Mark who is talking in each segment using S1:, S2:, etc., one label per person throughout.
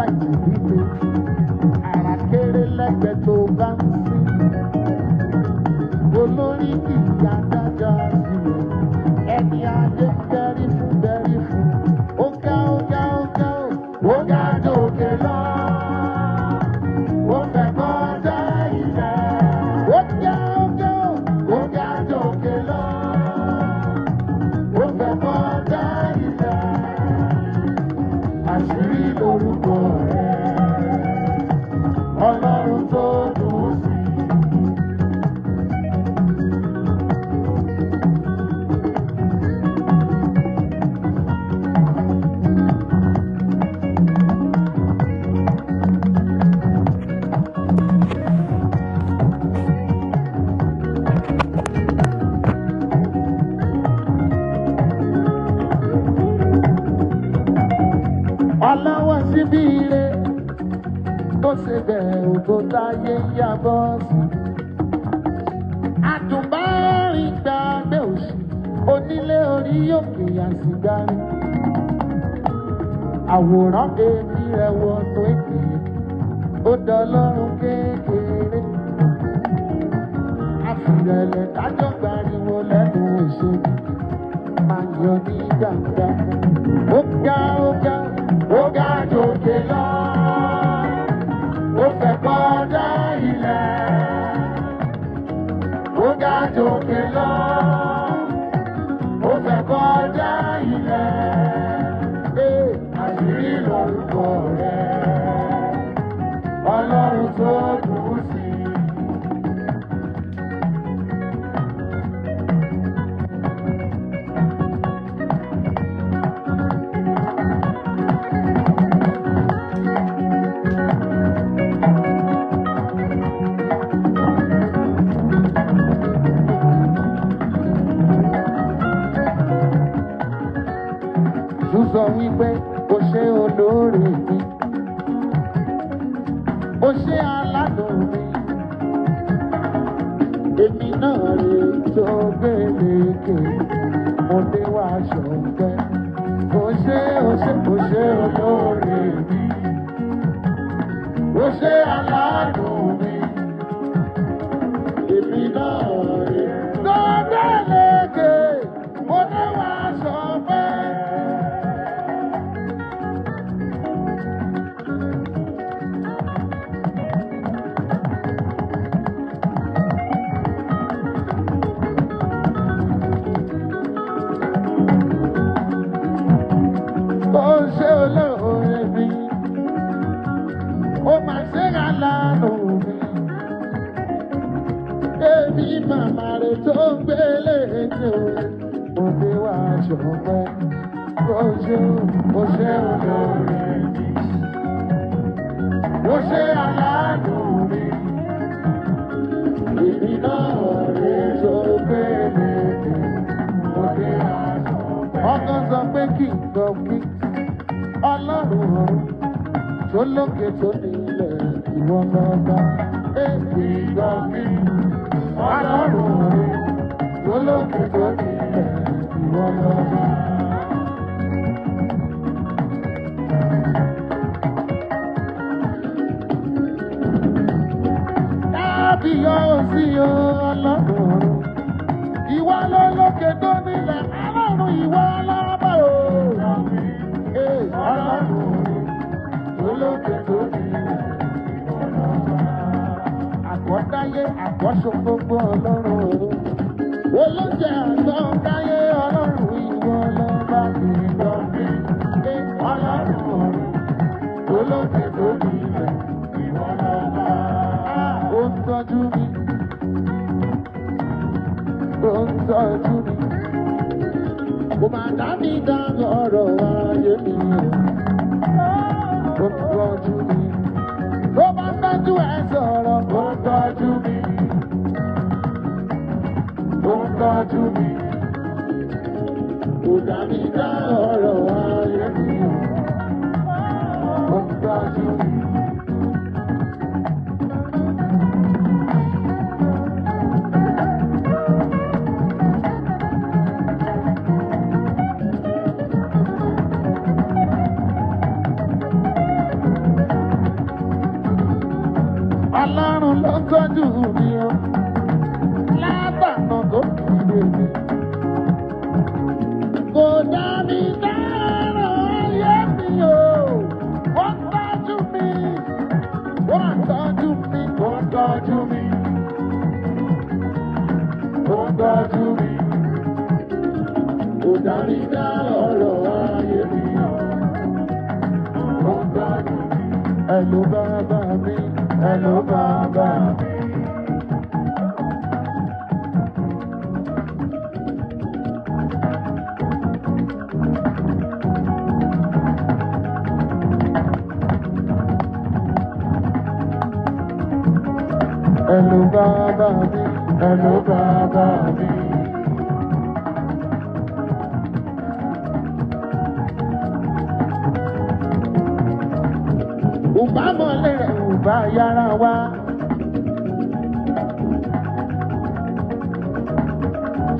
S1: láti wípé ara kéré lẹ́gbẹ̀ẹ́ tó bá ń sìn. Olórí kì í ga dájọ́ sílẹ̀, ẹni ayé bẹ́rí fún. Ó ga ó ga ó ga ó, ó ga jòkè lọ. Ó fẹ́ kọjá ilẹ̀. Ó ga ó ga ó, ó ga jòkè lọ. Ó fẹ́ kọjá ilẹ̀. Àṣírí lórúkọ rẹ̀, Ọlọ́run tó dùn sí. Ọlọ́wọ́ síbí ire tó ṣe bẹ̀rù tó táyé yàbọ̀ sí. Àtùbárìn gbàgbé òṣì, onílé orí òkè àsìgbárí. Àwòrán èmi rẹ̀ wọnú èké, ó dọlọ́run kékeré. Àfìrẹ̀lẹ̀ dájọ́ gbariwo lẹ́nu òṣèlú, máa yọ ní gbàgbà. Ó ga ó ga ó ga jòkè lọ, ó fẹ́ kọjá ilẹ̀. Ó ga jòkè lọ, ó fẹ́ kọjá ilẹ̀. Àṣírí lórúkọ rẹ̀, Ọlọ́run tó dùn sí. Sọ wípé o ṣé olóore mi, o ṣé alánú mi, èmi náà rè tó gbèlékè, mo dé wá ṣọpẹ́. O ṣé olóore mi, o ṣé alánú mi, èmi náà rè tó gbèlékè, mo dé wá ṣọpẹ́. Ó ṣé olóore mi, ó máa ṣe alánú mi, èmi màmá rẹ̀ tó gbélé ètò òde wá ṣọpẹ́. Ó ṣé olóore mi, ó ṣé alánú mi, èmi náà rẹ̀ tó gbélé ètò òde wá ṣọpẹ́. Ọkàn sọ pé kí n gbọ́ kí. Ọlọ́run ọ̀run tó lókè tó nílẹ̀ ìwọ lọ́ba. Èmi gbọ́ mi. Ọlọ́run ọ̀run tó lókè tó nílẹ̀ ìwọ lọ́ba. Kábíyèsí o Ọlọ́run ọ̀run, ìwọ ló lókè tó nílẹ̀, Ọlọ́run ìwọ lọ́ba o. Ọlọ́run olókè tó nílẹ̀ ìwọ̀nàmá. Àkọ́dáyé àkọ́ṣe gbogbo Ọlọ́run òru. Olóúnjẹ àgbọ̀ndáyé Ọlọ́run ìwọ lọ́ba ìgbọ́ mi. Ọlọ́run òru olókè tó nílẹ̀ ìwọ̀nàmá. Ó ń tọ́jú mi, ó ń tọ́jú mi. Kò máa dá mi dá ọ̀rọ̀ ayé mi o. Ó ń tọ́jú mi. Tó bá tọ́jú ẹ sọ̀rọ̀, ó ń tọ́jú mi. Ó ń tọ́jú mi. Kò dá mi dá ọ̀rọ̀ ayé mi o. Ó ń tọ́jú mi. Ọlọ́run ló tọ́jú mi o. Látàná tó fi dé mi. Kò dá mi dára ayé mi o. Ó tọ́jú mi. Ó tọ́jú mi. Ó tọ́jú mi. Ó tọ́jú mi. Kò dá mi dára ọ̀rọ̀ ayé mi o. Ó tọ́jú mi. Hello bàbá mi. Hello bàbá mi. Hello bàbá mi, hello bàbá mi. Ùbá mọ̀lẹ́ rẹ̀ ùbá yára wá.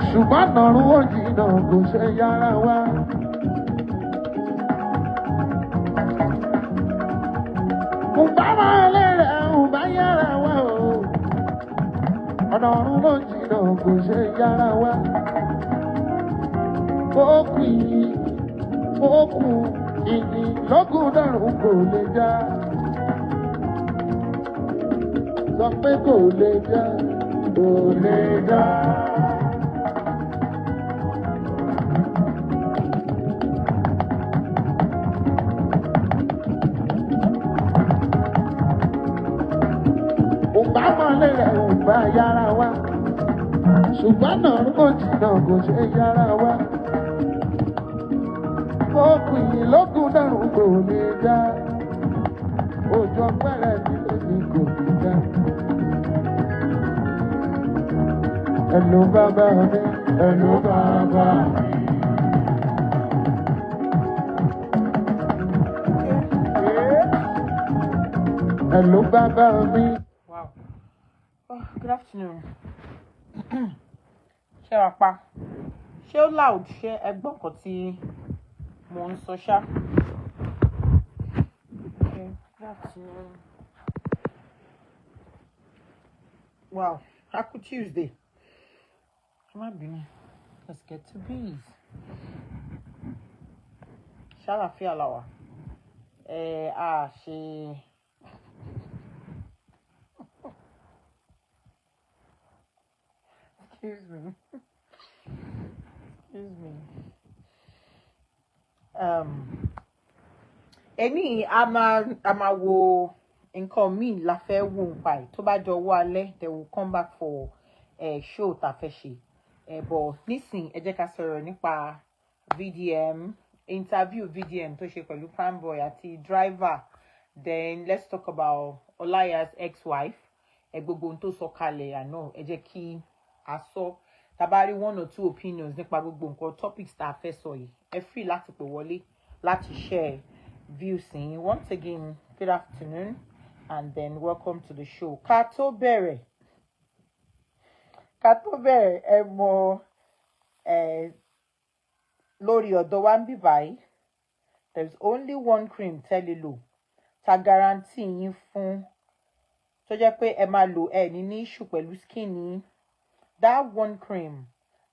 S1: Ṣùgbọ́n nàrún òjì náà kò ṣe yára wá. Ùbá mọ̀lẹ́ rẹ̀ ùbá yára wá o. Ọ̀nà ọ̀run ló jìnnà kò ṣe yára wá. Ó kù yìí, ó kù ìdí lọ́gùn dàrún kò lè já. Sọ pé kò lè já, kò lè já. Ùbá mọ̀lẹ́ rẹ̀ ùbá yára wá. Ṣùgbọ́n náà kò jìnnà kò ṣe yára wá. Ó kù yìí lógún dàrún kò lè já. Ojú ọpẹ́rẹ́ nílé ní kò lè já. Hello bàbá mi, hello bàbá mi. Hello bàbá mi.
S2: Wow. Oh, good afternoon. Ṣé wàá pa? Ṣé ó loud? Ṣé ẹ gbọ́ nǹkan tí mo ń sọ ṣá? Okay, good afternoon. Wow, happy Tuesday. Come on, let's get to bees. Ṣàlàáfíà la wà. Ṣe. Excuse me. Excuse me. Any a máa wo nǹkan míì la fẹ́ wò nípa ẹ̀ tó bá jọ wọ́ alẹ́ they will come back for show tá fẹ́ ṣe. But nísìn ẹ jẹ́ ká sọ̀rọ̀ nípa VDM interview VDM tó ṣe pẹ̀lú Primeboy àti driver. Then let's talk about Olaya's ex-wife. Gbogbo ohun tó sọ kalẹ̀ àná ẹ jẹ́ kí a sọ tabari 1 or 2 opinions nípa gbogbo nǹkan topics tá fẹ́ sọ yìí. Ẹ free láti pè wọlé láti share views yín. Once again, good afternoon and then welcome to the show. Ká tó bẹ̀rẹ̀ ẹ mọ̀ lórí ọ̀dọ̀ wa ń bí báyìí. There's only one cream tẹ́lẹ̀ lò ta guarantee yín fún tó jẹ́ pé ẹ máa lò ẹ ní issue pẹ̀lú skin yín. That one cream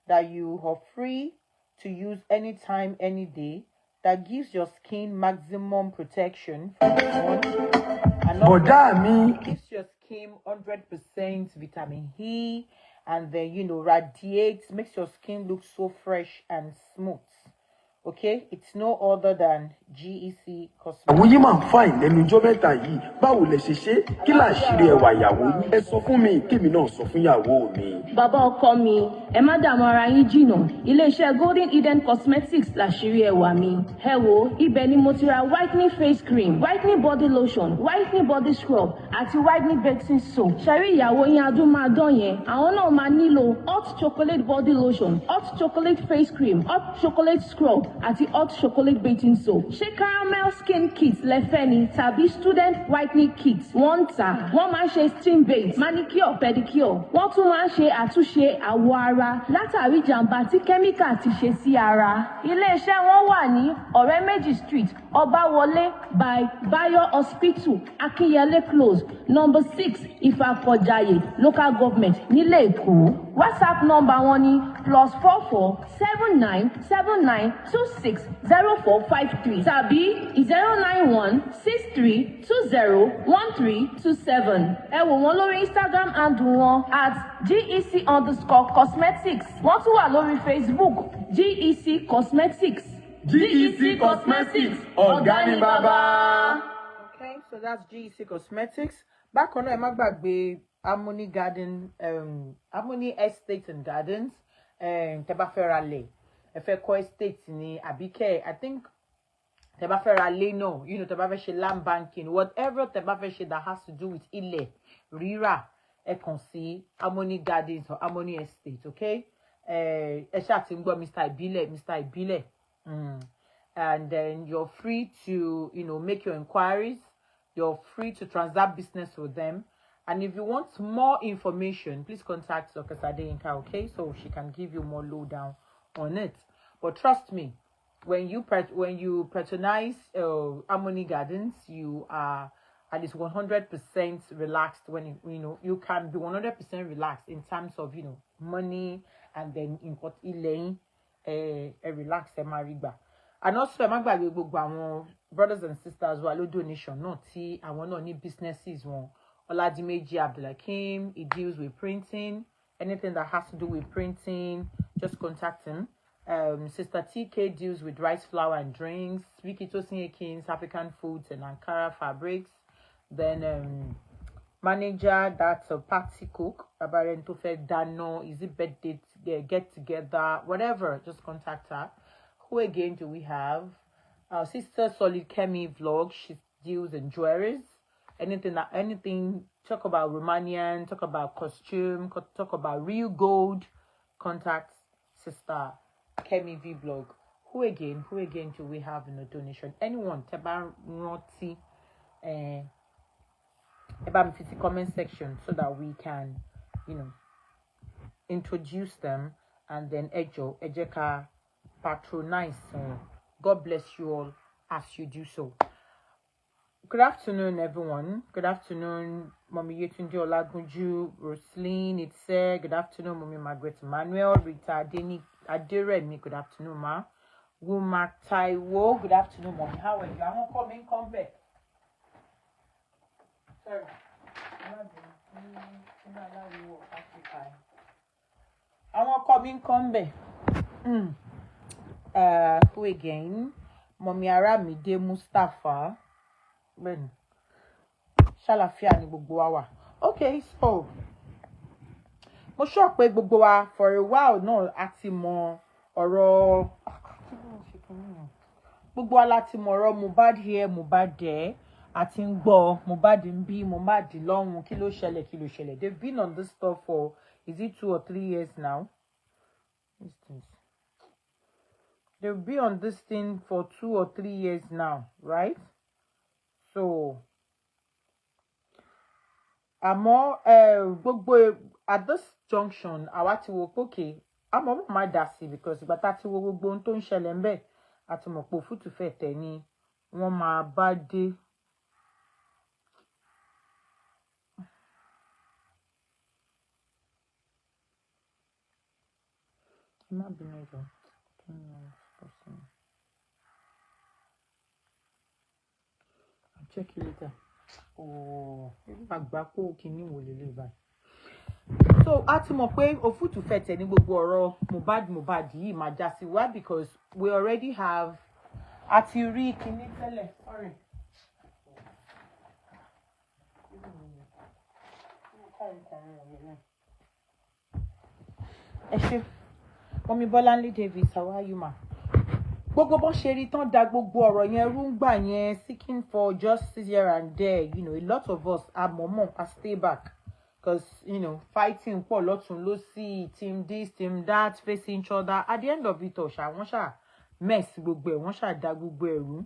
S2: that you are free to use anytime, any day, that gives your skin maximum protection from the sun. And gives your skin 100% vitamin E, and then, radiates, makes your skin look so fresh and smooth. Okay, it's no other than GEC Cosmetics.
S3: Àwọn yìí máa ń fa ìlẹ́nu ọjọ́ mẹ́ta yìí. Báwo lẹ ṣe ṣe? Kí láṣìírí ẹwà ìyàwó yín? Ẹ sọ fún mi, kémi náà sọ fún ìyàwó mi.
S4: Bàbá ọkọ mi, ẹ má dààmú ara yín jìnnà. Ilé-iṣẹ́ Golden Eden Cosmetics láṣìírí ẹwà mi. Ẹ wo, ibẹ̀ ni mo ti ra whitening face cream, whitening body lotion, whitening body scrub àti whitening bathing soap. Ṣẹ̀rí ìyàwó yín adún máa dán yẹn. Àwọn náà máa nílò hot chocolate body lotion, hot chocolate face cream, hot chocolate scrub àti hot chocolate bathing soap. Ṣé caramel skin kit lẹ́fẹ́ ni tàbí student whitening kit? Wọ́n ń tà. Wọ́n máa ń ṣe steam bath, manicure, pedicure. Wọ́n tún máa ń ṣe àtúnṣe àwọ̀ ara látàrí ìjàmbá tí kẹ́míkà ti ṣe sí ara. Ilé-iṣẹ́ wọn wà ní Ọ̀rẹ́méjì Street, Ọbáwọlé by Bayo Hospital, Akinyele Close, number 6, Ìfàkọ̀jayé, local government, nílé Èkó. WhatsApp number wọn ni +44 79 79 26 0453 tàbí 091 63 20 1327. Ẹ wò wọ́n lórí Instagram handle wọn @GEC_cosmetics. Wọ́n tún wà lórí Facebook GEC Cosmetics.
S3: GEC Cosmetics, ọ̀gá ni bàbá.
S2: Okay, so that's GEC Cosmetics. Bákan náà ẹ má gbàgbé Harmony Estate and Gardens. Tẹ́ bá fẹ́ ra lẹ̀, ẹ fẹ́ kọ́ estate ní àbíkẹ́, I think tẹ́ bá fẹ́ ra lé náà, tẹ́ bá fẹ́ ṣe land banking, whatever tẹ́ bá fẹ́ ṣe that has to do with ilẹ̀ rírà, ẹ kàn sí Harmony Gardens or Harmony Estate, okay? Ẹ ṣáà ti ń gbọ́ Mr. Ìbílẹ̀. And then you're free to, make your inquiries. You're free to transact business with them. And if you want more information, please contact Dr. Sadeinka, okay? So she can give you more lowdown on it. But trust me, when you patronize Harmony Gardens, you are at least 100% relaxed. When you can be 100% relaxed in terms of money, and then in what elaine relax mariba. And also gbàgbé gbogbo àwọn brothers and sisters who are donation náà tí àwọn náà ní businesses wọn. Oladimeji Abdulhakeem, he deals with printing. Anything that has to do with printing, just contact him. Sister TK deals with rice flour and drinks. Vicky Tosin Ekins, African foods and Ankara fabrics. Then manager, that's a party cook. Abarento Fed Dano, is it birthday get together, whatever, just contact her. Who again do we have? Our sister Solid Kemi vlog. She deals in jewelries. Anything, talk about Romanian, talk about costume, talk about real gold. Contact Sister Kemi V vlog. Who again do we have in a donation? Anyone? Tabaroti. About the comment section so that we can, introduce them, and then Ejeka patronize. God bless you all as you do so. Good afternoon, everyone. Good afternoon, Mommy Yetunde Olagunju, Roslyn, Itse. Good afternoon, Mommy Margaret Emmanuel, Rita Aderemi. Good afternoon, Ma. Wuma Taiwo. Good afternoon, Mommy. How are you? I won't come back. Sorry. I won't come back. Who again? Mommy Aramide Mustafa. Ben. Shalafia ni gbogbo wa wà. Okay, so mo sure pé gbogbo wa for a while náà àti mọ ọ̀rọ̀ gbogbo wa láti mọ ọ̀rọ̀ Mohbad here, Mohbad there, àti ń gbọ́ Mohbad ń bí, Mohbad lọ́hùn, kí ló ṣẹlẹ̀. They've been on this stuff for, is it 2 or 3 years now? They've been on this thing for 2 or 3 years now, right? So, àmọ́ gbogbo at this junction, àwa ti wò pé okay, àmọ́ má dá sí because ìgbà tá ti wò gbogbo ohun tó ń ṣẹlẹ̀ ńbẹ̀, àti mọ̀ pé òfútù fẹ́ tẹ̀ ni wọ́n máa bá dé. Má bínú jọ̀ọ́. I'll check you later. Oh, àgbákò kìíní wò lélẹ̀ báyìí. So a ti mọ̀ pé òfútù fẹ́ tẹ̀ ní gbogbo ọ̀rọ̀ Mohbad yìí máa já sí wá because we already have àti rí kìíní tẹ́lẹ̀. Sorry. Ẹ ṣé. Mommy Bolanle Davis, how are you, ma? Gbogbo bó ṣe rí tán da gbogbo ọ̀rọ̀ yẹn rú ń gbà yẹn, seeking for justice here and there. A lot of us are I stay back. Because, fighting pọ̀ lọ́tún lósì, team this, team that, facing each other. At the end of it all, wọ́n mess gbogbo ẹ̀, wọ́n ṣàdá gbogbo ẹ̀rú,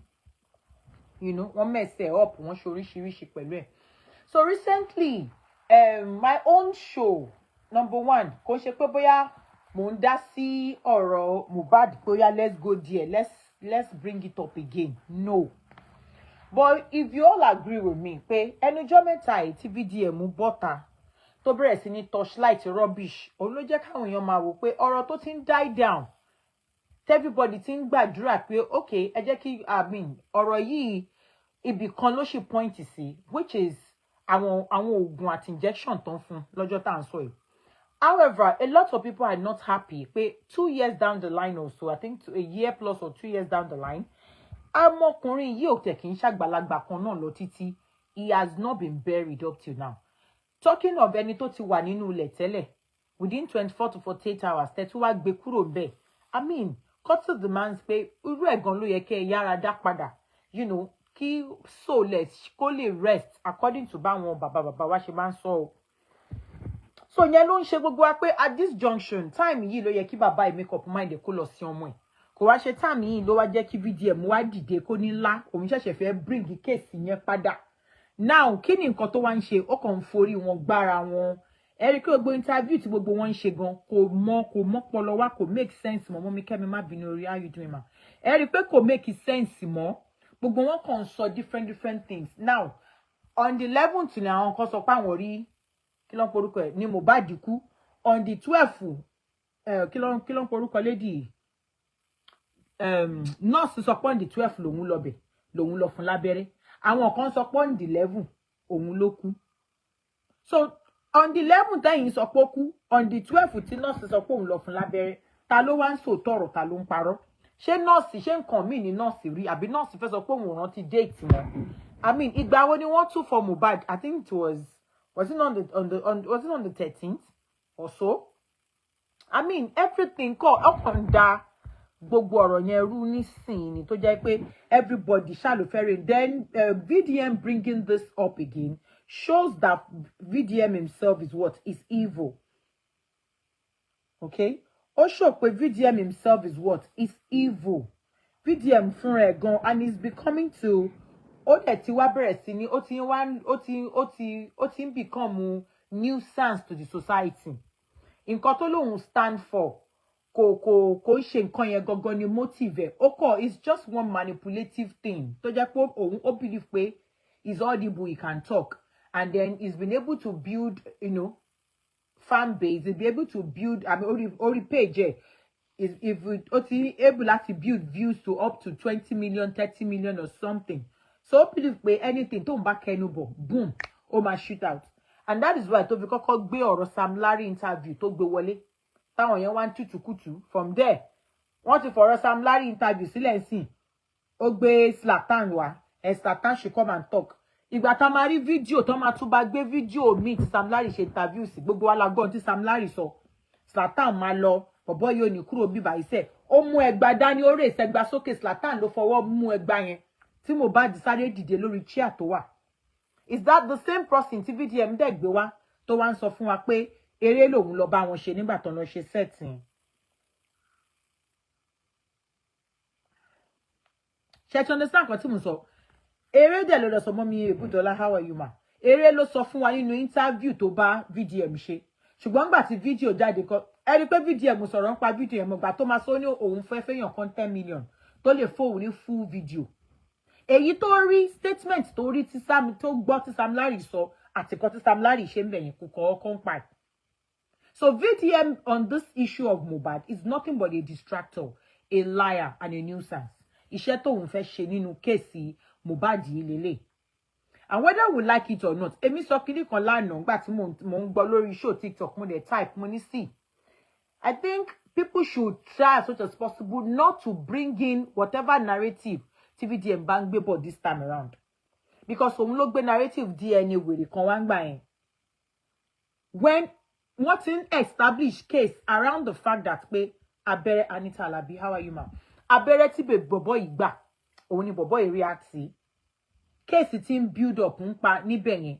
S2: you know, wọ́n mess ẹ̀ up, wọ́n ṣe oríṣiríṣi pẹ̀lú ẹ̀. So recently, my own show, number one, kò ṣe pé bóyá mò ń dá sí ọ̀rọ̀ Mohbad, bóyá let's go there, let's bring it up again. No. But if you all agree with me, pé ẹnujọ́ mẹ́ta yìí tí VDM bọ́ta tó bẹ̀rẹ̀ sí ní torchlight rubbish, òun ló jẹ́ káwọn èèyàn máa wò pé ọ̀rọ̀ tó ti ń die down, everybody ti ń gbàdúrà pé okay, ẹ jẹ́ kí ọ̀rọ̀ yìí ibì kan ló ṣì point sí, which is àwọn oògùn àti injection tó ń fún lọ́jọ́ tá à ń sọ yìí. However, a lot of people are not happy pé 2 years down the line or so, I think a year plus or 2 years down the line, ọmọkùnrin yìí ò tẹ̀ kí n ṣàgbàlagbà kan náà lọ títí. He has not been buried up till now. Talking of ẹni tó ti wà nínú ilẹ̀ tẹ́lẹ̀, within 24 to 48 hours, tẹ́ tí wá gbé kúrò bẹ́ẹ̀. I mean, cut to the man's pé irú ẹ̀gan ló yẹ kẹ́ ẹ yára dá padà, you know, kí soulless kó lè rest according to báwọn bàbá wa ṣe máa ń sọ o. So yẹn ló ń ṣe gbogbo wa pé at this junction, time yìí ló yẹ kí bàbá ẹ̀ make up mind kó lọ sí ọmọ ẹ̀. Kò wá ṣe time yìí ló wá jẹ́ kí VDM wá dìde kó ní ńlá, òun ṣẹ̀ṣẹ̀ fẹ́ bring case yẹn padà. Now, kí ni nǹkan tó wá ń ṣe? Ó kàn ń forí wọn gbára wọn. Ẹ rí pé gbogbo interview tí gbogbo wọn ń ṣe gan kò mọ́pọlọ wá, kò make sense mọ́. Mọ́mí Kẹ́mi má bínú orí, how you doing ma? Ẹ rí pé kò make sense mọ́. Gbogbo wọn kàn sọ different things. Now, on the 11th ni àwọn kan sọ pé àwọn rí kí ló ń porúkọ ẹ̀ ní Mohbad kú. On the 12th, kí ló ń porúkọ lady nurse sọ pé on the 12th lòun lọ bẹ̀, lòun lọ fún lábẹ́rẹ́. Àwọn kan sọ pé on the 11th òun ló kú. So on the 11th tẹ́yìn sọ pé ó kú, on the 12th tí nurse sọ pé òun lọ fún lábẹ́rẹ́, ta ló wá ń sòótọ́ ọ̀rọ̀, ta ló ń parọ́? Ṣé nurse, ṣé nǹkan míì ni nurse rí, àbí nurse fẹ́ sọ pé òun rántí date wọn? I mean, ìgbà wo ni wọ́n tún for Mohbad? I think it was it on the 13th or so? I mean, everything called up and down. Gbogbo ọ̀rọ̀ yẹn rú nísìnyí tó jẹ́ pé everybody ṣàlùfẹ́rẹ̀. Then VDM bringing this up again shows that VDM himself is what? Is evil. Okay? Ó show pé VDM himself is what? Is evil. VDM fúnra ẹ̀ gan, and is becoming to ó dẹ̀ ti wá bẹ̀rẹ̀ sí ní ó ti ń become nuisance to the society. Nǹkan tó lóun stand for kò ṣe nǹkan yẹn gangan ni motive ẹ̀. Ó kọ̀, it's just one manipulative thing tó jẹ́ pé òun ó believe pé he's audible, he can talk, and then he's been able to build, you know, fan base. He'll be able to build, I mean, only page if he able to build views to up to 20 million, 30 million or something. So ó believe pé anything tó ń bá kẹnu bọ̀, boom, ó máa shoot out. And that is why tó fi kọ́kọ́ gbé ọ̀rọ̀ Sam Larry interview tó gbé wọlé. Táwọn yẹn wá ń tútùkùtù. From there, wọ́n ti fọ̀rọ̀ Sam Larry interview sílẹ̀ ńsìn. Ó gbé Zlatan wá. Zlatan should come and talk. Ìgbà tá máa rí fídíò tó máa tún bá gbé fídíò míì tí Sam Larry ṣe interview sí. Gbogbo wa la gbọ́ tí Sam Larry sọ. Zlatan máa lọ. Bọ̀bọ́ yóò ní kúrò bíbá iṣẹ́. Ó mú ẹgba dání, ó rè sẹ́gba sókè. Zlatan ló fọwọ́ mú ẹgba yẹn. Tí Mohbad sáré dìde lórí chair tó wà. Is that the same person tí VDM dẹ̀ gbé wá tó wá ń sọ fún wa pé eré lòun lọ bá wọn ṣe nígbà tó lọ ṣe setting? Ṣé tí understand nǹkan tí mo sọ? Eré dẹ̀ ló lọ sọ mọ́ mi Ebúdọ́lá, how are you ma? Eré ló sọ fún wa nínú interview tó bá VDM ṣe. Ṣùgbọ́n nígbà tí fídíò jáde kọ, ẹ rí pé VDM sọ̀rọ̀ nípa fídíò yẹn, gbà tó máa sọ ní òun fẹ́ fẹ́yàn kan 10 million tó lè fóun ní full video. Èyí tó rí statement tó rí tí Sam tó gbọ́ tí Sam Larry sọ àti kan tí Sam Larry ṣe ń bẹ̀yẹn kò kọ́ ọkàn pa. So VDM on this issue of Mohbad is nothing but a distractor, a liar and a nuisance. Iṣẹ́ tóun fẹ́ ṣe nínú kéèsì Mohbad yìí lélẹ̀. And whether we like it or not, èmi sọ kíní kan lánàá nígbà tí mo ń gbọ́ lórí show TikTok mo dẹ̀ type mo ní sí. I think people should try as much as possible not to bring in whatever narrative VDM bá ń gbé bọ̀ this time around. Because òun ló gbé narrative DNA wèrè kan wá ń gbà yẹn. When wọ́n ti ń establish case around the fact that pé abẹ́rẹ́ Anita Alabi, how are you ma? Abẹ́rẹ́ tí bọ̀bọ̀ yìí gbà, òun ni bọ̀bọ̀ yìí react sí. Case ti ń build up ń pa níbẹ̀ yẹn.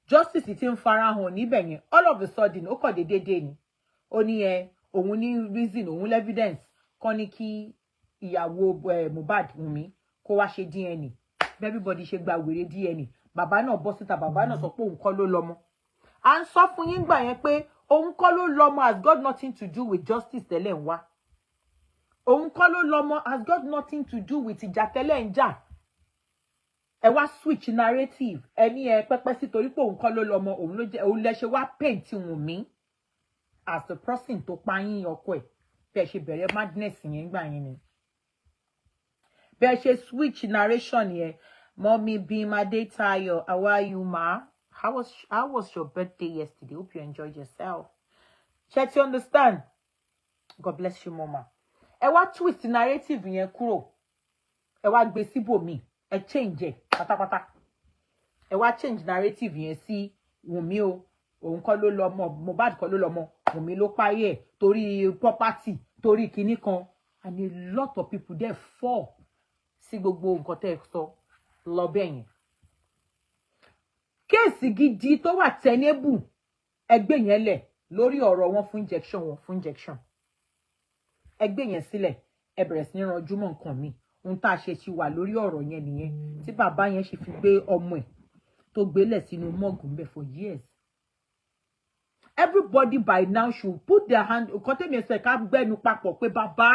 S2: Justice ti ń farahàn níbẹ̀ yẹn. All of a sudden, ó kọ̀ déédéé ni. Ó ní òun ní reason, òun evidence, kọ́ ní kí ìyàwó Mohbad Wunmi kó wá ṣe DNA everybody ṣe gba wèrè DNA bàbá náà bọ́ síta bàbá náà sọ pé òun kọ́ ló lọ́mọ à ń sọ fún yín gbà yẹn pé òun kọ́ ló lọ́mọ has got nothing to do with justice tẹ́lẹ̀ ń wá òun kọ́ ló lọ́mọ has got nothing to do with ìjà tẹ́lẹ̀ ń jà ẹ wá switch narrative ẹni ẹ pẹpẹ sí torí pé òun kọ́ ló lọ́mọ òun lẹ ṣe wá paint Wunmi as the person tó pa yín ọkọ ẹ̀ bẹ́ẹ̀ ṣe bẹ̀rẹ̀ madness yẹn gbà yẹn ni bẹ́ẹ̀ ṣe switch narration yẹn Mommy Bim Adetayo, how are you, ma? How was your birthday yesterday? Hope you enjoyed yourself. Chet, you understand? God bless you, mama. Ẹ wá twist narrative yẹn kúrò. Ẹ wá gbé síbòmí. Ẹ change ẹ pátápátá. Ẹ wá change narrative yẹn sí Wunmi o. Òun kọ́ ló lọ́mọ, Mohbad kọ́ ló lọ́mọ. Wunmi ló páyé ẹ̀ torí property, torí kinní kan. And a lot of people there fall. Sí gbogbo nǹkan tẹ́ ẹ sọ. Lọ bẹ́yẹn kéèsì gidi tó wà tenable ẹgbẹ́ yẹn lẹ̀ lórí ọ̀rọ̀ wọn fún injection ẹgbẹ́ yẹn sílẹ̀ ẹ bẹ̀rẹ̀ sí ní ranjú mọ́ nǹkan mi ohun tá a ṣe ti wà lórí ọ̀rọ̀ yẹn nìyẹn tí bàbá yẹn ṣe fi gbé ọmọ ẹ̀ tó gbélẹ̀ sínú mọ́ọ̀gù ń bẹ̀ for years everybody by now should put their hand nǹkan tẹ́mi ẹ̀sẹ̀ ká gbẹ́nu papọ̀ pé bàbá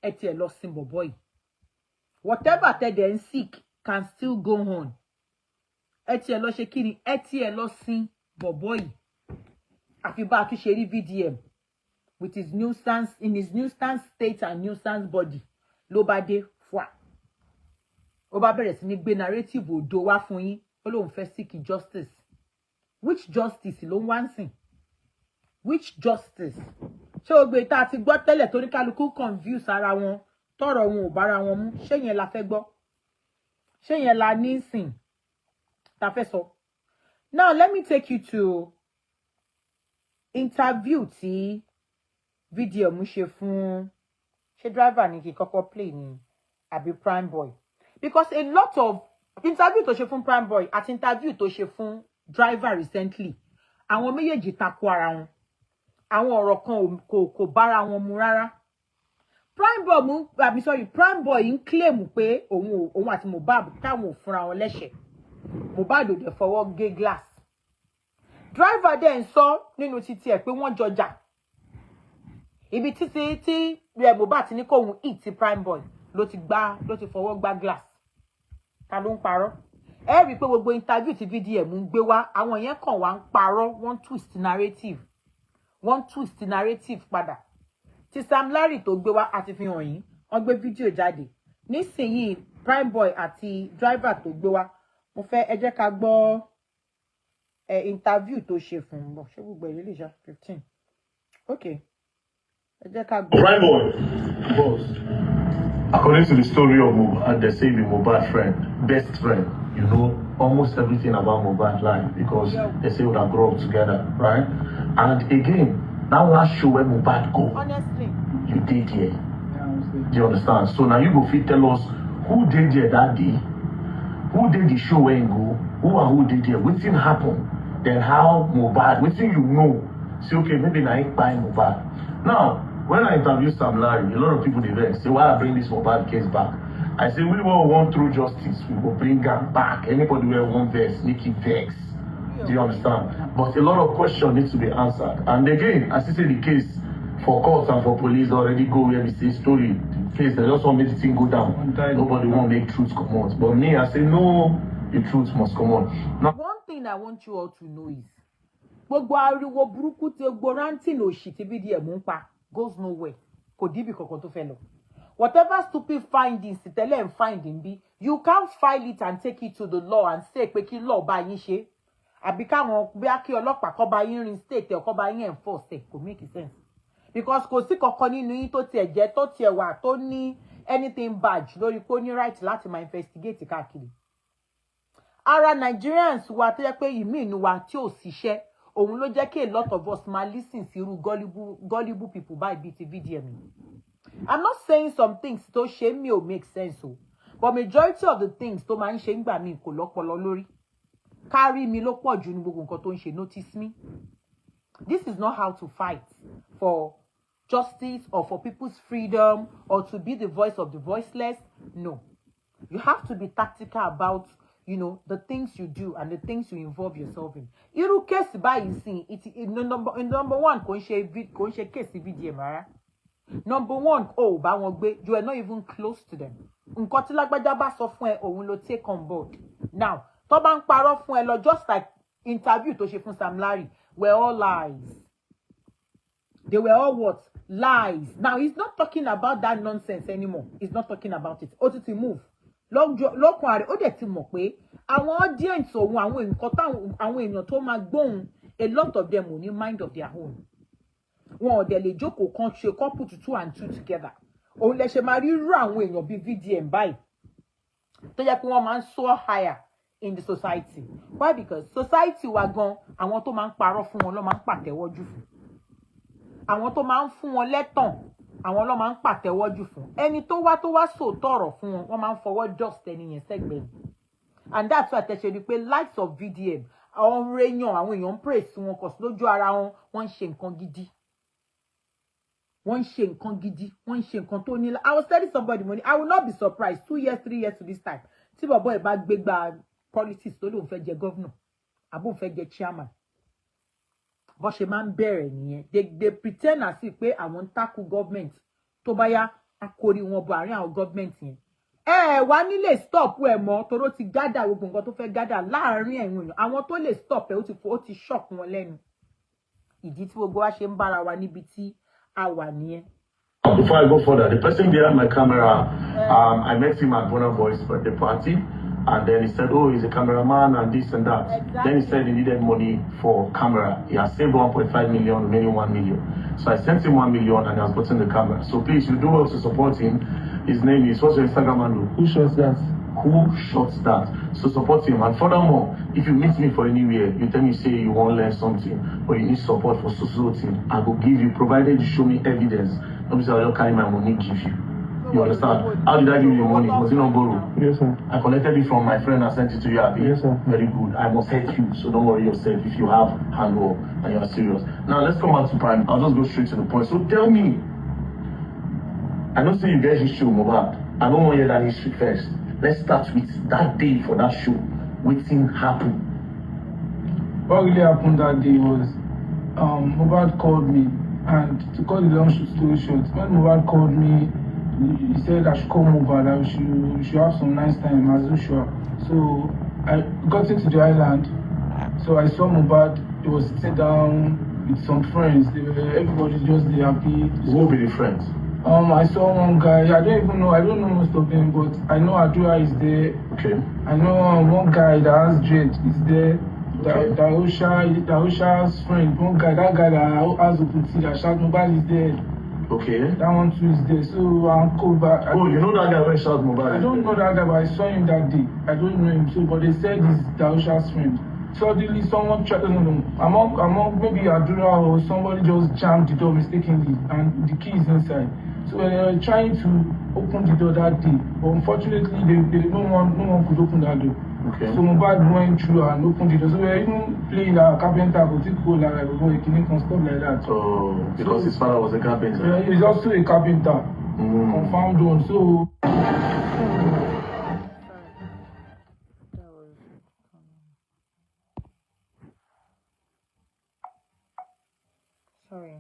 S2: ẹ tiẹ̀ lọ sin bọ̀bọ̀ yìí whatever tẹ́lẹ̀ ń sick can still go on. Ẹ tiẹ̀ lọ ṣe kíni, ẹ tiẹ̀ lọ sin bọ̀bọ̀ yìí. Àfi bá a tún ṣe rí VDM with his nuisance in his nuisance state and nuisance body. Ló bá dé fwa. Ó bá bẹ̀rẹ̀ sí ní gbé narrative òdo wá fún yín. Ó lóun fẹ́ seek justice. Which justice ló ń wá ń sìn? Which justice? Ṣé o gbé tá a ti gbọ́ tẹ́lẹ̀ tó ní kálukú confuse ara wọn tọ́rọ̀ wọn ò bára wọn mú? Ṣé yẹn la fẹ́ gbọ́? Ṣé yẹn la ní sìn ta fẹ́ sọ? Now let me take you to interview tí VDM ṣe fún ṣé driver ní kí kọ́kọ́ play ní àbí Prime Boy because a lot of interview tó ṣe fún Prime Boy àti interview tó ṣe fún driver recently àwọn méjèèjì tako ara wọn àwọn ọ̀rọ̀ kan kò bára wọn mu rárá. Prime Boy ń claim pé òun àti Mohbad táwọn ò fúnra wọn lẹ́sẹ̀. Mohbad ò dẹ̀ fọwọ́ gé glass. Driver dẹ̀ ń sọ nínú títí ẹ̀ pé wọ́n jọjà. Ibi tí Mohbad ti ní kóhun eat Prime Boy ló ti fọwọ́ gbá glass. Ta ló ń parọ́? Ẹ rí i pé gbogbo interview tí VDM ń gbé wá àwọn yẹn kàn wá ń parọ́ wọ́n twist narrative padà. Tí Sam Larry tó gbé wá àti fi hàn yín wọ́n gbé fídíò jáde nísìnyí Prime Boy àti driver tó gbé wá mo fẹ́ ẹ jẹ́ ká gbọ́ interview tó ṣe fún un bọ̀ ṣé gbogbo ẹ̀ lè ṣá 15 okay ẹ jẹ́ ká gbọ́.
S5: Prime Boy boss according to the story of Mohbad they say the Mohbad friend best friend you know almost everything about Mohbad life because they say we have grown up together right and again that last show where Mohbad go,
S2: honestly,
S5: you did here. Do you understand? So now you go fit tell us who did here that day, who did the show where you go, who did here, what thing happened, then how Mohbad, what thing you know. Say okay, maybe I ain't buying Mohbad. Now, when I interviewed Sam Larry, a lot of people they vex. Say why I bring this Mohbad case back? I say we will want through justice. We will bring them back. Anybody who want vex, make it vex. Do you understand? But a lot of questions need to be answered. And again, as you say, the case for courts and for police already go where we say story. The case, they just want to make the thing go down. Nobody want to make truth come out. But me, I say, no, the truth must come out. Now,
S2: one thing I want you all to know is, gbogbo ariwo burúkú tí gbogbo ranting òṣì tí VDM ń pa goes nowhere. Kò díbi kankan tó fẹ́ lọ. Whatever stupid findings tẹ́lẹ̀ ń finding bí, you can't file it and take it to the law and say pé kí law bá yín ṣe. Àbí káwọn bí kí ọlọ́pàá kó bá yín reinstate ẹ̀ kó bá yín enforce ẹ̀ kò make sense. Because kò sí kankan nínú yín tó tiẹ̀ jẹ́ tó tiẹ̀ wà tó ní anything badge lórí pé ó ní right láti máa investigate káàkiri. Ara Nigerians wa tó yẹ pé ìmí inú wa tí ò ṣiṣẹ́ òun ló jẹ́ kí a lot of us máa listen sí irú gullible people báyìí bíi ti VDM. I'm not saying some things tó ṣe mí ò make sense o, but majority of the things tó máa ń ṣe ńgbà mí kò lọ́pọlọ lórí. Carry mi ló pọ̀ jù ní gbogbo nǹkan tó ń ṣe, notice me. This is not how to fight for justice or for people's freedom or to be the voice of the voiceless. No. You have to be tactical about, you know, the things you do and the things you involve yourself in. Irú case báyìí sí, number one, kò ń ṣe case VDM rárá. Number one, oh, bá wọn gbé, you are not even close to them. Nǹkan tí lágbájá bá sọ fún ẹ, òun ló take on board. Now, tó bá ń parọ́ fún ẹ lọ, just like interview tó ṣe fún Sam Larry, were all lies. They were all what? Lies. Now, he's not talking about that nonsense anymore. He's not talking about it. Ó ti move. Lọ́kùn ààrẹ, ó dẹ̀ ti mọ̀ pé àwọn audience òun, àwọn nǹkan táwọn àwọn èèyàn tó máa gbóhùn, a lot of them ò ní mind of their own. Wọn ò dẹ̀ lè jókòó kan ṣe couple to 2 and 2 together. Òun lè ṣe máa rí irú àwọn èèyàn bíi VDM báyìí. Tó jẹ́ pé wọ́n máa ń soar higher in the society. Why? Because society wa gan, àwọn tó máa ń parọ́ fún wọn ló máa ń pàtẹ́wọ́ jù fún. Àwọn tó máa ń fún wọn lẹ́tàn, àwọn ló máa ń pàtẹ́wọ́ jù fún. Ẹni tó wá sòótọ́ ọ̀rọ̀ fún wọn, wọ́n máa ń fọwọ́ dust ẹni yẹn sẹ́gbẹ̀ẹ́. And that's why tẹ̀sẹ̀ rí pé likes of VDM, àwọn èèyàn ń praise wọn kò sí lójú ara wọn, wọ́n ń ṣe nǹkan gidi. Wọ́n ń ṣe nǹkan gidi, wọ́n ń ṣe nǹkan tó ní. I was telling somebody money, I will not be surprised 2 years, 3 years to this time. Tí bọ̀bọ̀ ẹ̀ bá gbégbá politics tó lóun fẹ́ jẹ governor, àbóun fẹ́ jẹ chairman. Bó ṣe máa ń bẹ̀rẹ̀ nìyẹn. They pretend as if pé àwọn ń tackle government. Tó bá yá, akórí wọn bọ̀ àárín àwọn government yẹn. Wá nílé stop ẹ̀ mọ́, toró ti gather gbogbo nǹkan tó fẹ́ gather láàárín ẹ̀wọ̀n èèyàn. Àwọn tó lè stop ẹ̀ ó ti shock wọn lẹ́nu. Ìdí tí gbogbo wa ṣe ń bára wa níbi tí a wà nìyẹn.
S5: Before I go further, the person behind my camera, I met him at Bonner Boy's birthday party. And then he said, oh, he's a cameraman and this and that. Exactly. Then he said he needed money for camera. He has saved 1.5 million, remaining 1 million. So I sent him 1 million and he has gotten the camera. So please, you do well to support him. His name is, what's your Instagram handle?
S6: Who shots that?
S5: Who shots that? So support him. And furthermore, if you meet me for anywhere, you tell me, say you want to learn something, or you need support for society, I will give you, provided you show me evidence. Obviously, I'll just carry my money, give you. You understand? How did I give you money? Was it not borrow?
S6: Yes, sir.
S5: I collected it from my friend and sent it to you, Abby.
S6: Yes, sir.
S5: Very good. I must help you, so don't worry yourself if you have handwork and you are serious. Now let's come back to Prime. I'll just go straight to the point. So tell me, I don't say you guys history with Mohbad. I don't want to hear that history first. Let's start with that day for that show. What thing happened?
S6: What really happened that day was Mohbad called me, and to cut the long story short, when Mohbad called me, he said I should come over, that we should have some nice time as usual. So I got into the island. So I saw Mohbad. He was sitting down with some friends. Everybody just happy.
S5: Who will be the friends?
S6: I saw one guy. I don't know most of them, but I know Adura is there.
S5: Okay.
S6: I know one guy that has dread is there.
S5: Okay.
S6: Daosha's friend, one guy, that guy that has Oputi, that shot Mohbad is there.
S5: Okay.
S6: That one too is there. So I'm cool, but
S5: oh, you know that guy when shot Mohbad?
S6: I don't know that guy, but I saw him that day. I don't know him, so but they said he's Daosha's friend. Suddenly someone tried, among maybe Adura or somebody just jammed the door mistakenly, and the key is inside. So they were trying to open the door that day, but unfortunately, no one could open that door.
S5: Okay.
S6: So Mohbad went through and opened the door. So we were even playing a carpenter, but it cool like stuff like that.
S5: Oh, because his father was a carpenter.
S6: Yeah, he's also a carpenter. Confirmed one. So.
S2: Sorry.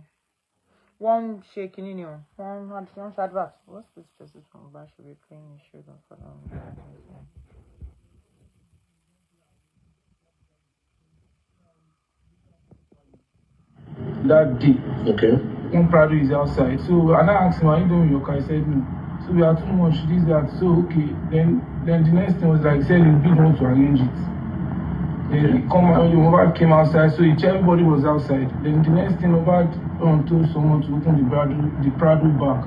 S2: One shaking in you. One advert. What's this justice from Mohbad should be playing his shoes on for them?
S6: That day.
S5: Okay.
S6: One Prado is outside. So and I asked him, are you doing your car? He said no. So we are too much this, that. So okay. Then the next thing was like he said he didn't want to arrange it. Then Mohbad came outside, so everybody was outside. Then the next thing Mohbad told someone to open the Prado back.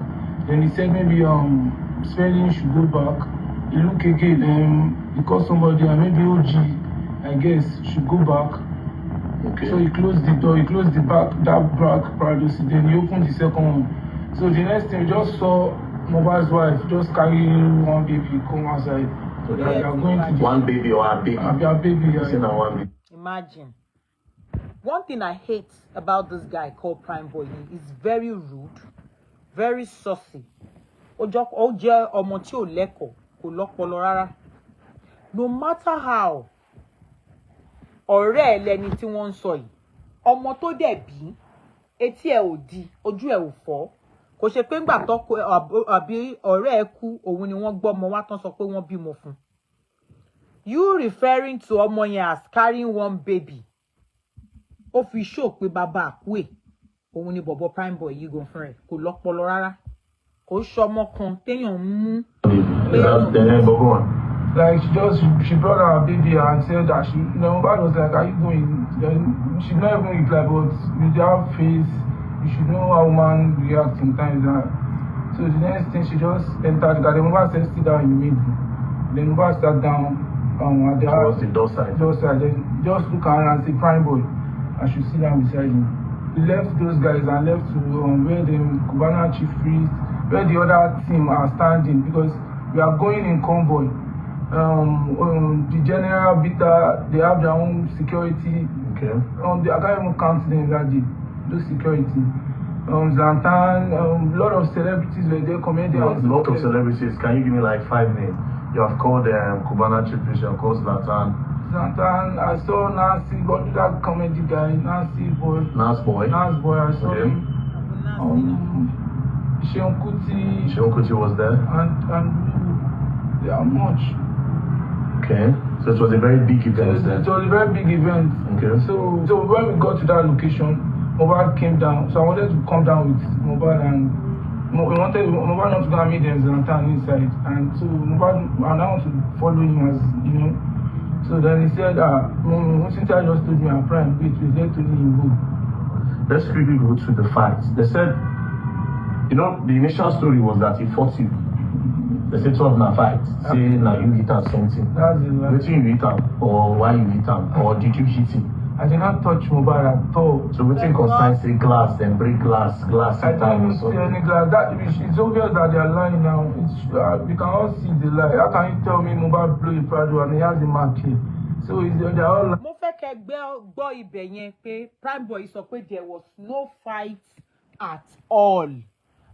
S6: Then he said maybe Spelling should go back. He look again, he called somebody and maybe OG, I guess, should go back.
S5: Okay.
S6: So he closed the door, he closed the back Prado, then he opened the second one. So the next thing we just saw Mohbad's wife just carrying one baby come outside. So they are going to
S5: one baby or a baby?
S6: A baby, yeah.
S5: One baby.
S2: Imagine. One thing I hate about this guy called Prime Boy, he's very rude. very saucy. Ó jẹ́ ọmọ tí ò lẹ́kọ̀ọ́, kò lọ́pọlọ rárá. No matter how ọ̀rẹ́ ẹ̀ lẹni tí wọ́n ń sọ yìí, ọmọ tó dẹ̀ bí, etí ẹ̀ ò di, ojú ẹ̀ ò fọ́. Kò ṣe pé ńgbà tó àbí ọ̀rẹ́ ẹ̀ kú, òun ni wọ́n gbọ́ ọmọ wá tán sọ pé wọ́n bímọ fún. You referring to ọmọ yẹn as carrying one baby. Ó fi show pé bàbá àkúè, òun ni bọ̀bọ̀ prime boy yìí gan fún rẹ̀, kò lọ́pọlọ rárá. Kò ṣọmọ kan téèyàn mú.
S6: Like she brought her baby and said that Mohbad was like, are you going? Then she not even reply, but with her face, you should know how woman react sometimes. So the next thing, she just entered the garden. Mohbad said, sit down in the middle. Then Mohbad sat down at the door side. Then just look at her and say, prime boy, I should sit down beside him. We left those guys and left to where the Cubana chief priest, where the other team are standing, because we are going in convoy. The general Bita, they have their own security. Okay. I can't even count them that day. Those security. Zlatan, a lot of celebrities were there commenting.
S5: A lot of celebrities. Can you give me like 5 names? You have called Cubana chief priest, you have called Zlatan.
S6: Zlatan, I saw Nancy, but that comedy guy, Nancy boy.
S5: Nas boy,
S6: I saw him. Seun Kuti
S5: was there.
S6: And they are much.
S5: Okay, so it was a very big event then.
S6: It was a very big event. Okay. So when we got to that location, Mohbad came down. So I wanted to come down with Mohbad, and Mohbad not to go and meet them Zlatan inside. And so Mohbad, and I want to follow him as, you know. So then he said, since I just told me I'm prime, wait, let him go.
S5: Let's quickly go to the facts. They said, you know, the initial story was that he fought you. They said 12 na fight. Say now you hit him something.
S6: That's it.
S5: Whether you hit him or why you hit him or did you hit him?
S6: I did not touch Mohbad at all.
S5: So we think concern say glass and break glass
S6: I didn't see any glass. It's obvious that they are lying now. We can all see the lie. How can you tell me Mohbad blew a Prado and he has a mark here? So they are all lying.
S2: Mo fẹ́ kẹ́ gbọ́ ibẹ̀ yẹn pé prime boy sọ pé there was no fight at all,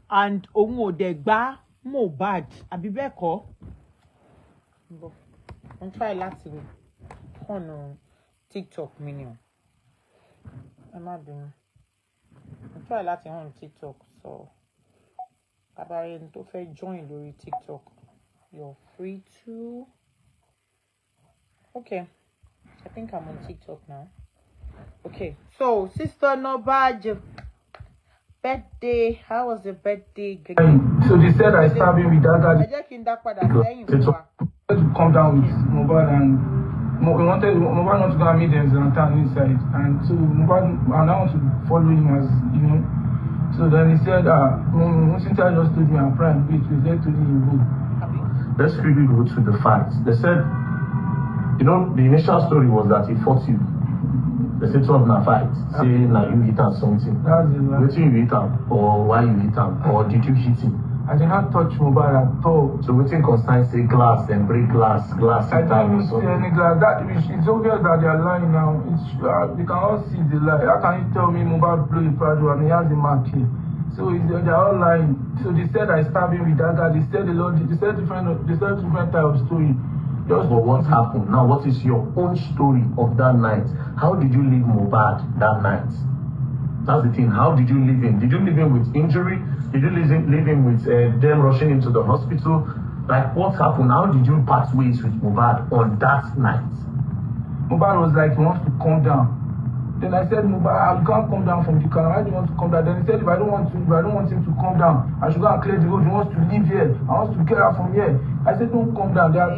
S2: and òun ò dẹ̀ gbá Mohbad àbí bẹ́ẹ̀ kọ́. Mo try láti on TikTok mi ni o. Ẹ má bínú. Mo try láti on TikTok, so abáyé ẹni tó fẹ́ join lórí TikTok, you're free to. Okay, I think I'm on TikTok now. Okay, so Sister Nobaj, birthday, how was the birthday?
S6: So they said I stabbed him with that guy.
S2: I just came back
S6: to come down with Mohbad, and Mohbad not to go and meet them Zlatan inside, and so Mohbad, and I want to follow him as, you know. So then he said, since I just told me I'm prime, wait, let him go.
S5: Let's quickly go to the facts. They said, you know, the initial story was that he fought you. They said 12 na fight. Say now you hit him something.
S6: That's it.
S5: Whether you hit him or why you hit him or did you hit him?
S6: I did not touch Mohbad at all.
S5: So we think concern say glass and break glass.
S6: I didn't see any glass. It's obvious that they are lying now. We can all see the lie. How can you tell me Mohbad blew a Prado and he has a mark here? So they are all lying. So they said I stabbed him with that guy. They said different type of story.
S5: Just for what happened. Now, what is your own story of that night? How did you leave Mohbad that night? That's the thing. How did you leave him? Did you leave him with injury? Did you leave him with them rushing into the hospital? Like, what happened? How did you part ways with Mohbad on that night?
S6: Mohbad was like, he wants to calm down. Then I said, Mohbad, you can't come down from the car. Why do you want to come down? Then he said, if I don't want him to come down, I should go and clear the road. He wants to leave here. I want to get out from here. I said, don't come down. They are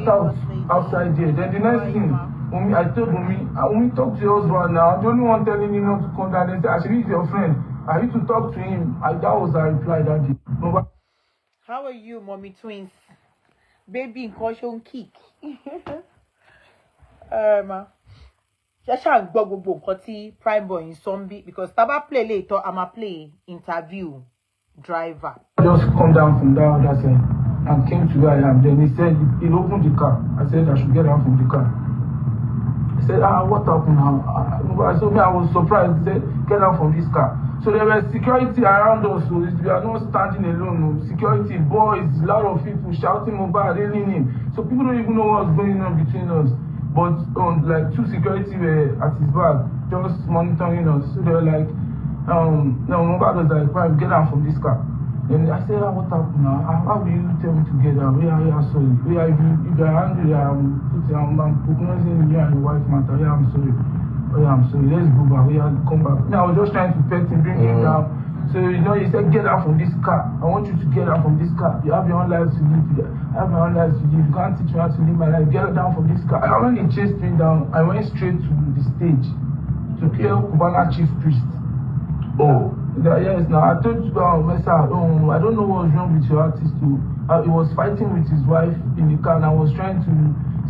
S6: outside there. Then the next thing, I told Umi, talk to your husband now. The only one telling him not to come down. They said, actually, he's your friend. I need to talk to him. That was our reply that day.
S2: How are you, mommy twins? Baby in caution kick. Ṣé ṣáà ń gbọ́ gbogbo nǹkan tí prime boy ń sọ ń bí, because tá bá play later I'ma play interview driver.
S6: I just come down from that other side and came to where I am. Then he said he opened the car. I said I should get out from the car. He said, what happened now? I was surprised. He said, get out from this car. So there were security around us, so we are not standing alone. No. Security, boys, a lot of people shouting Mohbad, hailing him. So people don't even know what's going on between us. But like 2 security were at his back, just monitoring us. So they were like, no, Mohbad was like, "Prime, get out from this car." And I said, what happened now? How will you tell me to get out? Where are you? Sorry. Where are you? If you're angry, I'm recognizing you and your wife matter. Yeah, I'm sorry. Oh yeah, I'm sorry. Let's go back. Yeah, come back. I was just trying to pet him, bring him down. So he said, get out from this car. I want you to get out from this car. You have your own life to live. I have my own life to live. You can't teach me how to live my life. Get down from this car. And when he chased me down, I went straight to the stage to tell Cubana chief priest.
S5: Oh.
S6: Yes, now I told you, Mesa, I don't know what's wrong with your artist too. He was fighting with his wife in the car, and I was trying to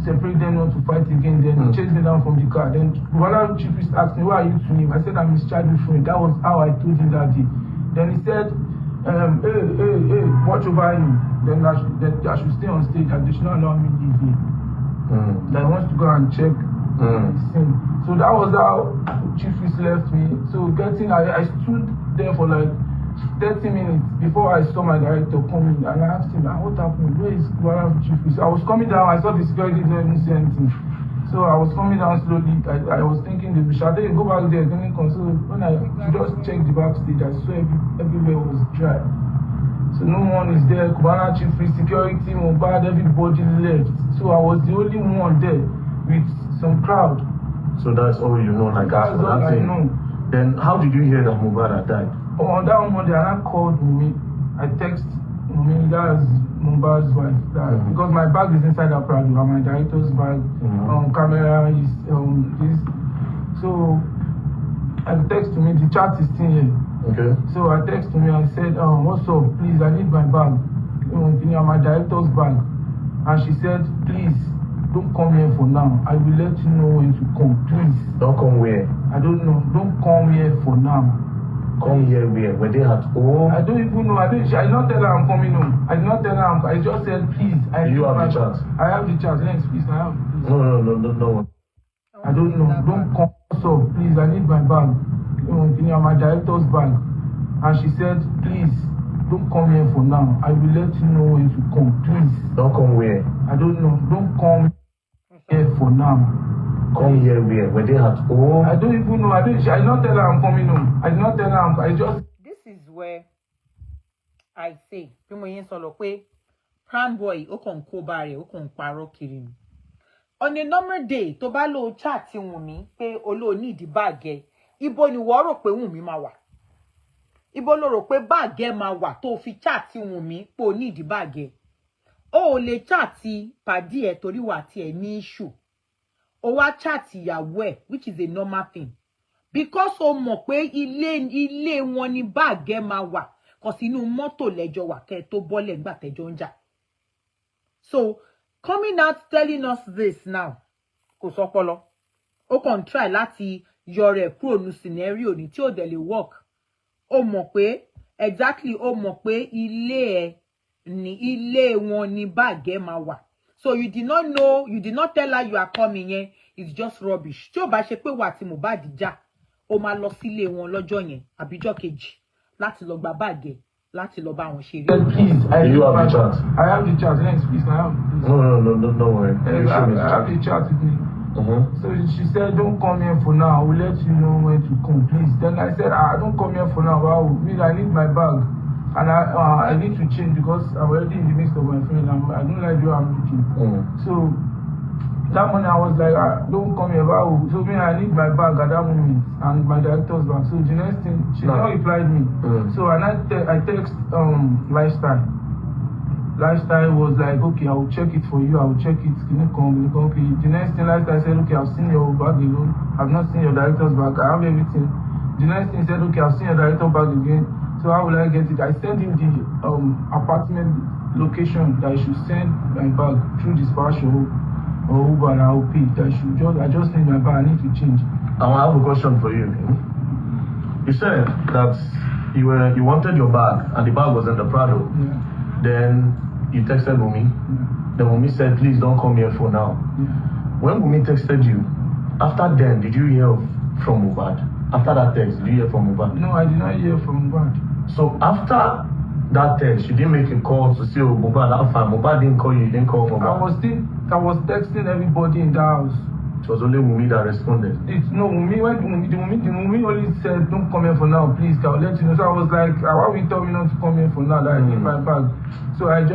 S6: separate them not to fight again. Then he chased me down from the car. Then one of the chief priest asked me, "Why are you to him?" I said, "I'm his childhood friend." That was how I told him that day. Then he said, hey, watch over him. Then I should stay on stage, and they should not allow me leave here. That he wants to go and check his thing. So that was how chief priest left me. So I stood there for like 30 minutes before I saw my director come in, and I asked him, what happened? Where is chief priest? I was coming down, I saw the security didn't say anything. So I was coming down slowly. I was thinking, shall they go back there? So when I just checked the backstage, I saw everywhere was dry. So no one is there. Cubana chief priest, security, Mohbad, everybody left. So I was the only one there with some crowd.
S5: So that's all you know, like
S6: that's all I know.
S5: Then how did you hear that Mohbad had died?
S6: On that Monday, I called Mumi. I texted Mumi, that's Mohbad's wife. Because my bag is inside that Prado, and my director's bag, camera is this. So I texted Mumi, the chat is still here.
S5: Okay. So
S6: I texted Mumi, I said, what's up? Please, I need my bag. My director's bag. And she said, please, don't come here for now. I will let you know when to come. Please.
S5: Don't come where?
S6: I don't know. Don't come here for now.
S5: Come here where? Were they at home?
S6: I don't even know. I did not tell her I'm coming home. I did not tell her I just said, please.
S5: You have the chat?
S6: I have the chat. Next, please. I have. Please.
S5: No.
S6: I don't know. Don't come. So, please, I need my bag. My director's bag. And she said, please, don't come here for now. I will let you know when to come. Please.
S5: Don't come where?
S6: I don't know. Don't come here for now.
S5: Come here where? Were they at home?
S6: I don't even know. I did not tell her I'm coming home. I did not tell her I just...
S2: This is where I say, Prime boy, o kon ko bare, o kon paro kiri. On a normal day, to ba lo chat Wunmi, pe o lo need bag e, ibo ni wo ro pe Wunmi ma wà. Ibo lo ro pe bag e ma wà tó fi chat Wunmi pe o need bag e. O le chat padi e torí wà tí ẹ ní issue. O wa chat ìyàwó ẹ, which is a normal thing. Because o mọ̀ pé ilé wọn ni bag e ma wà, cause inú mọ́tò lẹ́jọ́ wà kẹ́ tó bọ́lẹ̀ ńgbà tẹ́jọ́ ń jà. So, coming out telling us this now, kò sọpọlọ. O kàn try láti yọ rẹ̀ kúrò ní scenario ní tí ó dẹ̀ lè work. O mọ̀ pé, exactly, o mọ̀ pé ilé wọn ni bag e ma wà. So you did not know, you did not tell her you are coming here. It's just rubbish. Tí ó bá ṣe pé wà tí Mohbad jà, ó máa lọ sílé wọn lọ́jọ́ yẹn, àbíjọ́ kejì, láti lọ gba bag e, láti lọ bá wọn ṣeré.
S6: Please,
S5: you have the chat.
S6: I have the chat. Next, please. I have.
S5: No, don't worry.
S6: I have the chat with me. So she said, don't come here for now. I will let you know when to come, please. Then I said, don't come here for now. Wow, I need my bag. And I need to change because I'm already in the midst of my friend. I don't like the way I'm looking. So that morning I was like, don't come here. Wow. So I need my bag at that moment and my director's bag. So the next thing, she not replied me. So I text Lifestyle. Lifestyle was like, okay, I will check it for you. I will check it. Can you come? Okay. The next thing Lifestyle said, okay, I've seen your bag alone. I've not seen your director's bag. I have everything. The next thing said, okay, I've seen your director's bag again. So how will I get it? I sent him the apartment location that I should send my bag through dispatch or Uber, and I will pay. I just need my bag. I need to change.
S5: I have a question for you. You said that you wanted your bag and the bag was in the Prado.
S6: Yeah.
S5: Then you texted Wunmi.
S6: Yeah.
S5: Then Wunmi said, please don't come here for now.
S6: Yeah.
S5: When Wunmi texted you, after then, did you hear from Mohbad? After that text, did you hear from Mohbad?
S6: No, I did not hear from Mohbad.
S5: So after that text, you didn't make a call to say, oh, Mohbad, how far? Mohbad didn't call you, you didn't call Mohbad.
S6: I was texting everybody in the house.
S5: It was only Wunmi that responded.
S6: Wunmi only said, don't come here for now, please, I'll let you know. So I was like, why will you tell me not to come here for now, that I need my bag? So I did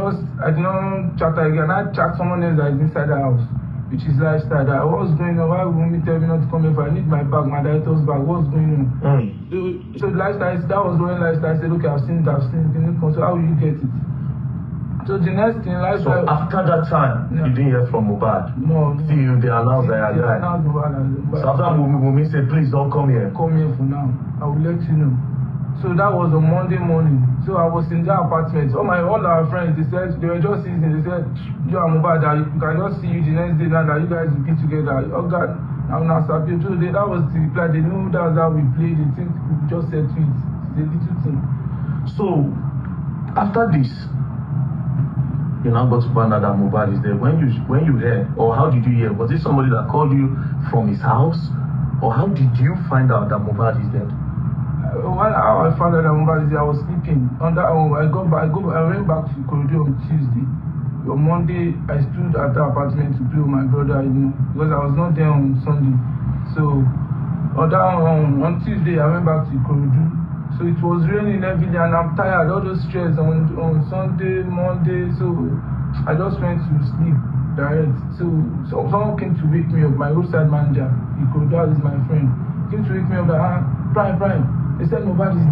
S6: not chat again. I chat someone else that is inside the house, which is Lifestyle. What's going on? Why will Wunmi tell me not to come here for? I need my bag, my director's bag. What's going on? So Lifestyle, that was when Lifestyle said, okay, I've seen it. So how will you get it? So the next thing, Lifestyle.
S5: So after that time, you didn't hear from Mohbad?
S6: No.
S5: See, they announced that you died. So after Wunmi said, please don't come here.
S6: Come here for now. I will let you know. So that was on Monday morning. So I was in their apartment. All our friends, they said, they were just sitting. They said, you and Mohbad, you can just see you the next day now that you guys will be together. Oh God, I'm not happy. So that was the reply. They knew that was how we played. They think we just said to it. It's a little thing.
S5: So after this, you now got to find out that Mohbad is there. When you heard, or how did you hear? Was it somebody that called you from his house? Or how did you find out that Mohbad is dead?
S6: How I found out that Mohbad is there, I was sleeping. I went back to Ikorodu on Tuesday. On Monday, I stood at the apartment to play with my brother, because I was not there on Sunday. So on Tuesday, I went back to Ikorodu. So it was raining heavily and I'm tired, all those stress on Sunday, Monday, so I just went to sleep direct. So someone came to wake me up, my roadside manager, that is my friend, came to wake me up that, Brian, they said Mohbad is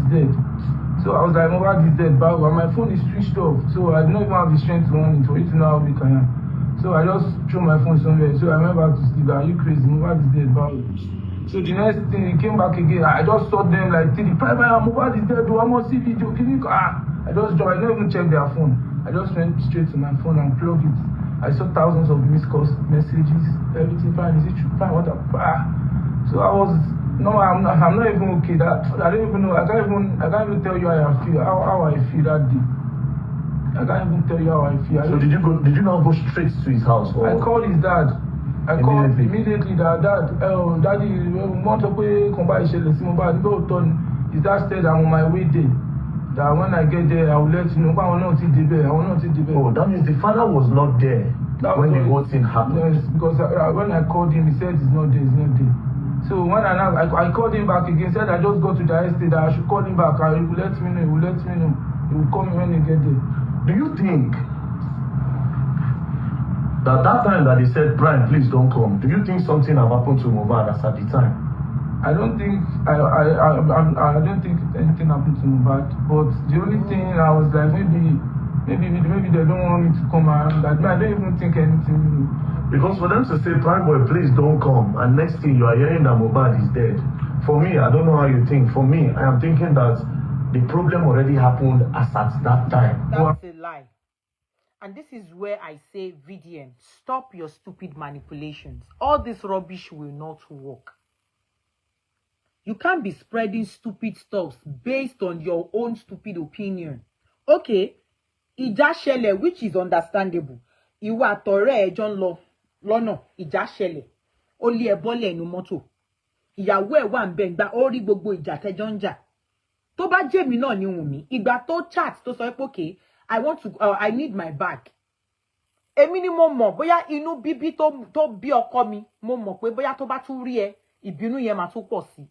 S6: dead. So I was like, Mohbad is dead, but my phone is switched off, so I don't even have the strength to on it for you to know how weak I am. So I just threw my phone somewhere, so I went back to sleep. Are you crazy? Mohbad is dead, but so the next thing, he came back again. I just saw them like, the private Mohbad is dead, I must see video. I just dropped, I didn't even check their phone. I just went straight to my phone and plugged it. I saw thousands of missed calls, messages, everything. Fine, is it true? Fine, what the So I was, no, I'm not even okay. I don't even know. I can't even tell you how I feel. How I feel that day. I can't even tell you how I feel.
S5: So did you now go straight to his house? Or?
S6: I called his dad. I called immediately that daddy, want to pay combine shele si Mohbad. His dad said I'm on my way there. That when I get there, I will let you know. I will not see the bed. Oh,
S5: that means the father was not there when the whole thing happened.
S6: Yes, because when I called him, he said he's not there. So when I called him back again, said I just got to the estate, that I should call him back. He will let me know. He will call me when he get there.
S5: Do you think that time that they said, Brian, please don't come, do you think something have happened to Mohbad as at the time?
S6: I don't think anything happened to Mohbad. But the only thing I was like, maybe they don't want me to come around. Like, I don't even think anything.
S5: Because for them to say, Prime Boy, please don't come, and next thing you are hearing that Mohbad is dead. For me, I don't know how you think. For me, I am thinking that the problem already happened as at that time.
S2: That's a lie. And this is where I say, VDM, stop your stupid manipulations. All this rubbish will not work. You can't be spreading stupid stuff based on your own stupid opinion. Okay, ìjà ṣẹlẹ̀, which is understandable. Ìwọ àtọ̀rẹ́ ẹ jọ ń lọ lọ́nà, ìjà ṣẹlẹ̀. Ó lé ẹ bọ́lẹ̀ nínú mọ́tò. Ìyàwó ẹ̀ wà ńbẹ̀ ńgbà ó rí gbogbo ìjà tẹ́jọ́ ń jà. Tó bá jẹ́mi náà ni Wùnmí, ìgbà tó chat tó sọ pé okay, I need my bag. Èmi ni mo mọ̀ bóyá inú bíbí tó bí ọkọ mi, mo mọ̀ pé bóyá tó bá tún rí ẹ, ìbínú yẹn máa tún pọ̀ sí.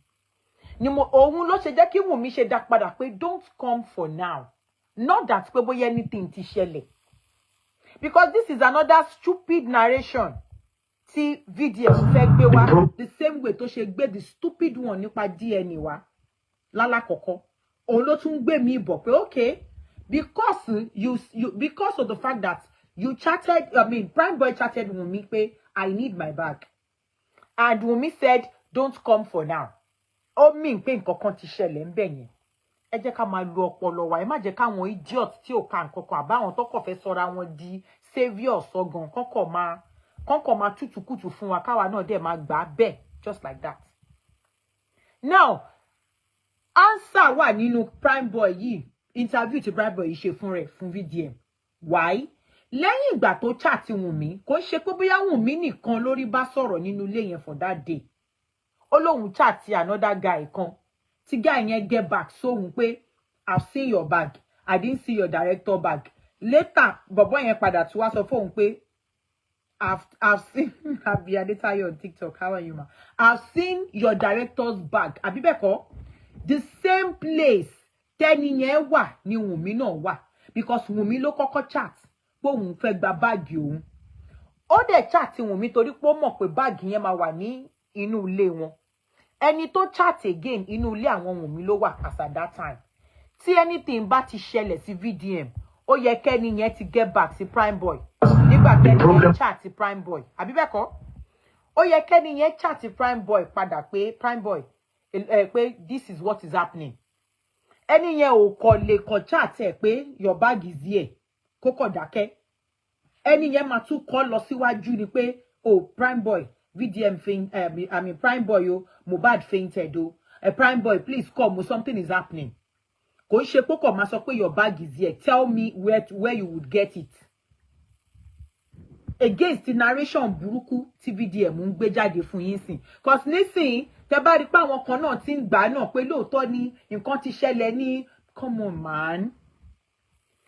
S2: Òun ló ṣe jẹ́ kí Wùnmí ṣe dá padà pé don't come for now. Not that pé bóyá anything ti ṣẹlẹ̀. Because this is another stupid narration tí VDM fẹ́ gbé wá the same way tó ṣe gbé the stupid one nípa DNA wá lálàkọ́kọ́. Òun ló tún gbé mi bọ̀ pé okay, because of the fact that you chatted, Prime Boy chatted Wunmi pé I need my bag. And Wunmi said, don't come for now. Ó mean pé nǹkan kan ti ṣẹlẹ̀ ńbẹ̀ yẹn. Ẹ jẹ́ ká máa lo ọpọlọ wa. Ẹ má jẹ́ káwọn idiot tí ò ka nǹkan kan àbáwọn tó kàn fẹ́ sọra wọn di savior sọ́gan kọ́kọ́ máa tútùkùtù fún wa káwa náà dẹ̀ máa gbà bẹ́ẹ̀ just like that. Now, answer wà nínú Prime Boy yìí. Interview tí Prime Boy yìí ṣe fún rẹ̀ fún VDM. Why? Lẹ́yìn ìgbà tó chat Wùnmí, kò ṣe pé bóyá Wùnmí nìkan lórí bá sọ̀rọ̀ nínú ilé yẹn for that day. ó lóun chat another guy kan tí guy yẹn get back sóhun pé I've seen your bag, I didn't see your director bag. Later bọ̀bọ́ yẹn padà tún wá sọ fóun pé I've seen Abiyadetayo on TikTok, how are you ma? I've seen your director's bag. Àbí bẹ́ẹ̀ kọ́, the same place tẹ́ni yẹn wà ni Wùnmí náà wà, because Wùnmí ló kọ́kọ́ chat pé òun fẹ́ gba báàgì òun. Ó dẹ̀ chat Wùnmí torí pé ó mọ̀ pé báàgì yẹn máa wà ní inú ilé wọn. Ẹni tó chat again inú ilé àwọn Wùnmí ló wà as at that time. Tí anything bá ti ṣẹlẹ̀ sí VDM, ó yẹ kẹ́ni yẹn ti get back sí Prime Boy. Nígbà kẹ́ni yẹn chat sí Prime Boy. Àbí bẹ́ẹ̀ kọ́? Ó yẹ kẹ́ni yẹn chat sí Prime Boy padà pé Prime Boy pé this is what is happening. Ẹni yẹn ò kọ̀ lè kọ̀ chat ẹ̀ pé your bag is here. Kó kọ̀ dákẹ́. Ẹni yẹn máa tún kọ́ lọ síwájú ni pé oh Prime Boy VDM faint, Prime Boy o Mohbad fainted o. Prime Boy please come, something is happening. Kò ṣe pé kò máa sọ pé your bag is here. Tell me where you would get it. Against the narration burúkú tí VDM ń gbé jáde fún yín sìn. Cause nísìn tẹ́ bá rí pé àwọn kan náà ti ń gbà náà pé lóòótọ́ ni nǹkan ti ṣẹlẹ̀ ní come on man.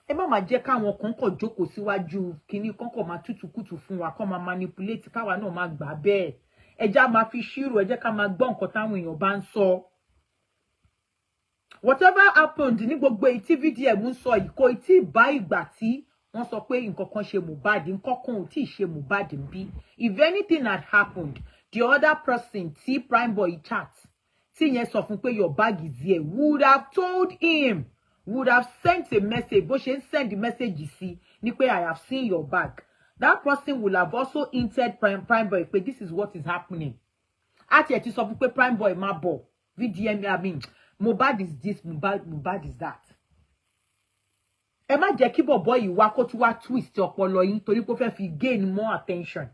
S2: Ẹ má máa jẹ́ káwọn kan kọ̀ jókòó síwájú kíní kan kọ̀ máa tútùkùtù fún wa kọ́ máa manipulate káwa náà máa gbà bẹ́ẹ̀. Ẹ já máa fi ṣírò, ẹ jẹ́ ká máa gbọ́ nǹkan táwọn èèyàn bá ń sọ. Whatever happened ní gbogbo èyí tí VDM ń sọ yìí kò tí ì bá ìgbà tí wọ́n sọ pé nǹkan kan ṣe Mohbad, nǹkan kan ò tí ì ṣe Mohbad ń bí. If anything had happened, the other person tí Prime Boy chat tí yẹn sọ fún pé your bag is here would have told him, would have sent a message. Bó ṣe ń send the message sí ni pé I have seen your bag. That person will have also hinted Prime Boy pé this is what is happening. Àti ẹ̀ ti sọ fún pé Prime Boy má bọ̀. VDM Mohbad is this, Mohbad is that. Ẹ má jẹ́ kí bọ̀bọ́ yìí wá kó tún wá twist ọpọlọ yín torí pé ó fẹ́ fi gain more attention.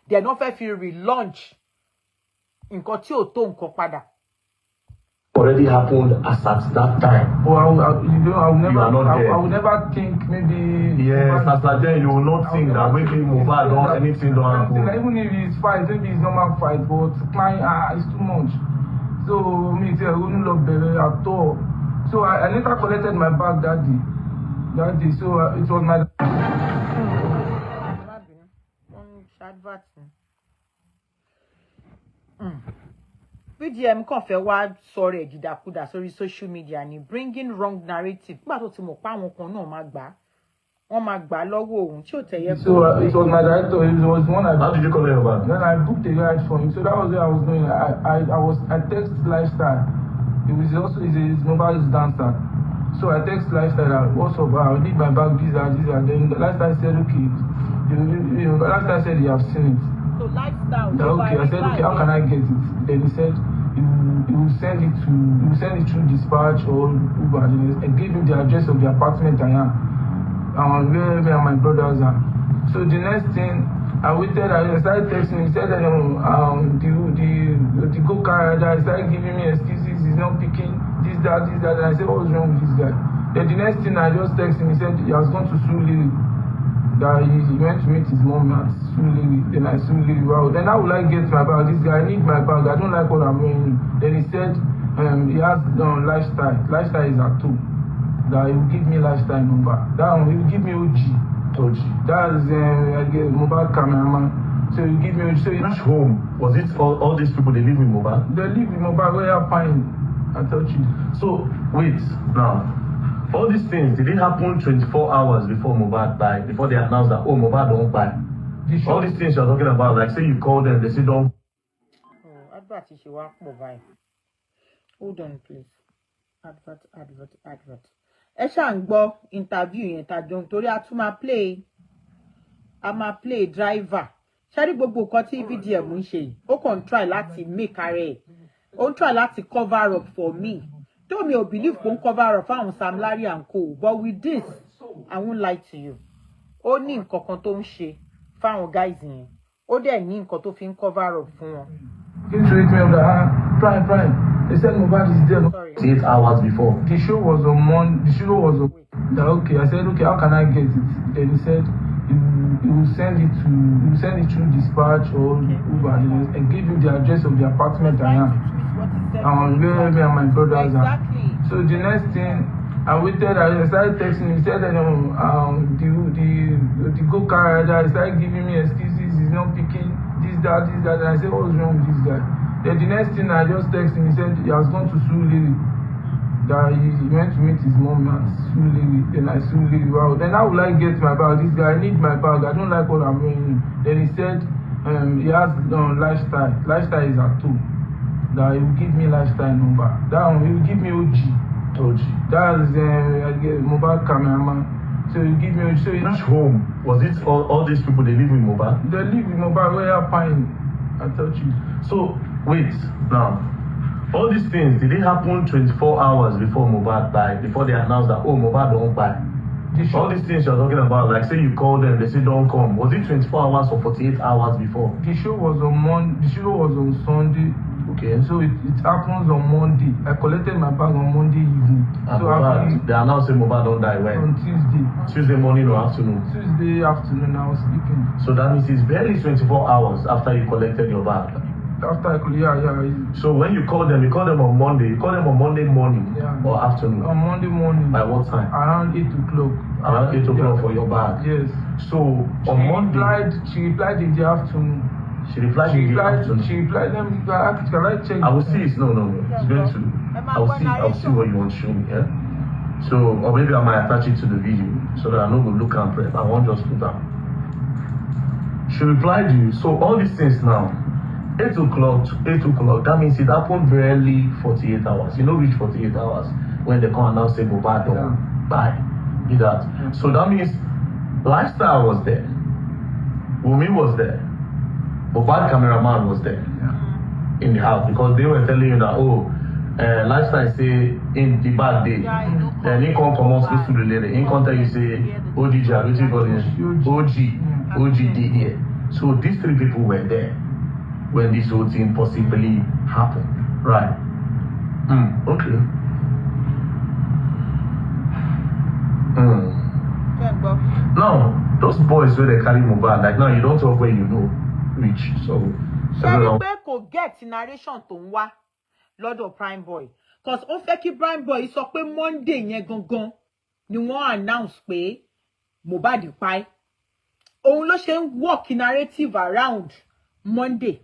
S2: They not fẹ́ fi relaunch nǹkan tí ò tó nǹkan padà.
S5: Already happened as at that time.
S6: But I would never think maybe.
S5: Yes, as at then you will not think that maybe Mohbad or anything don't happen.
S6: Even if it's fight, maybe it's normal fight, but crying it's too much. So me I wouldn't love baby at all. So I later collected my bag that day. So it was my.
S2: VDM kàn fẹ́ wá sọ̀rọ̀ ẹ̀ dìdàkudà sórí social media ni bringing wrong narrative. Nígbà tó ti mọ̀ pé àwọn kan náà máa gbà á. Wọ́n máa gbà á lọ́wọ́ òun tí ò tẹ̀yẹ.
S6: So it was my director. It was one I.
S5: How did you collect your bag?
S6: Then I booked a ride for him. So that was what I was doing. I text Lifestyle. It was also his mobile dancer. So I text Lifestyle. What's up? I need my bag. This and then Lifestyle said okay. Lifestyle said you have seen it.
S2: So Lifestyle.
S6: Okay, I said okay. How can I get it? Then he said he will send it through dispatch or Uber. I gave him the address of the apartment I am. Where me and my brothers are. So the next thing I waited. I started texting. He said the go-kart rider started giving me excuses. He's not picking this, that. And I said, what was wrong with this guy? Then the next thing I just texted him. He said he has gone to Suliri. That he went to meet his mom at Suliri. Then I Suliri. Wow. Then how will I get my bag? This guy, I need my bag. I don't like what I'm wearing. Then he said he has Lifestyle. Lifestyle is at 2. That he will give me Lifestyle number. That one, he will give me OG. That is mobile cameraman. So he will give me OG. So
S5: which home? Was it all these people they live with mobile?
S6: They live with mobile where I find. I touch you.
S5: So wait now. All these things, did it happen 24 hours before Mohbad died? Before they announced that Mohbad don't buy? All these things you're talking about, like say you call them, they say don't.
S2: Oh, advert is your mobile. Hold on, please. Advert. Ẹ ṣáà ń gbọ́ interview yẹn tàjọ nítorí a tún máa play driver. Ṣáàrí gbogbo nǹkan tí VDM ń ṣe yìí, ó kàn try láti make ara ẹ̀. Ó ń try láti cover up for me. Though me ò believe kò ń cover up fáwọn Sam Larry and co. But with this, I won't lie to you. Ó ní nǹkan kan tó ń ṣe fáwọn guys yẹn. Ó dẹ̀ ní nǹkan tó fi ń cover up fún wọn.
S6: Came to wake me up that Prime. They said Mohbad is there.
S2: Sorry.
S5: 8 hours before.
S6: The show was on Monday. The show was on. Okay, I said okay. How can I get it? Then he said he will send it through dispatch or Uber. And give you the address of the apartment I am. Where me and my brothers are. So the next thing, I waited. I started texting. He said that the go-kart rider started giving me excuses. He's not picking this, that. And I said, what's wrong with this guy? Then the next thing, I just texted him. He said he has gone to Suliri. That he went to meet his mom at Suliri. Then I Suliri. Wow. Then how will I get my bag? This guy, I need my bag. I don't like what I'm wearing. Then he said he has lifestyle. Lifestyle is at 2. That he will give me lifestyle number. That one, he will give me OG. That is mobile cameraman. So he give me OG. So
S5: which home? Was it all these people, they live in mobile?
S6: They live in mobile where you're pine. I told you.
S5: So wait, now all these things, did it happen 24 hours before mobile buy? Before they announced that mobile don't buy? All these things you're talking about, like say you call them, they say don't come. Was it 24 hours or 48 hours before?
S6: The show was on Sunday.
S5: Okay.
S6: So it happens on Monday. I collected my bag on Monday evening.
S5: And
S6: so
S5: they announced mobile don't die when?
S6: On Tuesday.
S5: Tuesday morning or afternoon?
S6: Tuesday afternoon, I was sleeping.
S5: So that means it's barely 24 hours after you collected your bag.
S6: After I collected, yeah.
S5: So when you call them on Monday. You call them on Monday morning or afternoon?
S6: On Monday morning.
S5: By what time?
S6: Around 8 o'clock.
S5: Around 8 o'clock for your bag?
S6: Yes.
S5: So on Monday.
S6: She replied in the afternoon.
S5: She replied in the afternoon.
S6: She replied, can I check?
S5: I will see it. No. It's going to. I'll see what you want to show me. Yeah. So, or maybe I might attach it to the video so that I know go look and prep. I won't just put that. She replied to you. So all these things now, 8 o'clock. That means it happened barely 48 hours. You know, reach 48 hours when they come and now say mobile don't buy. Do that. So that means Lifestyle was there. Wumi was there. Mobile cameraman was there in the house because they were telling you that Lifestyle say in the bad day, then he can't come out to the lady. He can't tell you say OG did here. So these three people were there when this whole thing possibly happened, right? Okay. Now those boys where they carry mobile, like now you don't talk where you know reach. So
S2: ṣé pé kò get narration tó ń wá lọ́dọ̀ Prime Boy cause ó fẹ́ kí Prime Boy sọ pé Monday yẹn gangan ni wọ́n announce pé Mohbad pa. Òun ló ṣe ń work narrative around Monday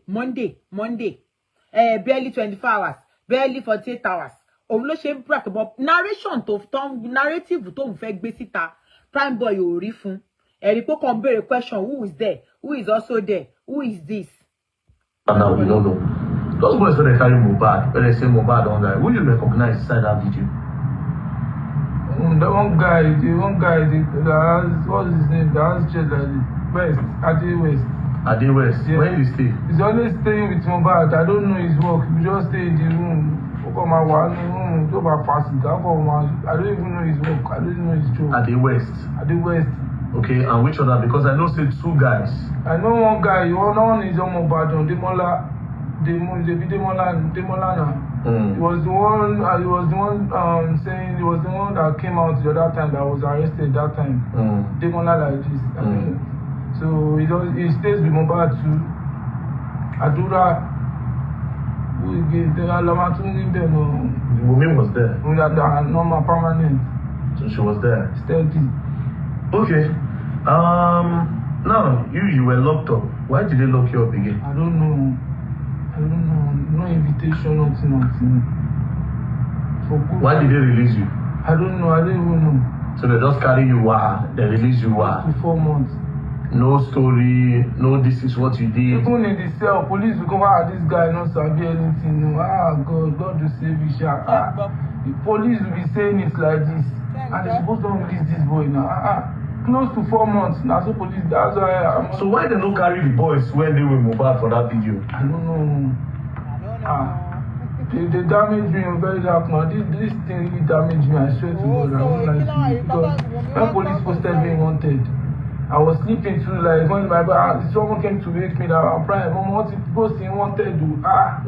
S2: barely 24 hours barely 48 hours. Òun ló ṣe ń break but narration tó narrative tó ń fẹ́ gbé síta Prime Boy ò rí fún. Ẹ̀rí pé kàn béèrè question who is there, who is also there, who is this.
S5: And now we don't know. Those boys when they carry Mohbad, when they say Mohbad on that, who you recognize inside that video?
S6: The one guy, what's his name? That has just like West, Ade West.
S5: Ade West, yeah. Where is he?
S6: He's always staying with Mohbad. I don't know his work. He just stay in the room. I don't even know his work. I don't even know his job.
S5: Ade West.
S6: Ade West.
S5: Okay, and which other? Because I know say two guys. I
S6: know one guy. One is on Mohbad, on Demola now. He was the one. Saying he was the one that came out the other time that was arrested that time. Demola like this. So he stays with Mohbad too. Adura.
S5: Wumi was there.
S6: Normal permanent.
S5: So she was there.
S6: Steady.
S5: Okay. Now you were locked up. Why did they lock you up again?
S6: I don't know. No invitation, nothing. For good.
S5: Why did they release you?
S6: I don't know. I don't even know.
S5: So they just carry you they release you
S6: 4 months.
S5: No story, no this is what you did.
S6: Even in the cell, police will come out, this guy not sabi anything. No. God will save you. The police will be saying it like this. And they're supposed to release this boy now. Close to 4 months. Now so police, that's why
S5: So why they don't carry the boys when they were mobile for that video?
S6: I don't know. They damaged me very dark now. This thing really damaged me, I swear to God. I don't like it. Because when police posted me wanted, I was sleeping too, like when someone came to wake me that I'm Prime. What it posting wanted to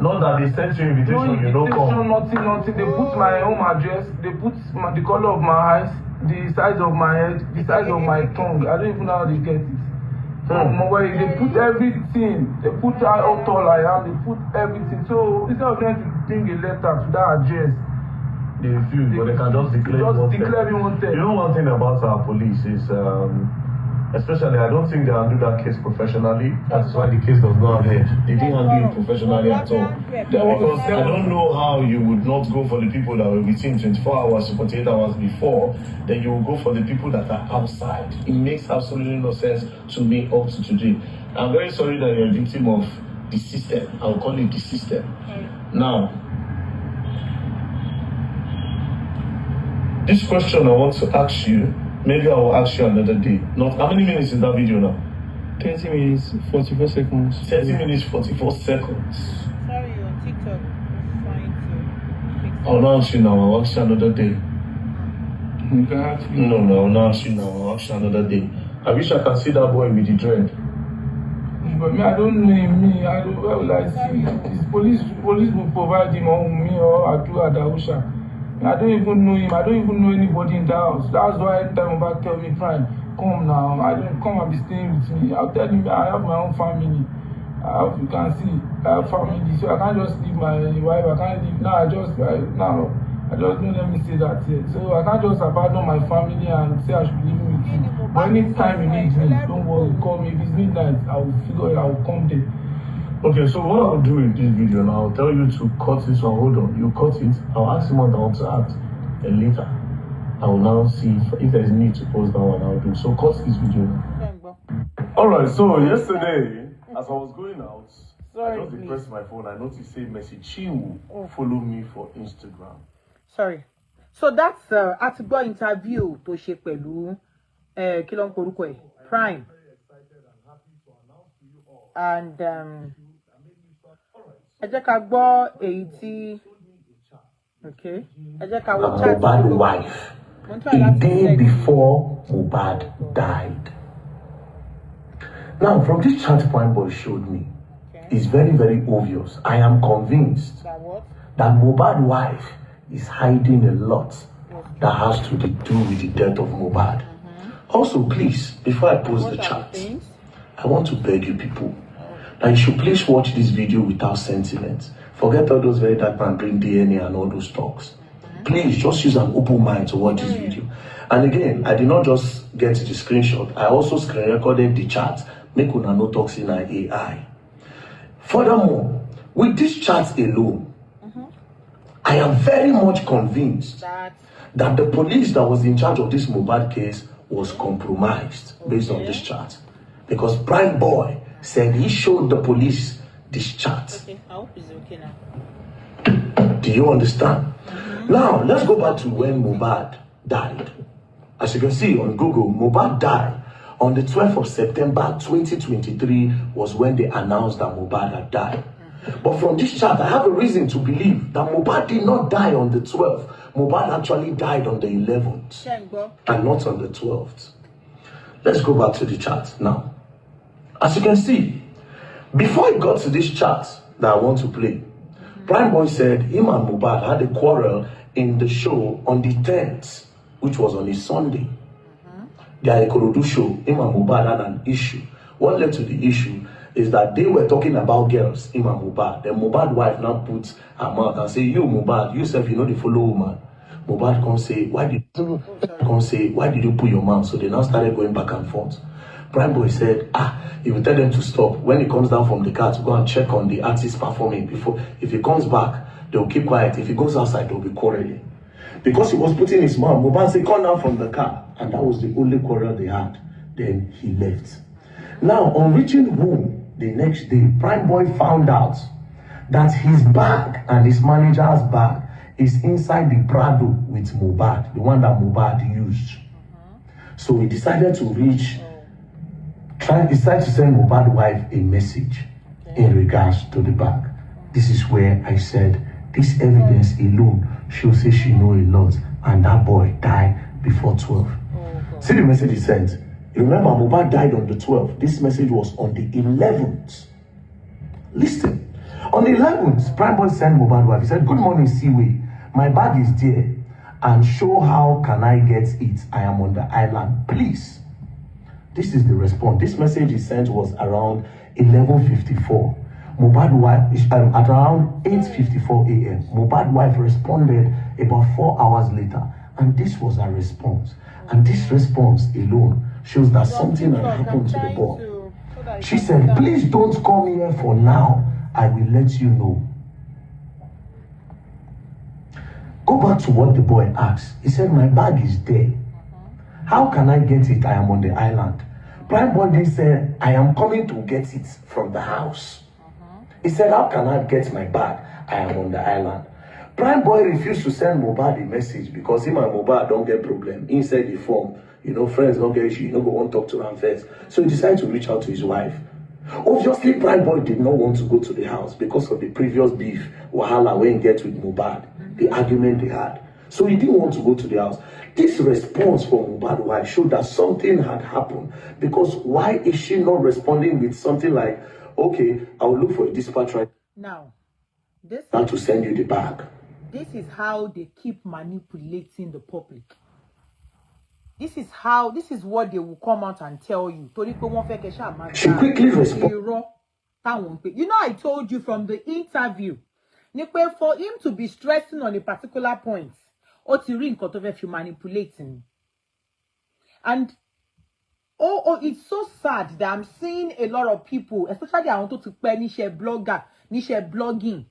S5: Not that they sent you invitation, you don't come.
S6: Nothing. They put my home address, they put the color of my eyes, the size of my head, the size of my tongue. I don't even know how they get it. They put everything. They put how tall I am. They put everything. So instead of them to bring a letter to that address,
S5: They refuse, but they can just declare
S6: everyone there.
S5: You know, one thing about our police is, especially, I don't think they handle that case professionally. That's why the case does not ahead. They didn't handle it professionally at all. Because I don't know how you would not go for the people that were within 24 hours to 48 hours before, then you will go for the people that are outside. It makes absolutely no sense to me up to today. I'm very sorry that you're a victim of the system. I'll call it the system. Now, this question I want to ask you, maybe I will ask you another day. Not how many minutes is that video now?
S6: 30 minutes, 44 seconds.
S5: 30 minutes, 44 seconds.
S2: Sorry, on TikTok. I'm trying to fix it.
S5: I'll not ask you now, I'll ask you another day.
S6: You can ask me.
S5: No, I'll not ask you now, I'll ask you another day. I wish I can see that boy with the dread.
S6: But me, I don't know him. I don't, where will I see? His police will provide him on me or Adu Adausha. I don't even know him. I don't even know anybody in the house. That's why every time about tell me, Prime, come now. I don't come and be staying with me. I'll tell him I have my own family. You can see, I have family. So I can't just leave my wife. I can't leave now. I just don't let me say that yet. So I can't just abandon my family and say I should be living with you. But anytime you need me, don't worry, call me. If it's midnight, I will figure it. I will come there.
S5: Okay, so what I'll do in this video now, I'll tell you to cut this one. Hold on, you cut it. I'll ask him what I want to act. Then later, I will now see if there's need to post that one. I'll do. So cut this video now. Alright, so yesterday, as I was going out, I just depressed my phone. I noticed a message. She will follow me for Instagram.
S2: Sorry. So that's àtìgbọ́ interview tó ṣe pẹ̀lú kí ló ń porúkọ ẹ̀ Prime. And ẹ jẹ́ ká gbọ́ èyí tí okay ẹ jẹ́ ká wo chat
S5: Mohbad's wife a day before Mohbad died. Now, from this chat Prime Boy showed me, it's very, very obvious. I am convinced that Mohbad's wife is hiding a lot that has to do with the death of Mohbad. Also, please, before I post the chat, I want to beg you people that you should please watch this video without sentiment. Forget all those very dark man bring DNA and all those talks. Please just use an open mind to watch this video. And again, I did not just get the screenshot. I also screen recorded the chat. Make una no talks in AI. Furthermore, with this chat alone, I am very much convinced that the police that was in charge of this Mohbad case was compromised based on this chat. Because Prime Boy said he showed the police this chat.
S2: Okay, I hope it's okay now.
S5: Do you understand? Now, let's go back to when Mohbad died. As you can see on Google, Mohbad died on the 12th of September 2023 was when they announced that Mohbad had died. But from this chat, I have a reason to believe that Mohbad did not die on the 12th. Mohbad actually died on the 11th and not on the 12th. Let's go back to the chat now. As you can see, before it got to this chat that I want to play, Prime Boy said him and Mohbad had a quarrel in the show on the 10th, which was on a Sunday. The Ikorodu show, him and Mohbad had an issue. What led to the issue is that they were talking about girls, him and Mohbad. Then Mohbad's wife now puts her mouth and say, you Mohbad, you self, you know the follow woman. Mohbad can say, why did you put your mouth? So they now started going back and forth. Prime Boy said, he will tell them to stop. When he comes down from the car to go and check on the artist performing, if he comes back, they'll keep quiet. If he goes outside, they'll be quarreling. Because he was putting his mouth, Mohbad said, come down from the car. And that was the only quarrel they had. Then he left. Now, on reaching home the next day, Prime Boy found out that his bag and his manager's bag is inside the Prado with Mohbad, the one that Mohbad used. So he decided to decided to send Mohbad's wife a message in regards to the bag. This is where I said, this evidence alone shows say she know a lot, and that boy died before 12. See the message he sent. You remember, Mohbad died on the 12th. This message was on the 11th. Listen. On the 11th, Prime Boy sent Mohbad's wife. He said, good morning, Seaway. My bag is there. and show how can I get it. I am on the island. Please. This is the response. This message he sent was around 11:54. Mohbad wife at around 8:54 a.m. Mohbad wife responded about 4 hours later, and this was her response. And this response alone shows that something had happened to the boy. She said, "Please don't come here for now. I will let you know." Go back to what the boy asked. He said, "My bag is there. How can I get it? I am on the island." Prime Boy said, "I am coming to get it from the house." He said, "How can I get my bag? I am on the island." Prime Boy refused to send Mohbad a message because him and Mohbad don't get problem. Inside the form, friends don't get issue. You don't go want to talk to them first. So he decided to reach out to his wife. Obviously, Prime Boy did not want to go to the house because of the previous beef, wahala, when he get with Mohbad, the argument they had. So he didn't want to go to the house. This response from Mohbad wife showed that something had happened. Because why is she not responding with something like, "Okay, I'll look for a dispatch right
S2: now this
S5: now to send you the bag"?
S2: This is how they keep manipulating the public. This is what they will come out and tell you.
S5: She quickly responded.
S2: I told you from the interview, for him to be stressing on a particular point, manipulating. And it's so sad that I'm seeing a lot of people, especially I want to niche blogger, niche blogging,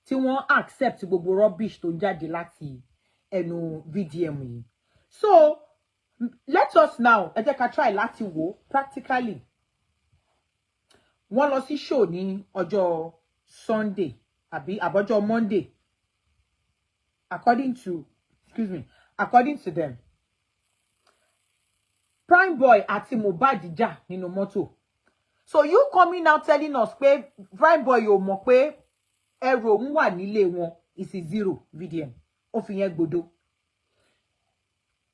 S2: tí wọ́n accept gbogbo rubbish tó ń jáde láti ẹnu VDM yìí. So let us now ẹ jẹ́ ká try láti wò practically. Wọ́n lọ sí show ní ọjọ́ Sunday àbí àbọ́jọ́ Monday according to them. Prime Boy àti Mohbad jà nínú mọ́tò. So you coming now telling us pé Prime Boy ò mọ̀ pé ẹrù òun wà nílé wọn is a zero VDM. Ó fi yẹn gbọ́dọ̀.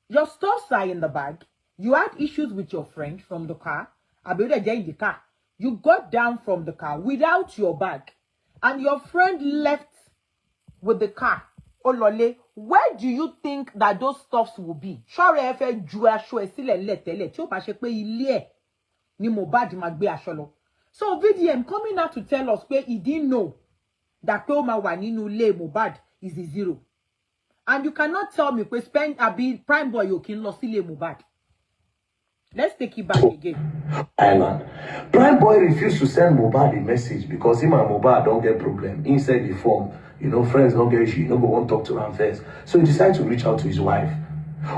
S2: Your stuffs are in the bag. You had issues with your friend from the car. Àbí ó dẹ̀ jẹ́ in the car. You got down from the car without your bag. And your friend left with the car. Olole, where do you think that those stuffs will be? Ṣọ́rẹ́ ẹ fẹ́ ju aṣọ ẹ sílẹ̀ ńlẹ̀ tẹ́lẹ̀ tí ó bá ṣe pé ilé ẹ̀ ni Mohbad máa gbé aṣọ lọ. So VDM coming out to tell us pé he didn't know that pé ó máa wà nínú ilé Mohbad is a zero. And you cannot tell me pé Prime Boy ò kí ń lọ sílé Mohbad. Let's take it back again.
S5: Island. Prime Boy refused to send Mohbad a message because him and Mohbad don't get problem. Inside the form, friends don't get issue. You don't go want to talk to them first. So he decided to reach out to his wife.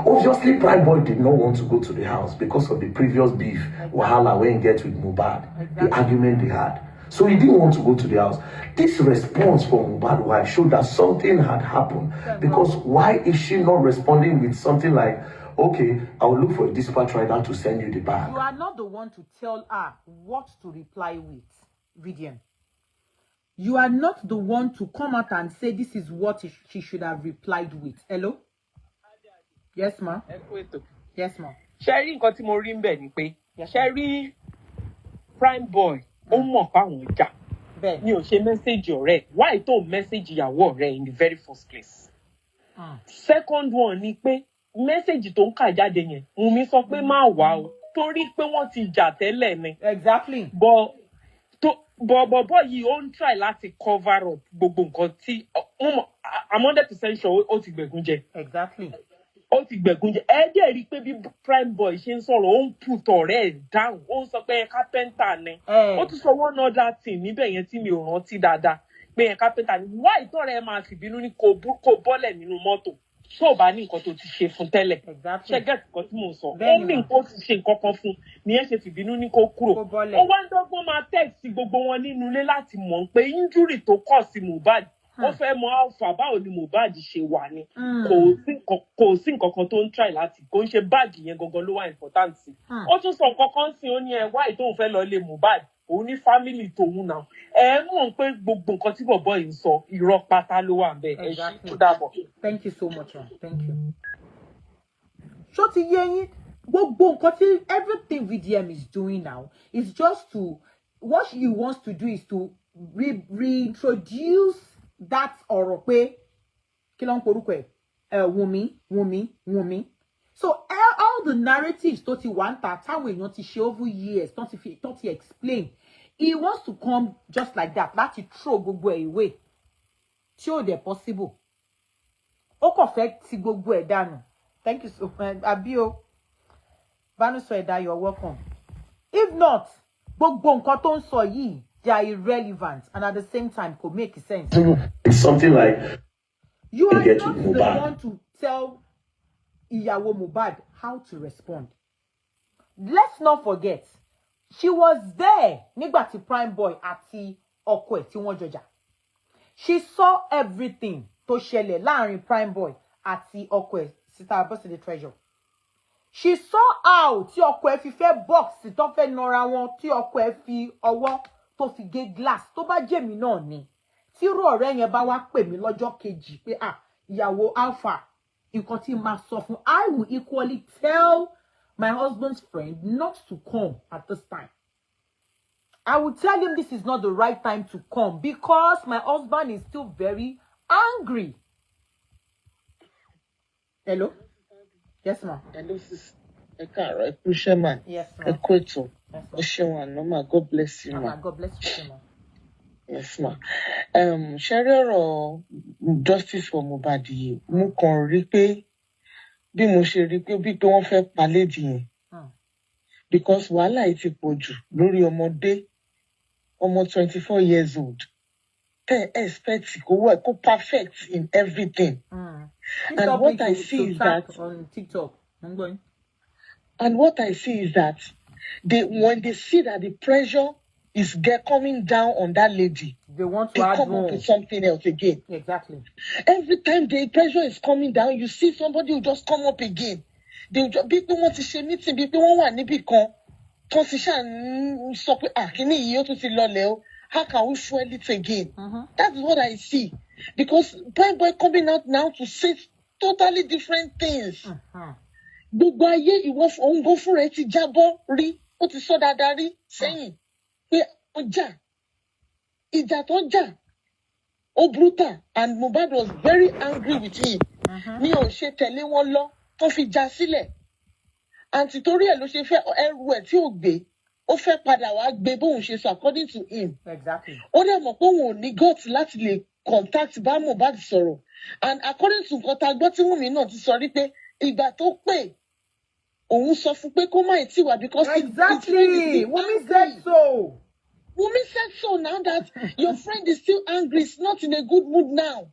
S5: Obviously, Prime Boy did not want to go to the house because of the previous beef, wahala, when he get with Mohbad, the argument they had. So he didn't want to go to the house. This response from Mohbad wife showed that something had happened. Because why is she not responding with something like, "Okay, I'll look for a dispatch rider to send you the bag"?
S2: You are not the one to tell her what to reply with, VDM. You are not the one to come out and say this is what she should have replied with. Hello? Yes, ma. Yes, ma.
S7: Sherry nǹkan tí mo rí ńbẹ̀ ni pé Sherry Prime Boy ó mọ̀ fáwọn ìjà. Mi ò ṣe message ọ̀rẹ́. Why tó message ìyàwó ọ̀rẹ́ in the very first place? Second one ni pé message tó ń kà jáde yẹn Wunmi sọ pé má wá o torí pé wọ́n ti jà tẹ́lẹ̀ ni.
S2: Exactly.
S7: Bọ̀bọ̀ yìí ó ń try láti cover up gbogbo nǹkan tí I'm 100% sure ó ti gbẹ̀gún jẹ.
S2: Exactly.
S7: Ó ti gbẹ̀gún jẹ. Ẹ dẹ̀ rí pé bí Prime Boy ṣe ń sọ̀rọ̀ ó ń put ọ̀rẹ́ ẹ̀ down ó ń sọ pé carpenter ni. Ó tún sọ one other thing níbẹ̀ yẹn tí mi ò rántí dáadáa pé carpenter ni. Why ìtọ́rẹ̀ ẹ máa fìbínú ní kò bọ́lẹ̀ nínú mọ́tò tó bá ní nǹkan tó ti ṣe fún tẹ́lẹ̀. Ṣé get nǹkan tí mò ń sọ? Ó ní nǹkan ti ṣe nǹkan kan fún nìyẹn ṣe fìbínú ní kó kúrò. Ó wá ń dọ́gbọ́n máa text gbogbo wọn nínú ilé láti mọ̀ pé injury tó kọ̀ sí Mohbad ó fẹ́ mọ alpha báwo ni Mohbad ṣe wà ní. Kò sí nǹkan kan tó ń try láti kò ń ṣe báàgì yẹn gangan ló wà important sí. Ó tún sọ nǹkan kan sí ó ní ẹ wáyé tóun fẹ́ lọ lé Mohbad òun ní family tòun náà. Ẹ mọ̀ pé gbogbo nǹkan tí bọ̀bọ̀ yìí ń sọ irọ́ pátá ló wà ńbẹ̀. Ẹ ṣí tó dàbọ̀.
S2: Thank you so much, man. Thank you. Ṣó ti yé yín gbogbo nǹkan tí everything VDM is doing now is just to what he wants to do is to reintroduce that ọ̀rọ̀ pé kí ló ń porúkọ ẹ̀ Wumi. So all the narratives tó ti wà ńta táwọn èèyàn ti ṣe over years tó ti explain. He wants to come just like that. Láti throw gbogbo ẹ̀ away. Tí ó dẹ̀ possible. Ó kàn fẹ́ ti gbogbo ẹ̀ dànù. Thank you so much. Abio. Banusoeda, you're welcome. If not, gbogbo nǹkan tó ń sọ yìí, they are irrelevant and at the same time could make sense.
S5: It's something like
S2: you are not the one to tell Ìyàwó Mohbad how to respond. Let's not forget, she was there nígbà tí Prime Boy àti ọkọ ẹ̀ tí wọ́n jọjà. She saw everything tó ṣẹlẹ̀ láàrin Prime Boy àti ọkọ ẹ̀ Sister Abosede Treasure. She saw how tí ọkọ ẹ̀ fi fẹ́ box tó fẹ́ nọra wọn tí ọkọ ẹ̀ fi ọwọ́ tó fi gé glass tó bá jẹ́ mi náà ni. Tí irú ọ̀rẹ́ yẹn bá wá pè mí lọ́jọ́ kejì pé ìyàwó Alpha nǹkan tí máa sọ fún, I will equally tell my husband's friend not to come at this time. I will tell him this is not the right time to come because my husband is still very angry. Hello? Yes, ma'am.
S8: Hello, sis. Fisherman.
S2: Yes, ma'am.
S8: Ekweto. Mama, God bless you,
S2: Mama, God bless you, ma'am.
S8: Yes, ma'am. Ṣẹ́rí justice for Mohbad yìí, mo kàn rí pé bí mo ṣe rí pé bí pé wọ́n fẹ́ pa lady yẹn. Because wàhálà yìí ti pọ̀ jù lórí ọmọdé, ọmọ 24 years old. They expect kó perfect in everything. And what I see is that
S2: on TikTok. I'm going.
S8: And what I see is that when they see that the pressure is coming down on that lady,
S2: they want to
S8: come up with something else again.
S2: Exactly.
S8: Every time the pressure is coming down, you see somebody will just come up again. They will just people want to share meeting, people want to be con. How can we fuel it again? That's what I see. Because Prime Boy coming out now to say totally different things. Gbogbo ayé ìwọ òun go fún rẹ̀ ti jábọ́ rí, ó ti sọ dáadáa rí sẹ́yìn pé ó jà. Ìjà tó jà ó brutal and Mohbad was very angry with him. Ní ó ṣe tẹ̀lé wọn lọ tó fi já sílẹ̀. Àǹtí torí ẹ̀ ló ṣe fẹ́ ẹrù ẹ̀ tí ò gbé. Ó fẹ́ padà wá gbé bóun ṣe sọ according to him.
S2: Exactly.
S8: Ó dẹ̀ mọ̀ pé òun ò ní guts láti lè contact bá Mohbad sọ̀rọ̀. And according to nǹkan tá a gbọ́ tí Wùnmí náà ti sọ rí pé ìgbà tó pè òun sọ fún pé kó má ì tí wà because
S2: exactly. Wùnmí said so.
S8: Wùnmí said so now that your friend is still angry, is not in a good mood now.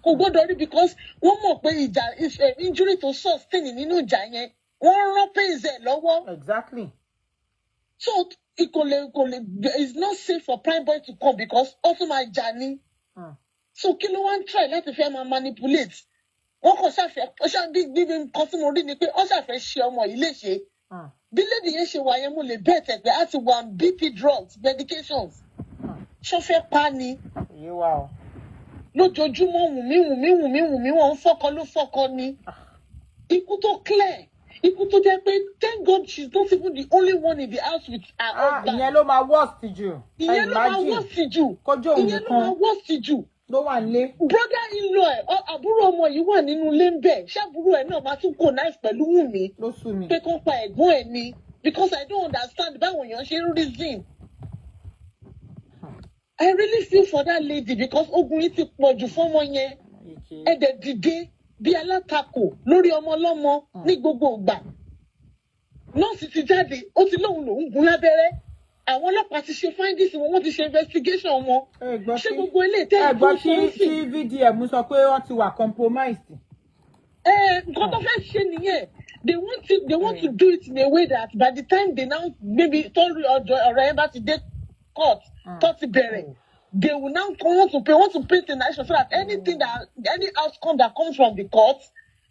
S8: Kò gbọ́dọ̀ rí because wọ́n mọ̀ pé ìjà injury to sustain nínú ìjà yẹn wọ́n rán pains ẹ̀ lọ́wọ́.
S2: Exactly.
S8: So it's not safe for Prime Boy to come because also my journey. So kí ló wá ń try láti fẹ́ máa manipulate. Wọ́n kàn ṣàfẹ́ bí nǹkan tí mo rí ni pé wọ́n ṣàfẹ́ ṣe ọmọ yìí léṣe. Bí lady yẹn ṣe wà yẹn mo lè bẹ́ẹ̀ tẹ̀ pé á ti wà BP drugs medications. Ṣọ́ fẹ́ pa ni. Lójoojúmọ́ Wùnmí wọ́n ń fọ́kọ ló fọ́kọ ni. Ikú tó clear. Ikú tó jẹ́ pé thank God she's not even the only one in the house with her husband.
S2: Ìyẹn ló máa worst jù.
S8: Ìyẹn ló máa worst jù. Ìyẹn ló máa worst jù.
S2: Ló wà nílé.
S8: Brother-in-law ẹ̀ àbúrò ọmọ yìí wà nínú ilé ń bẹ̀. Ṣé àbúrò ẹ̀ náà máa tún kò knife pẹ̀lú Wùnmí?
S2: Ló sú mi.
S8: Pé kó pa ẹ̀gbọ́n ẹ̀ ni. Because I don't understand báwo èèyàn ṣe ń reason. I really feel for that lady because ogun yìí ti pọ̀ jù fọ́mọ yẹn. Ẹ̀dẹ̀ dìde bí alátakò lórí ọmọ ọlọ́mọ ní gbogbo ìgbà. Nọ́ọ̀sì ti jáde, ó ti lóun lòún gún lábẹ́rẹ́. Àwọn ọlọ́pàá ti ṣe findings wọn, wọ́n ti ṣe investigation wọn. Ṣé gbogbo ilé ìtẹ́ ìgbó fún sí?
S2: Tí VDM sọ pé wọ́n ti wà compromised.
S8: Nǹkan tó fẹ́ ṣe nìyẹn. They want to do it in a way that by the time they now maybe torí ọ̀rọ̀ ẹ̀ bá ti dé court tó ti bẹ̀rẹ̀. They will now want to paint an action so that any outcome that comes from the court,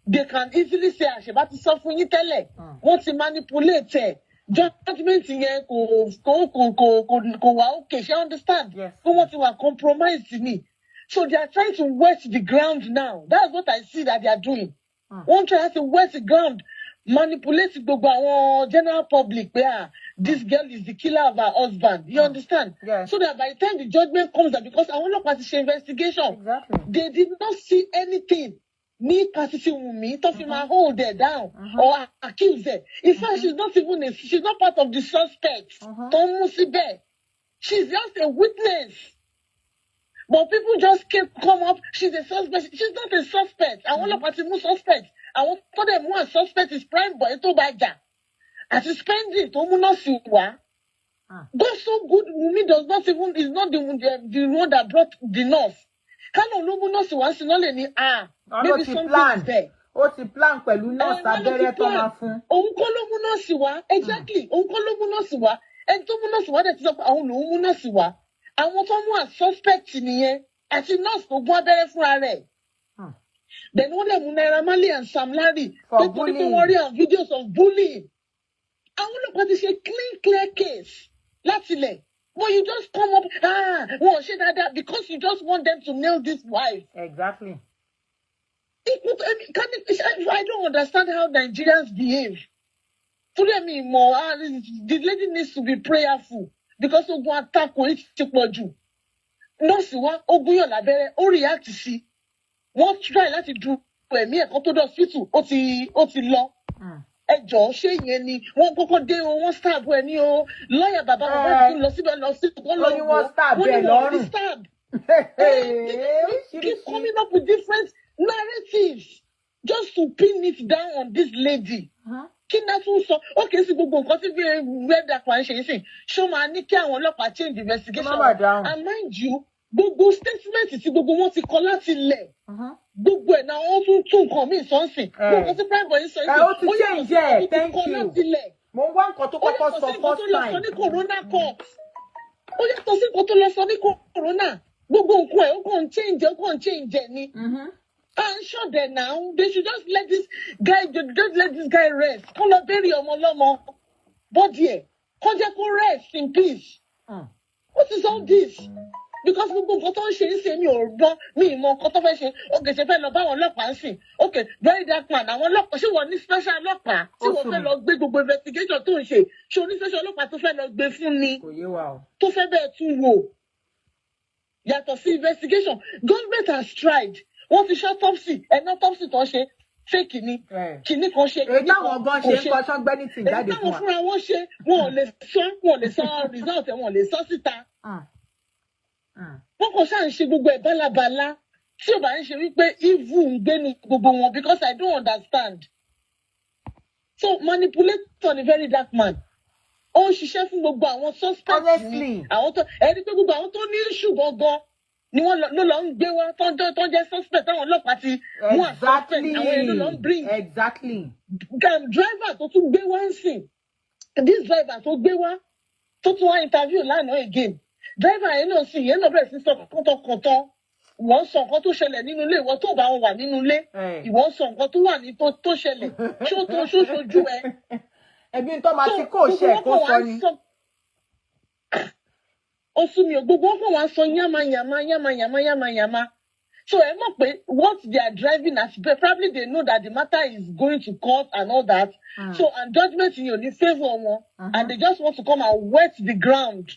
S8: they can easily say, àṣebá ti sọ fún yín tẹ́lẹ̀, wọ́n ti manipulate ẹ̀. Judgment yẹn kò wá okay, ṣé understand?
S2: Yes.
S8: Fún wọ́n ti wà compromised ni. So they are trying to wet the ground now. That's what I see that they are doing. Wọ́n try to wet the ground, manipulate gbogbo àwọn general public pé this girl is the killer of her husband. You understand?
S2: Yes.
S8: So that by the time the judgment comes out, because àwọn ọlọ́pàá ti ṣe investigation,
S2: Exactly.
S8: they did not see anything ní Kasisi Wunmi tó fi máa hold her down or accuse her. In fact, she's not part of the suspects. Tó mú síbẹ̀. She's just a witness. But people just come up, she's a suspect. She's not a suspect. Àwọn ọlọ́pàá ti mú suspect. Àwọn tó dẹ̀ mú a suspect is prime boy tó bá jà. Àti spending tó mú nọ́ọ̀sì wá. God's so good, Wunmi is not the one that brought the nurse. Kálọ̀ ló mú nọ́ọ̀sì wá sí náà lè ní maybe something is there.
S2: Ó ti plan pẹ̀lú nọ́ọ̀sì abẹ́rẹ́ tó máa fún.
S8: Òun kọ́ ló mú nọ́ọ̀sì wá. Exactly. Òun kọ́ ló mú nọ́ọ̀sì wá. Ẹni tó mú nọ́ọ̀sì wá dẹ̀ ti sọ pé àwọn lòun mú nọ́ọ̀sì wá. Àwọn tó mú a suspect nìyẹn. Àti nọ́ọ̀sì tó gún abẹ́rẹ́ fúnra rẹ̀. Then wọ́n lè mú Naira Marley and Sam Larry.
S2: For bullying.
S8: Pé wọ́n rí àwọn videos of bullying. Àwọn ọlọ́pàá ti ṣe clear case. Láti lẹ̀. But you just come up, wọ́n ṣe dáadáa because you just want them to nail this wife.
S2: Exactly.
S8: I don't understand how Nigerians behave. Today, the lady needs to be prayerful because ogun attack kò ti pọ̀ jù. Nọ́ọ̀sì wa ogun yàn lábẹ́rẹ́ ó react sí. Wọ́n try láti du ẹ̀mí ẹ̀kọ́ tó dọ̀ hospital ó ti lọ. Ẹjọ́ ṣé ìyẹn ni wọ́n kọ́kọ́ dé o wọ́n stab ẹ ní o lọ́ọ̀yà bàbá wọn tún lọ síbẹ̀ wọ́n lọ
S2: wọ́n stab ẹ lọ́rùn.
S8: Stab. Keep coming up with different narratives just to pin it down on this lady. Kí náà tún sọ okay sí gbogbo nǹkan tí wẹ́dà kan ṣe é sìn ṣó máa ní kí àwọn ọlọ́pàá change investigation and mind you gbogbo statement tí gbogbo wọn ti kọ láti lẹ̀. Gbogbo ẹ̀ náà wọ́n tún nǹkan míì sọ́nsìn. Gbogbo tí prime boy sọ yìí.
S2: Ó ti change ẹ̀ thank you. Mo ń wá nǹkan tó kọ́kọ́ sọ first time.
S8: Ó yàtọ̀ sí nǹkan tó lọ sọ ní corona court. Ó yàtọ̀ sí nǹkan tó lọ sọ ní corona. Gbogbo nǹkan ẹ̀ ó kàn change ni. I'm sure that now they should just let this guy rest. Kó lọ bury ọmọ lọ́mọ. Bọ́dì ẹ̀ kó jẹ́ kó rest in peace. What is all this? Because gbogbo nǹkan tó ń ṣe ń ṣe mi ò gbọ́ mi ìmọ̀ nǹkan tó fẹ́ ṣe okay ṣe fẹ́ lọ bá àwọn ọlọ́pàá ń sìn okay very dark man àwọn ọlọ́pàá ṣé wọ́n ní special ọlọ́pàá tí wọ́n fẹ́ lọ gbé gbogbo investigation tó ń ṣe ṣé oní special ọlọ́pàá tó fẹ́ lọ gbé fún ni tó fẹ́ bẹ́ẹ̀ tún wò yàtọ̀ sí investigation government has tried wọ́n ti ṣe autopsy ẹ̀ná autopsy tó ṣe fake ni kìíní kan ṣe
S2: èyí táwọn ọgbọ́n ṣe ń kọ́ ṣọ́gbẹ́ ní tì jáde fún wa.
S8: èyí táwọn fúnra wọn ṣe wọn ò lè sọ result wọn ò lè sọ síta. Wọ́n kò ṣáà ń ṣe gbogbo ẹ̀ bálabàla tí ò bá ń ṣe wípé evil ń gbénu gbogbo wọn because I don't understand. So manipulator ni very dark man. Ó ń ṣiṣẹ́ fún gbogbo àwọn suspects ni. Àwọn tó ẹni pé gbogbo àwọn tó ní issue gangan ni wọ́n ló lọ ń gbé wá tó jẹ́ suspect táwọn ọlọ́pàá ti mú à suspect àwọn èèyàn ló lọ ń bring.
S2: Exactly.
S8: Driver tó tún gbé wá ń sìn. This driver tó gbé wá tó tún wá interview lánàá again. Driver yẹn náà sì yẹn náà bẹ̀rẹ̀ sí sọ kọ́tọ̀kọ́tọ̀ ìwọ sọ nǹkan tó ṣẹlẹ̀ nínú ilé ìwọ tó bá wọn wà nínú ilé ìwọ sọ nǹkan tó wà ní tó ṣẹlẹ̀ ṣó ṣojú ẹ.
S2: ẹbí tó máa ti kó ṣe kó sọ ni.
S8: ó sún mi ò gbogbo wọn kàn wá sọ yàmàyàmà so ẹ mọ̀ pé what they are driving at probably they know that the matter is going to court and all that so and judgement yìí ò ní favour wọn and they just want to come and wet the ground.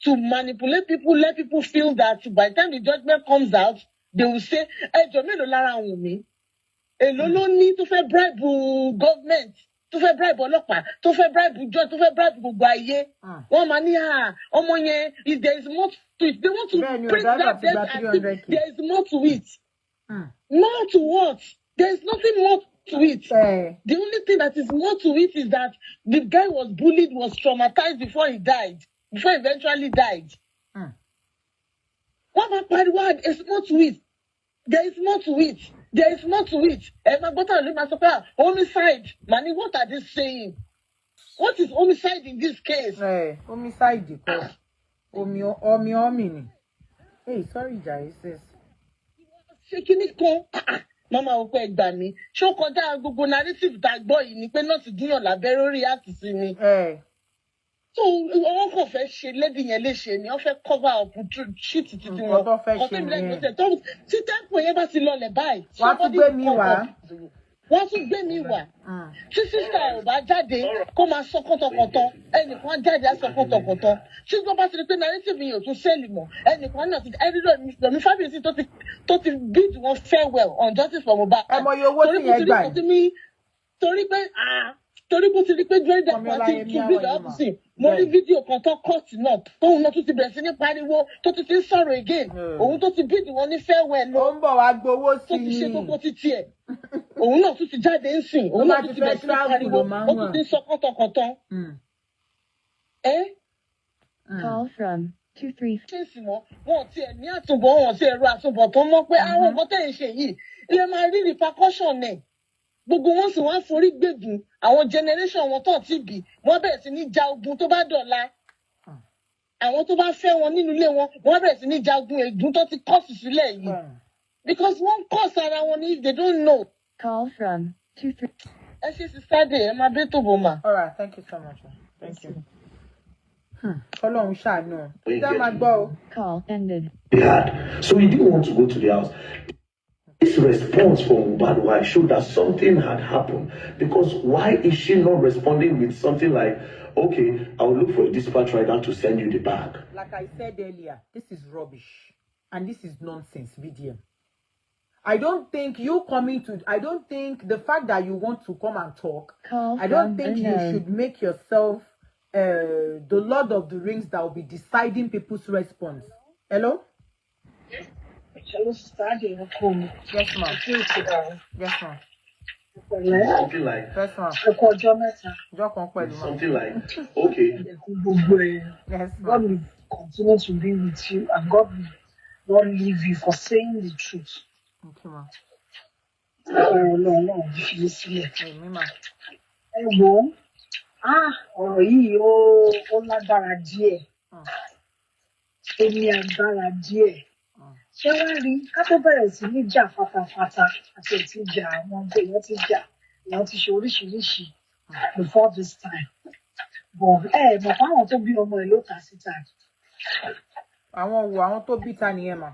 S8: To manipulate people, let people feel that by the time the judgment comes out, they will say, ẹjọ́ mélòó lára Wunmi. Èló ló ní tó fẹ́ bribe government, tó fẹ́ bribe ọlọ́pàá, tó fẹ́ bribe judge, tó fẹ́ bribe gbogbo ayé. Wọ́n máa ní ọmọ yẹn, if there is more to it, they want to print that there is more to it. More to what? There is nothing more to it. The only thing that is more to it is that the guy was bullied, was traumatized before he died. Before he eventually died. What about pariwo? There is more to it. There is more to it. There is more to it. Homicide. Mani, what are they saying? What is homicide in this case?
S2: Homicide because omi. Hey, sorry, guys.
S8: Shaking it con. Mama oko ẹgbà mi. Ṣó kọjá gbogbo narrative tá gbọ́ yìí ni pé nọ́ọ̀sì gúnyàn lábẹ́rẹ́ react sí ni. So wọ́n kàn fẹ́ ṣe lady yẹn léṣe ni wọ́n fẹ́ cover up shit títí wọn.
S2: Tó fẹ́ ṣe nìyẹn.
S8: Tí tẹ́ǹpù yẹn bá ti lọlẹ̀ báyìí.
S2: Wọ́n á tún gbé mi wá.
S8: wọ́n tún gbé mi wá tí sísá ẹ̀ ò bá jáde kó máa sọ kọ́tọ̀kọ́tọ̀ ẹnìkan jáde á sọ kọ́tọ̀kọ́tọ̀ tí wọ́n bá ti rí pé narrative yìí ò tún sẹ́ẹ̀lì mọ́ ẹnìkan náà ti ẹni lọ́mí fábíyèsí tó ti bid wọn farewell on justice for Mohbad.
S2: ẹ mọ iye owó tí yẹn gbà yìí.
S8: torí bó ti rí pé during that party to bid up sí mo rí fídíò kan tó kọ́ọ̀tù náà tóun náà tún ti bẹ̀rẹ̀ sí ní pariwo tó ti ń sọ̀rọ̀ again òun tó ti bid wọn ní farewell lọ.
S2: ó ń bọ̀ wá gbowó sí i.
S8: tó ti ṣe gbogbo títí ẹ̀ òun náà tún ti jáde ń sìn òun náà tún ti bẹ̀rẹ̀ sí ní pariwo ó tún ti ń sọ kọ́tọ̀kọ́tọ̀.
S9: Call from 23.
S8: ṣéèsì wọn ti ẹ̀ ní àtúbọ̀ wọn ti ẹ̀rọ àtúbọ̀ tó mọ̀ pé àwọn nǹkan tẹ̀ ń ṣe yìí ilé máa rí repercussion ẹ̀ gbogbo wọn sì wá forí gbègùn àwọn generation wọn tó ti bì wọn bẹ̀rẹ̀ sí ní ja ogun tó bá dọ̀la àwọn tó bá fẹ́ wọn nínú ilé wọn wọn bẹ̀rẹ̀ sí ní ja ogun ègún tó ti kọ́ọ̀sì sílẹ̀ yìí because wọ́n kọ́ọ̀sì ara wọn ni if they don't know.
S9: Call from 23.
S8: ẹ ṣe sister day ẹ máa bẹ́ tó bò mà.
S2: All right, thank you so much. Thank you. Ọlọ́run ṣàánú. Ṣé máa gbọ́ o?
S9: Call ended.
S5: So he didn't want to go to the house. This response from Mohbad showed that something had happened. Because why is she not responding with something like, okay, I will look for a dispatch rider to send you the bag?
S2: Like I said earlier, this is rubbish. And this is nonsense, VDM. I don't think the fact that you want to come and talk, I don't think you should make yourself the Lord of the Rings that will be deciding people's response. Hello?
S10: Hello, study.
S2: Yes, ma'am. Yes, ma'am.
S5: Something like,
S2: Yes, ma'am.
S5: something like, okay.
S2: Yes,
S10: God
S2: ma'am.
S10: will continue to be with you and God will not leave you for saying the truth.
S2: Okay, ma'am.
S10: No, if you see it.
S2: Amen, ma'am.
S10: Ẹ wo, ọ̀rọ̀ yìí ó lágbára díẹ̀. Ó ní agbára díẹ̀. Ṣé wá rí ká tó bẹ̀rẹ̀ sí ní jà fatafata àti ètí ìjà àwọn ọgbẹ́ èèyàn ti jà èèyàn ti ṣe oríṣiríṣi before this time. But mọ̀ fáwọn tó bí ọmọ ẹ̀ ló ta síta.
S2: Àwọn tó bí ta nìyẹn mà.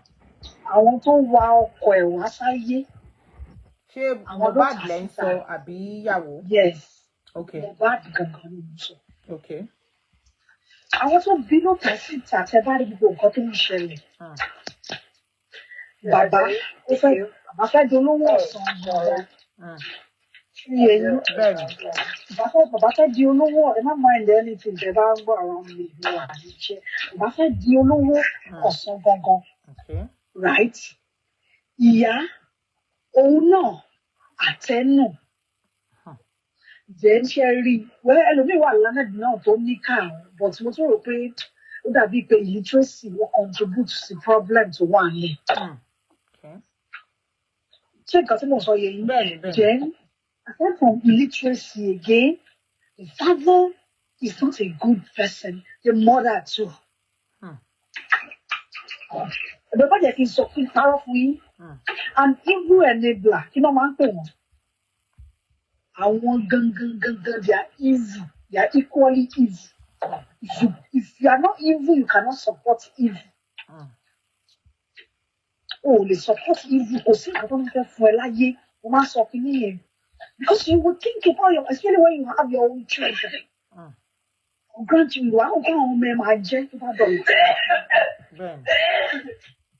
S10: Àwọn tó wa ọkọ̀ ẹ̀ wá sáyé.
S2: Ṣé Mohbad lẹ́ ń sọ àbí ìyàwó?
S10: Yes.
S2: Okay.
S10: Mohbad gangan ló ń sọ.
S2: Okay.
S10: Àwọn tó bí ló ta síta tẹ bá rí gbogbo nǹkan tó ń ṣẹlẹ̀. Bàbá fẹ́ di olówó ọ̀sán gbọ̀ngàn. Ṣé yẹn bàbá fẹ́ di olówó ẹ má mind anything tẹ bá ń gbọ́ àwọn ọmọ ìlú àníṣe. Bàbá fẹ́ di olówó ọ̀sán gbọ̀ngàn. Right? Ìyá òun náà àtẹnu. Then ṣe rí ẹlòmíì wà lánàá náà tó ní káàrún but mo tún rò pé ó dàbí pé illiteracy will contribute to the problem tó wà nílẹ̀. Ṣé nǹkan tí mo sọ yẹ yín? Then apart from illiteracy again, the father is not a good person, the mother too. Ẹ̀bẹ̀ bá jẹ́ kí n sọ fún ìparọ́ fún yín. An evil enabler kí ló máa ń pè wọ́n? Àwọn gangan they are evil, they are equally evil. If you are not evil, you cannot support evil. O lè support evil, kò sí nǹkan tó ń fẹ́ fún ẹ láyé, o máa sọ kí nìyẹn. Because you would think about your, especially when you have your own children. Or grandchildren, àwọn kan àwọn ọmọ ẹ máa jẹ́ tó bá dọ̀rọ̀.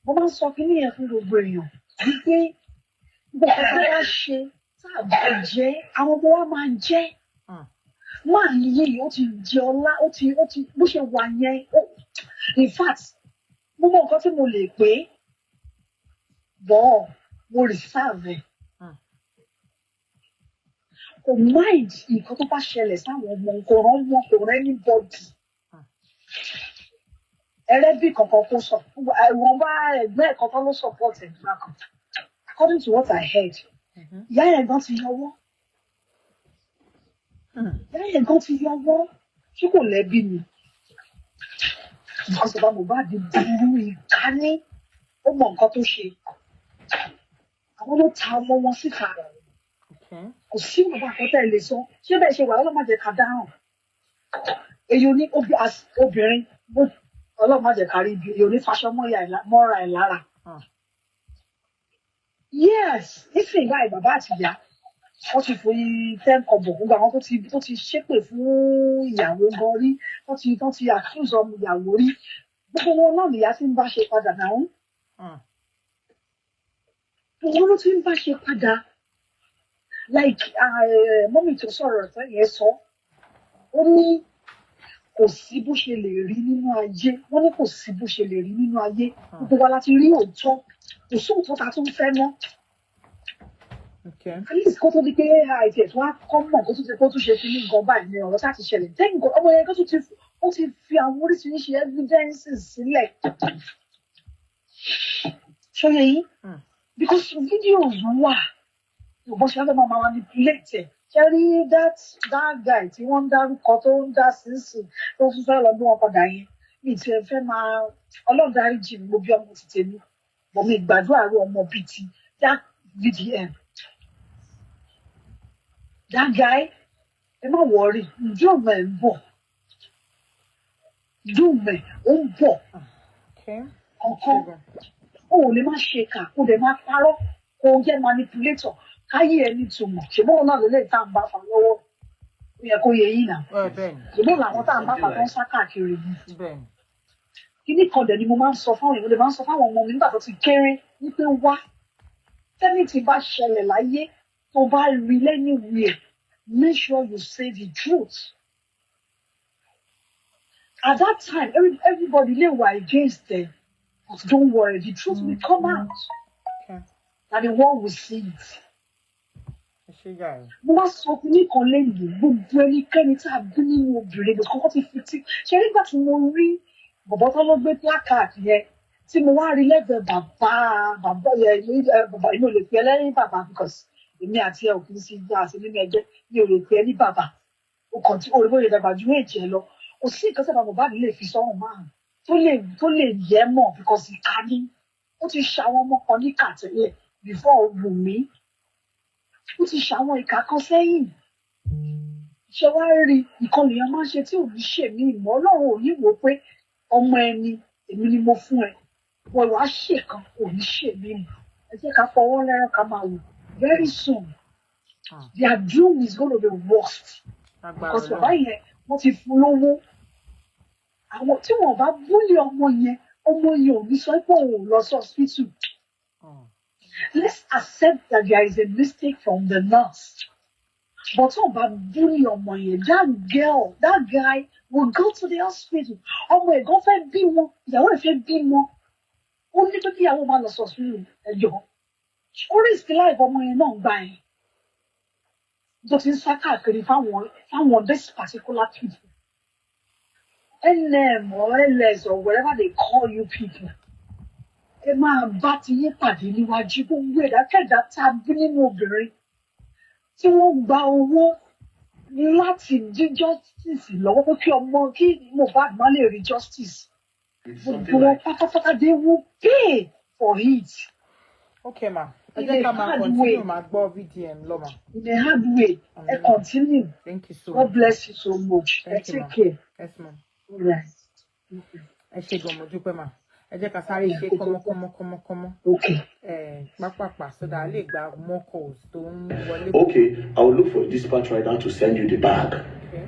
S10: Mo máa sọ kí nìyẹn fún gbogbo èèyàn. Wípé gbogbo ọ̀gá bá ṣe tá a bá jẹ́, àwọn ọmọ wa máa jẹ́. Máa yí ó ti di ọlá, ó ti bó ṣe wà yẹn. In fact, mo mọ nǹkan tí mo lè pé bọ́ mo reserve. Kò mind nǹkan tó bá ṣẹlẹ̀ sáwọn ọmọ nǹkan rán wọn kò rán anybody. Ẹlẹ́bí kankan kó sọ, ìwọ̀n bá ẹgbẹ́ kankan ló support ẹ̀ nígbà kan. According to what I heard, ìyá yẹn gan ti yọwọ́. Ìyá yẹn gan ti yọwọ́, ṣé kò lẹ́bí ni? Because bàbá Mohbad burú ìkání, ó mọ nǹkan tó ṣe. Àwọn ló ta ọmọ wọn síta. Kò sí bàbá àkọ́tà ilé sọ, ṣé bẹ́ẹ̀ ṣe wà ọlọ́mọdé ká dáhùn. Èyí ò ní obìnrin, ọlọ́mọdé kárí ibi, èyí ò ní faṣọ mọ́ra ẹ̀ lára. Yes, nísìnyí báyìí bàbá àti ìyá wọ́n ti fi 10 kọ̀bọ̀ gbogbo àwọn tó ti ṣépè fún ìyàwó gan rí wọ́n ti accuse ọmọ ìyàwó rí gbogbo wọn náà nìyá tí ń bá ṣe padà náà gbogbo ló ti ń bá ṣe padà like mọ́mì tó sọ̀rọ̀ ọ̀tọ̀ yẹn sọ ó ní kò sí bó ṣe lè rí nínú ayé wọ́n ní kò sí bó ṣe lè rí nínú ayé gbogbo wa láti rí òótọ́ kò sí òótọ́ ta tó ń fẹ́ mọ́. at least kó tó di pé àìsí ẹ̀tún á kọ́ mọ̀ kó tún ṣe fi ní nǹkan báyìí ní ọ̀rọ̀ tá ti ṣẹlẹ̀ tẹ́yìn nǹkan ọmọ yẹn ó ti fi àwọn oríṣiríṣi evidences sílẹ̀ ṣọyẹ yìí because videos wà bó ṣe fẹ́ máa manipulate ẹ̀ ṣe rí that guy tí wọ́n ń dárúkọ tó ń dá sínsìn tó fún fẹ́ lọ bí wọn padà yẹn mi ti fẹ́ máa ọlọ́run dárí jì mí mo bí ọmọ ti tèmi bọ̀ mi gbàdúrà rú ọmọ bíi ti that VDM that guy ẹ má wọrí dùnmẹ̀ ń bọ̀ dùnmẹ̀ ó ń bọ̀ kankan o ò lè má ṣe kà kó lè má parọ́ kó jẹ́ manipulator káyé ẹni túmọ̀ ṣùgbọ́n náà lè tá à ń bá fa lọ́wọ́ ó yẹ kó yẹ yín náà ṣùgbọ́n làwọn tá à ń bá fa tó ń sá káàkiri yìí kíní kan dẹ̀ ni mo máa ń sọ fáwọn èèyàn lè máa ń sọ fáwọn ọmọ mi nígbà tó ti kéré wípé wá tẹ́ni tí bá ṣẹlẹ̀ láyé tó bá rí lẹ́nìwé make sure you say the truth. At that time everybody lè wà against them but don't worry the truth will come out and the world will see it. Mo wá sọ fún ní kan lẹ́yìn gbogbo ẹnikẹ́ni tá a bí nínú obìnrin lè kọ́kọ́ ti fi tí ṣe nígbà tí mo rí bọ̀bọ̀ tó ló gbé placard yẹn tí mo wá rí lẹ́gbẹ̀ẹ́ bàbá inú ò lè pè é lẹ́yìn bàbá because èmi àti ẹ̀ ò kì í sí ìgbà àti nínú ẹgbẹ́ mi ò lè pè é ní bàbá o kàn tí òrìbó lè dàgbà ju èjì ẹ lọ kò sí nǹkan tí bàbá Mohbad lè fi sọ́run márùn tó lè yẹ mọ̀ because ìka ní ó ti ṣàwọn ọmọ kan ní kàtẹ́lẹ̀ before Wùmí ó ti ṣàwọn ìka kan sẹ́yìn ṣe wá rí ìkọlù yẹn máa ń ṣe tí ò ní ṣe mí ìmọ̀ ọlọ́run ò ní wò pé ọmọ ẹni èmi ni mo fún ẹ wọ́n wá ṣèkan ò ní ṣe mí mọ̀ ẹ jẹ́ ká fọwọ́ lẹ́rọ̀ ká máa wò very soon their doom is gonna be worst because bàbá yẹn wọ́n ti fún lówó àwọn tí wọ́n bá búlé ọmọ yẹn ò ní sọ pé òun ò lọ sí hospital. Let's accept that there is a mistake from the nurse. But about bully ọmọ yẹn, that guy will go to the hospital. Ọmọ ẹ̀ gan fẹ́ bímọ, ìyàwó ẹ̀ fẹ́ bímọ. Ó ní pé kí ìyàwó máa lọ sọ̀sùn ẹ̀jọ̀. Ó risk life ọmọ yẹn náà gbà ẹ̀. Tó ti ń sá káàkiri fáwọn this particular people. NM or LS or whatever they call you people. Ẹ máa bá ti yín pàdé níwájú gbogbo ìdákẹ́dá tá a bí nínú obìnrin tí wọ́n gba owó láti dí justice lọ́wọ́ pé kí Mohbad má lè rí justice. Gbogbo wọn pátápátá they will pay for it.
S2: Okay ma, ẹ jẹ́ ká máa continue máa gbọ́ VDM lọ ma.
S10: In a hard way, ẹ continue.
S2: Thank you so
S10: God
S2: much.
S10: bless you so much.
S2: Thank you,
S10: take
S2: ma.
S10: care.
S2: Yes ma.
S10: All right.
S2: Ẹ ṣe gan mo dúpẹ́ ma. Ẹ jẹ́ ká sáré ṣe kọ́mọ́kọ́mọ́.
S10: Okay.
S2: Pápápá so that a lè gba more calls tó ń wọlé.
S5: Okay, I will look for a dispatch rider to send you the bag.
S2: Okay.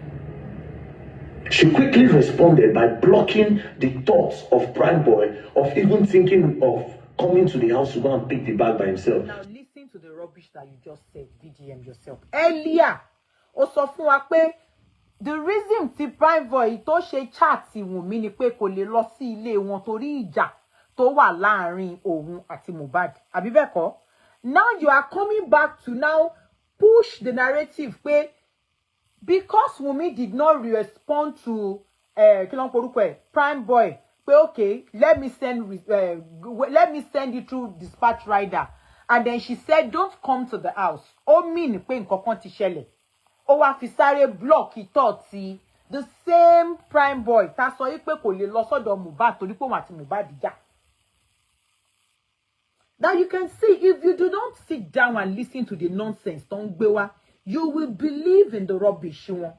S5: She quickly responded by blocking the thoughts of Prime Boy of even thinking of coming to the house to go and pick the bag by himself.
S2: Now listen to the rubbish that you just said, VDM yourself. Earlier, ó sọ fún wa pé the reason tí Prime Boy tó ṣe chat Wùnmí ni pé kò lè lọ sí ilé wọn torí ìjà tó wà láàrin òun àti Mohbad. Àbí bẹ́ẹ̀ kọ́? Now you are coming back to now push the narrative pé because Wùnmí did not respond to kí ló ń porúkọ ẹ̀ Prime Boy pé okay let me send you through dispatch rider and then she said don't come to the house. Ó mean pé nǹkan kan ti ṣẹlẹ̀. Ó wá fi sáré block ìtọ́ ti the same Prime Boy tá sọ yí pé kò lè lọ sọ́dọ̀ Mohbad torí pé òun àti Mohbad jà. Now you can see if you do not sit down and listen to the nonsense tó ń gbé wá, you will believe in the rubbish wọn.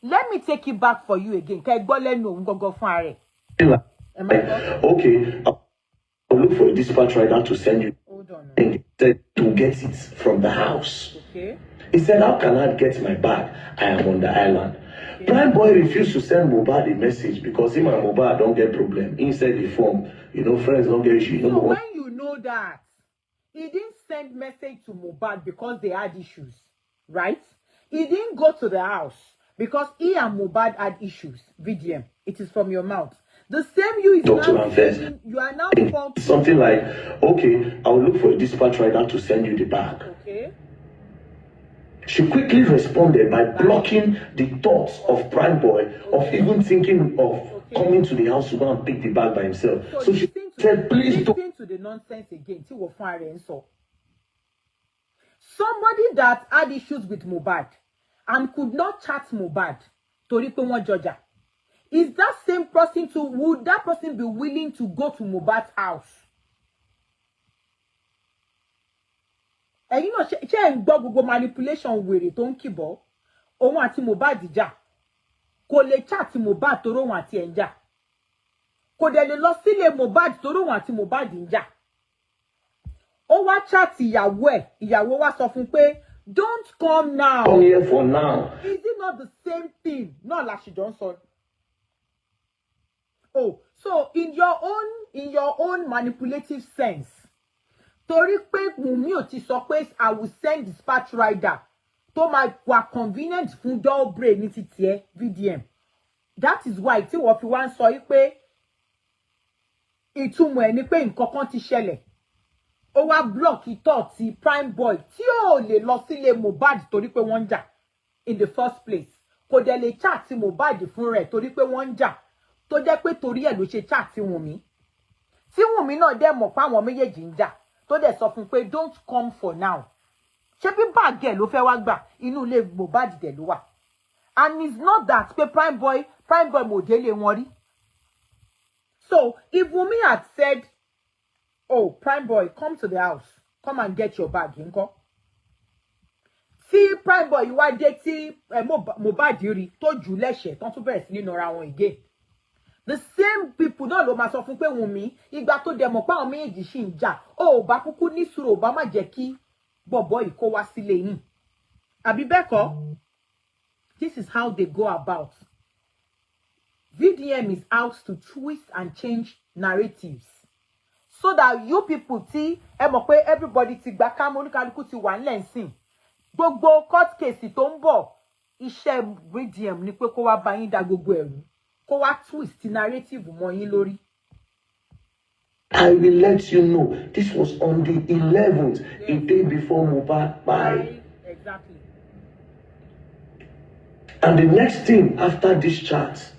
S2: Let me take it back for you again. Kẹ́ gbọ́ lẹ́nu òun gangan fún ààrẹ.
S5: Okay, I'll look for a dispatch rider to send you.
S2: Hold on.
S5: And said to get it from the house.
S2: Okay.
S5: He said, how can I get my bag? I am on the island. Okay. Prime Boy refused to send Mohbad a message because him and Mohbad don't get problem. Inside the form, friends don't get issue.
S2: So when you know that, he didn't send message to Mohbad because they had issues, right? He didn't go to the house because he and Mohbad had issues. VDM, it is from your mouth. The same you is now saying, you are now faulting.
S5: Something like, okay, I'll look for a dispatch rider to send you the bag.
S2: Okay.
S5: She quickly responded by blocking the thoughts of Prime Boy of even thinking of coming to the house to go and pick the bag by himself. So she said, please don't.
S2: Listen to the nonsense again. Somebody that had issues with Mohbad and could not chat Mohbad torí pé wọ́n jọjà. Is that same person would that person be willing to go to Mohbad's house? And you know, ṣé ń gbọ́ gbogbo manipulation wèrè tó ń kìbọ̀. Òun àti Mohbad jà. Kò lè chat Mohbad torí òun àti ẹ̀ ń jà. Kò dẹ̀ lè lọ sílé Mohbad torí òun àti Mohbad ń jà. Ó wá chat ìyàwó ẹ̀. Ìyàwó wá sọ fún pé, don't come now.
S5: Come here for now.
S2: Is it not the same thing? No, Lashi Johnson. Oh, so in your own manipulative sense, torí pé Wunmi ò ti sọ pé I will send dispatch rider tó máa wà convenient fún double ní títí ẹ VDM. That is why tí wọ́n fi wá ń sọ yí pé ìtumọ̀ ẹ̀ ni pé nǹkan kan ti ṣẹlẹ̀. Ó wá block ìtọ́ ti Prime Boy tí ò lè lọ sílé Mohbad torí pé wọ́n ń jà in the first place. Kò dẹ̀ lè chat ti Mohbad fún rẹ̀ torí pé wọ́n ń jà. Tó jẹ́ pé torí ẹ̀ ló ṣe chat ti Wunmi. Tí Wunmi náà dẹ̀ mọ̀ pé àwọn méjèèjì ń jà. Tó dẹ̀ sọ fún pé don't come for now. Ṣé bí báàgì ẹ̀ ló fẹ́ wá gbà inú ilé Mohbad dẹ̀ ló wà. And it's not that pé Prime Boy mo délé wọn rí. So if Wunmi had said, oh, Prime Boy, come to the house. Come and get your bag, ńkọ́. Tí Prime Boy wá dé tí Mohbad rí tó jù lẹ́sẹ̀ tán tún bẹ̀rẹ̀ sí ní nọra wọn again. The same people náà ló máa sọ fún pé Wunmi ìgbà tó dẹ̀ mọ̀ pé àwọn méjèèjì ṣì ń jà. Ó bá kúkú ní sùúrù, ó bá má jẹ́ kí bọ̀bọ́ yìí kó wá sílé yín. Àbí bẹ́ẹ̀ kọ́? This is how they go about. VDM is out to twist and change narratives. So that you people tí ẹ mọ̀ pé everybody ti gba kámú oníkálukú ti wà nílẹ̀ ńsìn. Gbogbo court case tó ń bọ̀, iṣẹ́ VDM ni pé kó wá bá yín dá gbogbo ẹ̀rù. Kó wá twist narrative mọ́ yín lórí.
S5: I will let you know, this was on the 11th, yes. A day before Mohbad died.
S2: Exactly.
S5: And the next thing after this chat,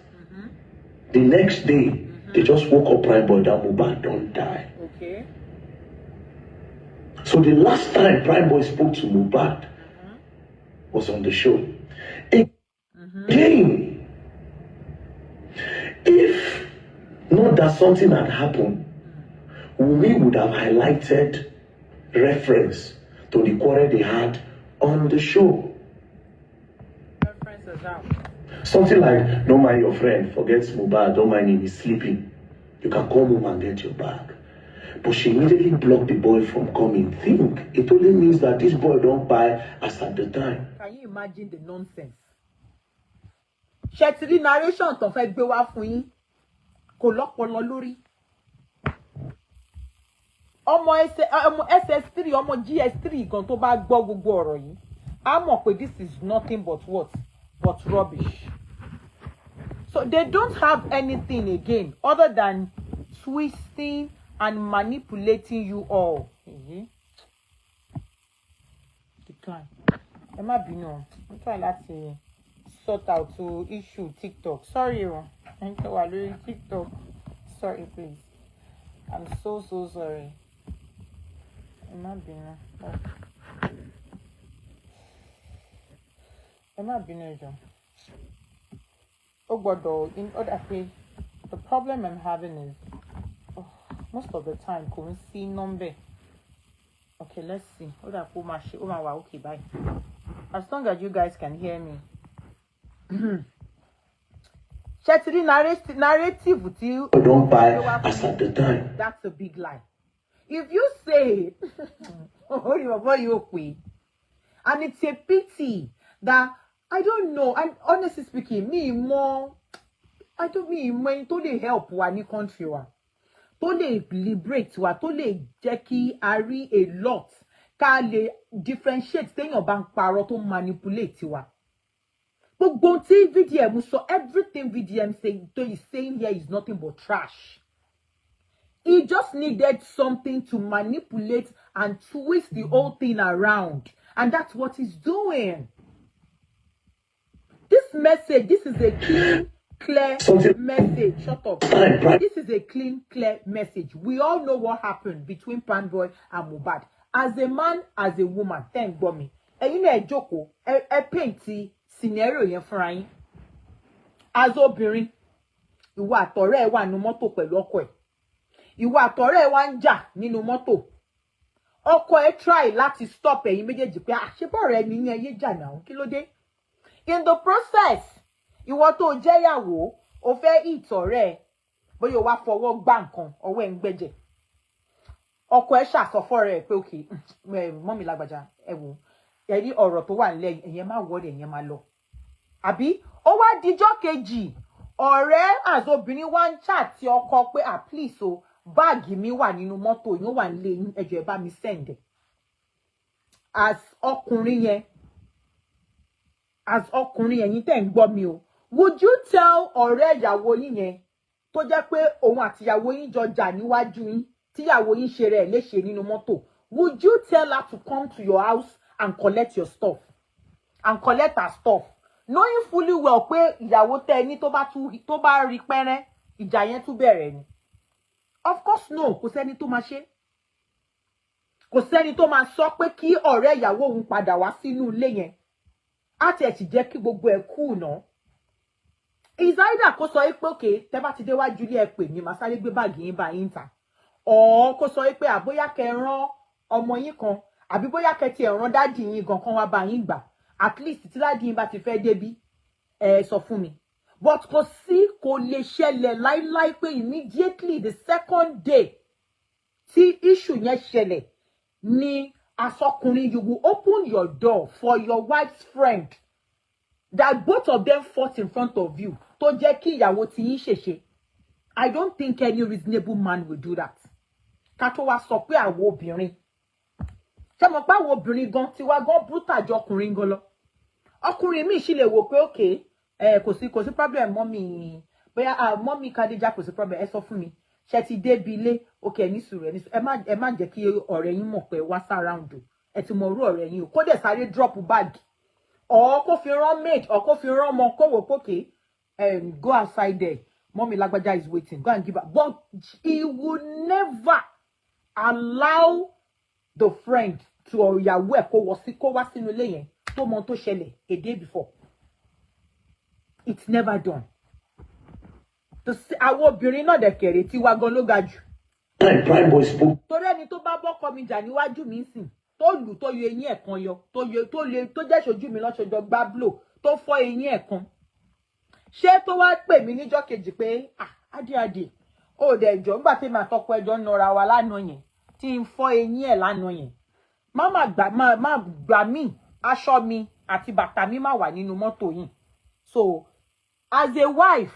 S5: the next day, they just woke up Prime Boy that Mohbad don't die.
S2: Okay.
S5: So the last time Prime Boy spoke to Mohbad was on the show. Again, if not that something had happened, Wunmi would have highlighted reference to the quarrel they had on the show.
S2: References out.
S5: Something like, don't mind your friend, forget Mohbad, don't mind him, he's sleeping. You can come home and get your bag. But she immediately blocked the boy from coming. Think, it only means that this boy don't buy as at the time.
S2: Can you imagine the nonsense? Ṣé narration tó fẹ́ gbé wá fún yín kò lọ́pọlọ lórí. Ọmọ SS3, ọmọ GS3 gan tó bá gbọ́ gbogbo ọ̀rọ̀ yìí, á mọ̀ pé this is nothing but what? But rubbish. So they don't have anything again other than twisting and manipulating you all. Decline. Ẹ má bínú. I'm trying to sort out to issue TikTok. Sorry, I'm doing TikTok. Sorry, please. I'm so sorry. Ẹ má bínú. Ẹ má bínú ẹjọ́. In order to, the problem I'm having is most of the time couldn't see number. Okay, let's see. Okay, bye. As long as you guys can hear me. Narrative with you.
S5: Don't buy as at the time.
S2: That's a big lie. if you say, and it's a pity that I don't know, and honestly speaking, I don't mean to dey help wa ní country wa, to lè liberate wa, to lè jẹ́ kí a rí a lot, ká lè differentiate téèyàn bá ń parọ́ tó manipulate wa. Gbogbo tí VDM sọ, everything VDM is saying here is nothing but trash. He just needed something to manipulate and twist the whole thing around. And that's what he's doing. This message, this is a clean, clear message. Shut up. This is a clean, clear message. We all know what happened between Panboy and Mohbad. As a man, as a woman, thank God me. And you know, Joko, a painty scenario yẹn fúnra yín. As obìnrin, ìwọ àtọ̀rẹ́ ẹ wà nínú mọ́tò pẹ̀lú ọkọ ẹ̀. Ìwọ àtọ̀rẹ́ ẹ wá ń jà nínú mọ́tò. Ọkọ ẹ try láti stop ẹ̀yin méjèèjì pé àṣebọ̀rẹ́ ẹni yẹn yé jà náà, kí ló dé? In the process, ìwọ tó jẹ́yàwó, o fẹ́ eat ọ̀rẹ́ ẹ, bóyá o wá fọwọ́ gbá nǹkan, ọwọ́ ẹ ń gbẹ́jẹ̀. Ọkọ ẹ ṣàsọfọ́ rẹ̀ pé okay, mọ́mì lágbájá, ẹ wò, ẹ rí ọ̀rọ̀ tó wà nílẹ̀, ẹ̀yẹn má wọlé, ẹ̀yẹn má lọ. Àbí ó wá dijọ́ kejì, ọ̀rẹ́ àzobìnrin wá ń chat tí ọkọ pé please o, báàgì mi wà nínú mọ́tò yín, ó wà nílé yín, ẹ jọ̀ọ́ ẹ bá mi send ẹ̀. As ọkùnrin yẹn yín tẹ́ ń gbọ́ mi o, would you tell ọ̀rẹ́ ìyàwó yín yẹn tó jẹ́ pé òun àti ìyàwó yín jọ jà níwájú yín, tí ìyàwó yín ṣe rẹ̀ léṣe nínú mọ́tò, would you tell her to come to your house and collect your stuff and collect her stuff, knowing fully well pé ìyàwó tẹ́ ní tó bá rí pẹ́rẹ́, ìjà yẹn tún bẹ̀rẹ̀ ni? Of course no, kò sẹ́ni tó máa ṣe. Kò sẹ́ni tó máa sọ pé kí ọ̀rẹ́ ìyàwó òun padà wá sínú ilé yẹn. Á tiẹ̀ sì jẹ́ kí gbogbo ẹ̀ cool náà. Is either kó sọ pé okay, tẹ́ bá ti dé wájú ilé ẹ pè mí, màá sáré gbé báàgì yín bá yín ta. Or kó sọ pé àbóyá kẹ́ rán ọmọ yín kan, àbí bóyá kẹ́ ti rán dádì yín gan kan wá bá yín gbà. At least tí dádì yín bá ti fẹ́ débí, sọ fún mi. But kò lè ṣẹlẹ̀ láíláí pé immediately the second day tí issue yẹn ṣẹlẹ̀ ni asọkùnrin, you will open your door for your wife's friend that both of them fought in front of you tó jẹ́ kí ìyàwó tí yín ṣèṣe. I don't think any reasonable man will do that. Ká tó wá sọ pé àwọn obìnrin. Ṣé mo pa àwọn obìnrin gan tiwa gan brutal jọ ọkùnrin gan lọ. Ọkùnrin mi sì lè wò pé okay, kò sí problem mommy, bóyá mommy Kadija kò sí problem, ẹ sọ fún mi. Ṣé ti dé bi ilé, okay, ní sùúrù, ẹ má jẹ́ kí ọ̀rẹ́ yín mọ̀ pé wá surround o. Ẹ ti mọ orú ọ̀rẹ́ yín o. Kó dẹ̀ sáré drop bag. Or kó fi rán maid, or kó fi rán ọmọ kó wò pé okay, go outside there. Mommy Lagbaja is waiting. Go and give her. But he would never allow the friend to ìyàwó ẹ̀ kó wá sínú ilé yẹn tó mọ tó ṣẹlẹ̀ a day before. It's never done. Àwọn obìnrin náà dẹ̀ kẹ̀rẹ̀ tí wá gan ló ga jù. Torí ẹni tó bá bọ́kọ mi jà níwájú mi sìn, tó lù tó yọ eyín ẹ̀ kan yọ, tó jẹ́ ṣojú mi lọ́ṣọjọ́ gbá blow, tó fọ́ eyín ẹ̀ kan. Ṣé tó wá pè mí níjọ́ kejì pé adíadì, ó dẹ̀ jọ nígbà tí màá tọkọ ẹjọ́ nọra wa lánàá yẹn, tí ń fọ́ eyín ẹ̀ lánàá yẹn. Má gbà mí, aṣọ mi àti bàtà mi má wà nínú mọ́tò yìí. So, as a wife,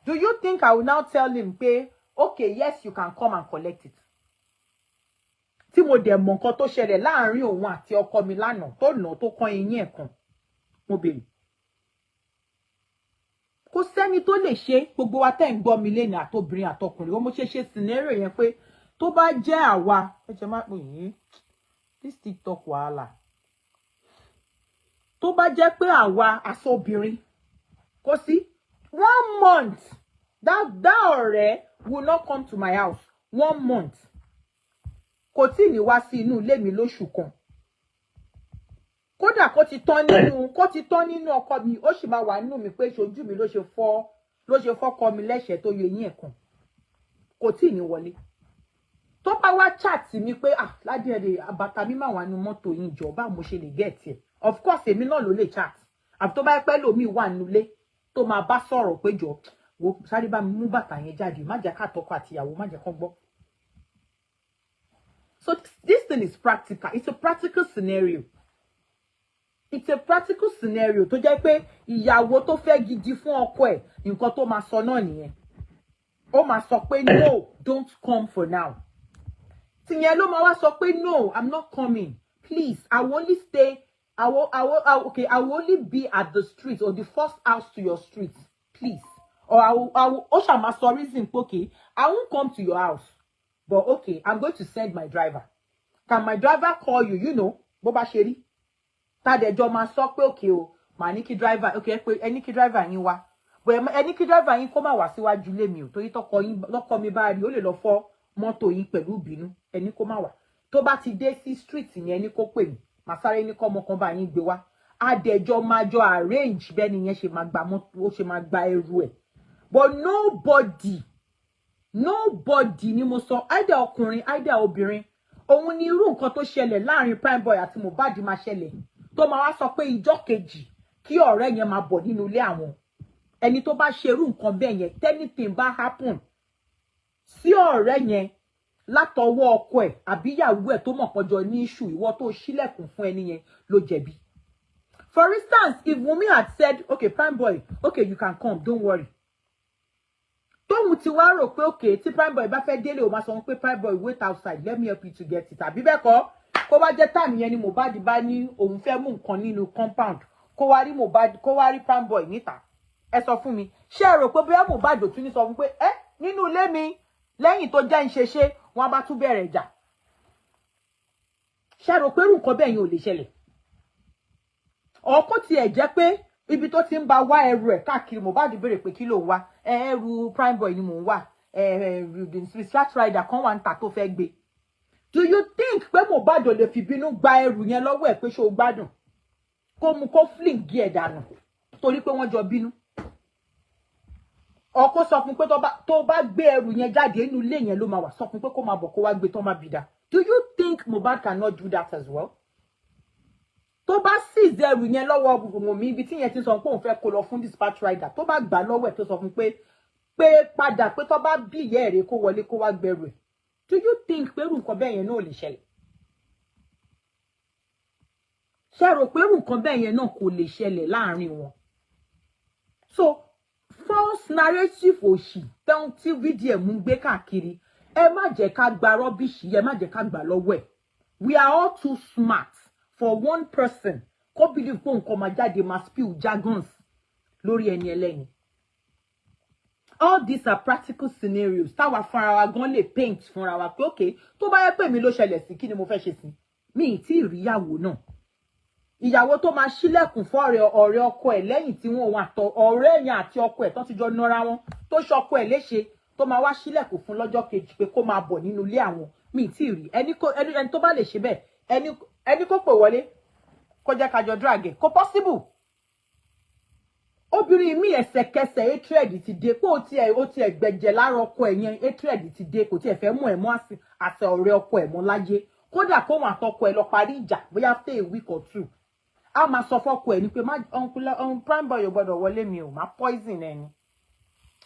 S2: do you think I will now tell him pé okay, yes, you can come and collect it? Tí mo dẹ̀ mọ̀ nǹkan tó ṣẹlẹ̀ láàrin òun àti ọkọ mi lánàá tó nà tó kán eyín ẹ̀ kan, mo bèrè. Kò sẹ́ni tó lè ṣe, gbogbo wa tẹ́ ń gbọ́ mi lẹ́nu àtobìnrin àtọkùnrin, ó mo ṣe scenario yẹn pé tó bá jẹ́ àwa, ẹ jẹ́ má pè yín, this TikTok wàhálà. Tó bá jẹ́ pé àwa aṣọ́bìnrin, kò sí 1 month, that ọ̀rẹ́ will not come to my house 1 month. Kò tí ní wá sí inú ilé mi lóṣù kan. Kódà kó ti tán nínú ọkọ mi, ó sì máa wà nínú mi pé ṣojú mi ló ṣe fọ́ kọ mi lẹ́sẹ̀ tó yọ eyín ẹ̀ kan. Kò tí ní wọlé. Tó bá wá chat mi pé ládìẹ̀dẹ̀ bàtà mi máa wà nínú mọ́tò yín jọ, bá mo ṣe lè get ẹ̀. Of course èmi náà ló lè chat. Àfi tó bá pẹ́ lómi wà nínú ilé tó máa bá sọ̀rọ̀ pé jọ wo sáré bá mi mú bàtà yẹn jáde, má jẹ́ ká tọkọ àti ìyàwó má jẹ́ kán gbọ́. So this thing is practical. It's a practical scenario. It's a practical scenario. Tó jẹ́ pé ìyàwó tó fẹ́ gidi fún ọkọ ẹ̀, nǹkan tó máa sọ náà nìyẹn. Ó máa sọ pé no, don't come for now. Tìyẹn ló máa wá sọ pé no, I'm not coming. Please, I will only stay. I will only be at the street or the first house to your street, please. Or I will Oshama sorry okay, I won't come to your house. But okay, I'm going to send my driver. Can my driver call you? You know, Boba Sheri. Tadejo ma sọ pé okay o, ma ní kí driver, okay, pé ẹni kí driver yín wá. But ẹni kí driver yín kó má wá síwájú ilé mi o, torí tọkọ yín lọ́kọ mi bá rí, ó lè lọ fọ́ mọ́tò yín pẹ̀lú bínú, ẹni kó má wá. Tó bá ti dé sí street yẹn, ẹni kó pè mí. Masare ní kọ́mọ kan bá yín gbé wá. Adẹjọ́ máa jọ arrange bẹ́ẹ̀ ni yẹn ṣe máa gba mọ́tò, ó ṣe máa gba ẹrù ẹ̀. But nobody ni mo sọ, either ọkùnrin, either obìnrin. Òun ni irú nǹkan tó ṣẹlẹ̀ láàrin Primeboy àti Mohbad máa ṣẹlẹ̀. Tó máa wá sọ pé ìjọ́ kejì kí ọ̀rẹ́ yẹn máa bọ̀ nínú ilé àwọn. Ẹni tó bá ṣe irú nǹkan bẹ́ẹ̀ yẹn, anything bá happen sí ọ̀rẹ́ yẹn látọwọ́ ọkọ ẹ̀ àbí ìyàwó ẹ̀ tó mọ̀ pọ̀jọ ní issue, ìwọ tó ṣílẹ̀kùn fún ẹni yẹn ló jẹ̀bi. For instance, if Wunmi had said, okay, Primeboy, okay, you can come, don't worry. Tóhun ti wá rò pé okay, tí Primeboy bá fẹ́ délé, ó máa sọ pé Primeboy, wait outside, let me help you to get it. Àbí bẹ́ẹ̀ kọ́, kó bá jẹ́ time yẹn ni Mohbad bá ní òun fẹ́ mú nǹkan nínú compound, kó wá rí Mohbad, kó wá rí Primeboy níta. Ẹ sọ fún mi, ṣé ẹ rò pé bóyá Mohbad ò tún ní sọ fún pé nínú ilé mi lẹ́yìn tó jẹ́ ìṣeṣe wọ́n bá tún bẹ̀rẹ̀ ìjà. Ṣé ẹ rò pé irú nǹkan bẹ́ẹ̀ yẹn ò lè ṣẹlẹ̀? Ọkọ tiẹ̀ jẹ́ pé ibi tó ti ń bá wá ẹrù ẹ̀ káàkiri, Mohbad béèrè pé kí ló ń wá, ẹrù Primeboy ni mò ń wá, research rider kan wà ń tà tó fẹ́ gbé. Do you think pé Mohbad ò lè fi bínú gba ẹrù yẹn lọ́wọ́ ẹ̀ pé ṣé o gbádùn? Kó mú kó fling ẹ̀ dànù torí pé wọ́n jọ bínú. Ọkọ sọ fún pé tó bá gbé ẹrù yẹn jáde nínú ilé yẹn ló máa wà, sọ fún pé kó máa bọ̀ kó wá gbé tó máa bìdá. Do you think Mohbad cannot do that as well? Tó bá seize ẹrù yẹn lọ́wọ́ Wunmi ibi tí yẹn ti sọ pé òun fẹ́ kó lọ fún dispatch rider, tó bá gbà lọ́wọ́ ẹ̀ tó sọ fún pé padà pé tó bá bí ìyá ẹ̀rẹ́ kó wọlé kó wá gbẹrù ẹ̀. Do you think pé irú nǹkan bẹ́ẹ̀ yẹn náà lè ṣẹlẹ̀? Ṣé rò pé irú nǹkan bẹ́ẹ̀ yẹn náà kò lè ṣẹlẹ̀ láàrin wọn? So false narrative òṣì tán tí VDM ń gbé káàkiri, ẹ má jẹ́ ká gba rubbish, ẹ má jẹ́ ká gbà lọ́wọ́ ẹ̀. We are all too smart for one person kó believe pé nǹkan máa jáde máa spill jargons lórí ẹni ẹlẹ́ni. All these are practical scenarios táwa fúnra wa gan lè paint fúnra wa pé okay, tó bá yẹ pé mi ló ṣẹlẹ̀ sí, kí ni mo fẹ́ ṣe sí? Mi ì tí ì rí ìyàwó náà. Ìyàwó tó máa ṣílẹ̀kùn fún ọ̀rẹ́ ọkọ ẹ̀ lẹ́yìn tí wọ́n wà tọ́ ọ̀rẹ́ yẹn àti ọkọ ẹ̀ tó ti jọ nọra wọn, tó ṣọkọ ẹ̀ léṣe, tó máa wá ṣílẹ̀kùn fún lọ́jọ́ kejì pé kó máa bọ̀ nínú ilé àwọn. Mi ì tí ì rí ẹni tó bá lè ṣe bẹ́ẹ̀, ẹni kó pè wọlé kó jẹ́ ká jọ drag ẹ̀, kò possible. Obìnrin mi ẹsẹ̀kẹsẹ̀ hatred ti dé, pé ó tiẹ̀ gbẹ̀jẹ̀ lára ọkọ ẹ̀ yẹn, hatred ti dé, kò tiẹ̀ fẹ́ mú ẹ̀ mọ́ àṣẹ ọ̀rẹ́ ọkọ ẹ̀ mọ́ láyé. Kódà kó wọn àtọkọ ẹ̀ lọ parí ìjà bóyá after a week or two, a máa sọ fọ́kọ ẹ̀ ní pé Primeboy ò gbọ́dọ̀ wọlé mi ò, máa poison ẹni.